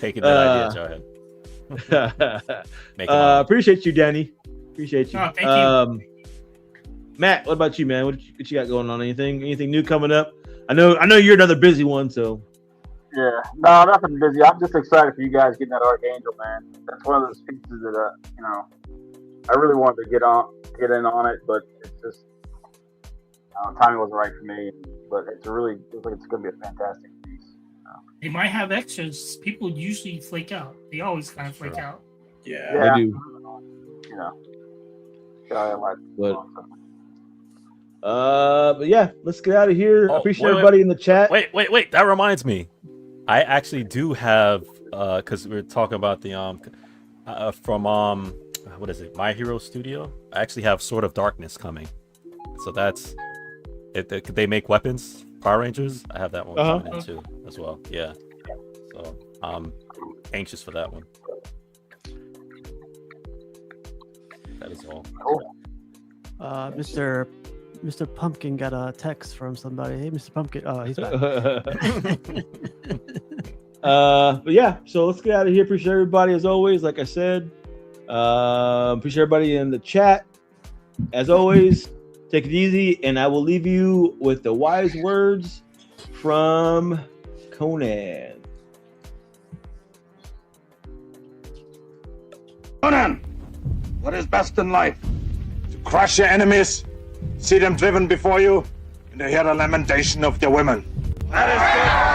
Taking that idea, Johan. Appreciate you, Danny. Appreciate you. Oh, thank you. Matt, what about you, man? What you got going on? Anything new coming up? I know you're another busy one, so. Yeah, no, nothing busy. I'm just excited for you guys getting that Archangel, man. That's one of those pieces that I really wanted to get in on it, but it's just timing wasn't right for me. But it's going to be a fantastic piece. They might have extras. People usually flake out. They always kind of flake out. Yeah, they do. But yeah, let's get out of here. I appreciate everybody in the chat. Wait. That reminds me. I actually do have because we were talking about the from what is it, My Hero Studio. I actually have Sword of Darkness coming, so that's it. They make weapons, Power Rangers. I have that one coming in too as well. Yeah, so I'm anxious for that one. That is all. Mr. Pumpkin got a text from somebody. Hey, Mr. Pumpkin. Oh, he's back. But yeah, so let's get out of here. Appreciate everybody as always. Like I said, appreciate everybody in the chat. As always, take it easy, and I will leave you with the wise words from Conan. Conan, what is best in life? To crush your enemies, see them driven before you, and to hear the lamentation of their women. That is good.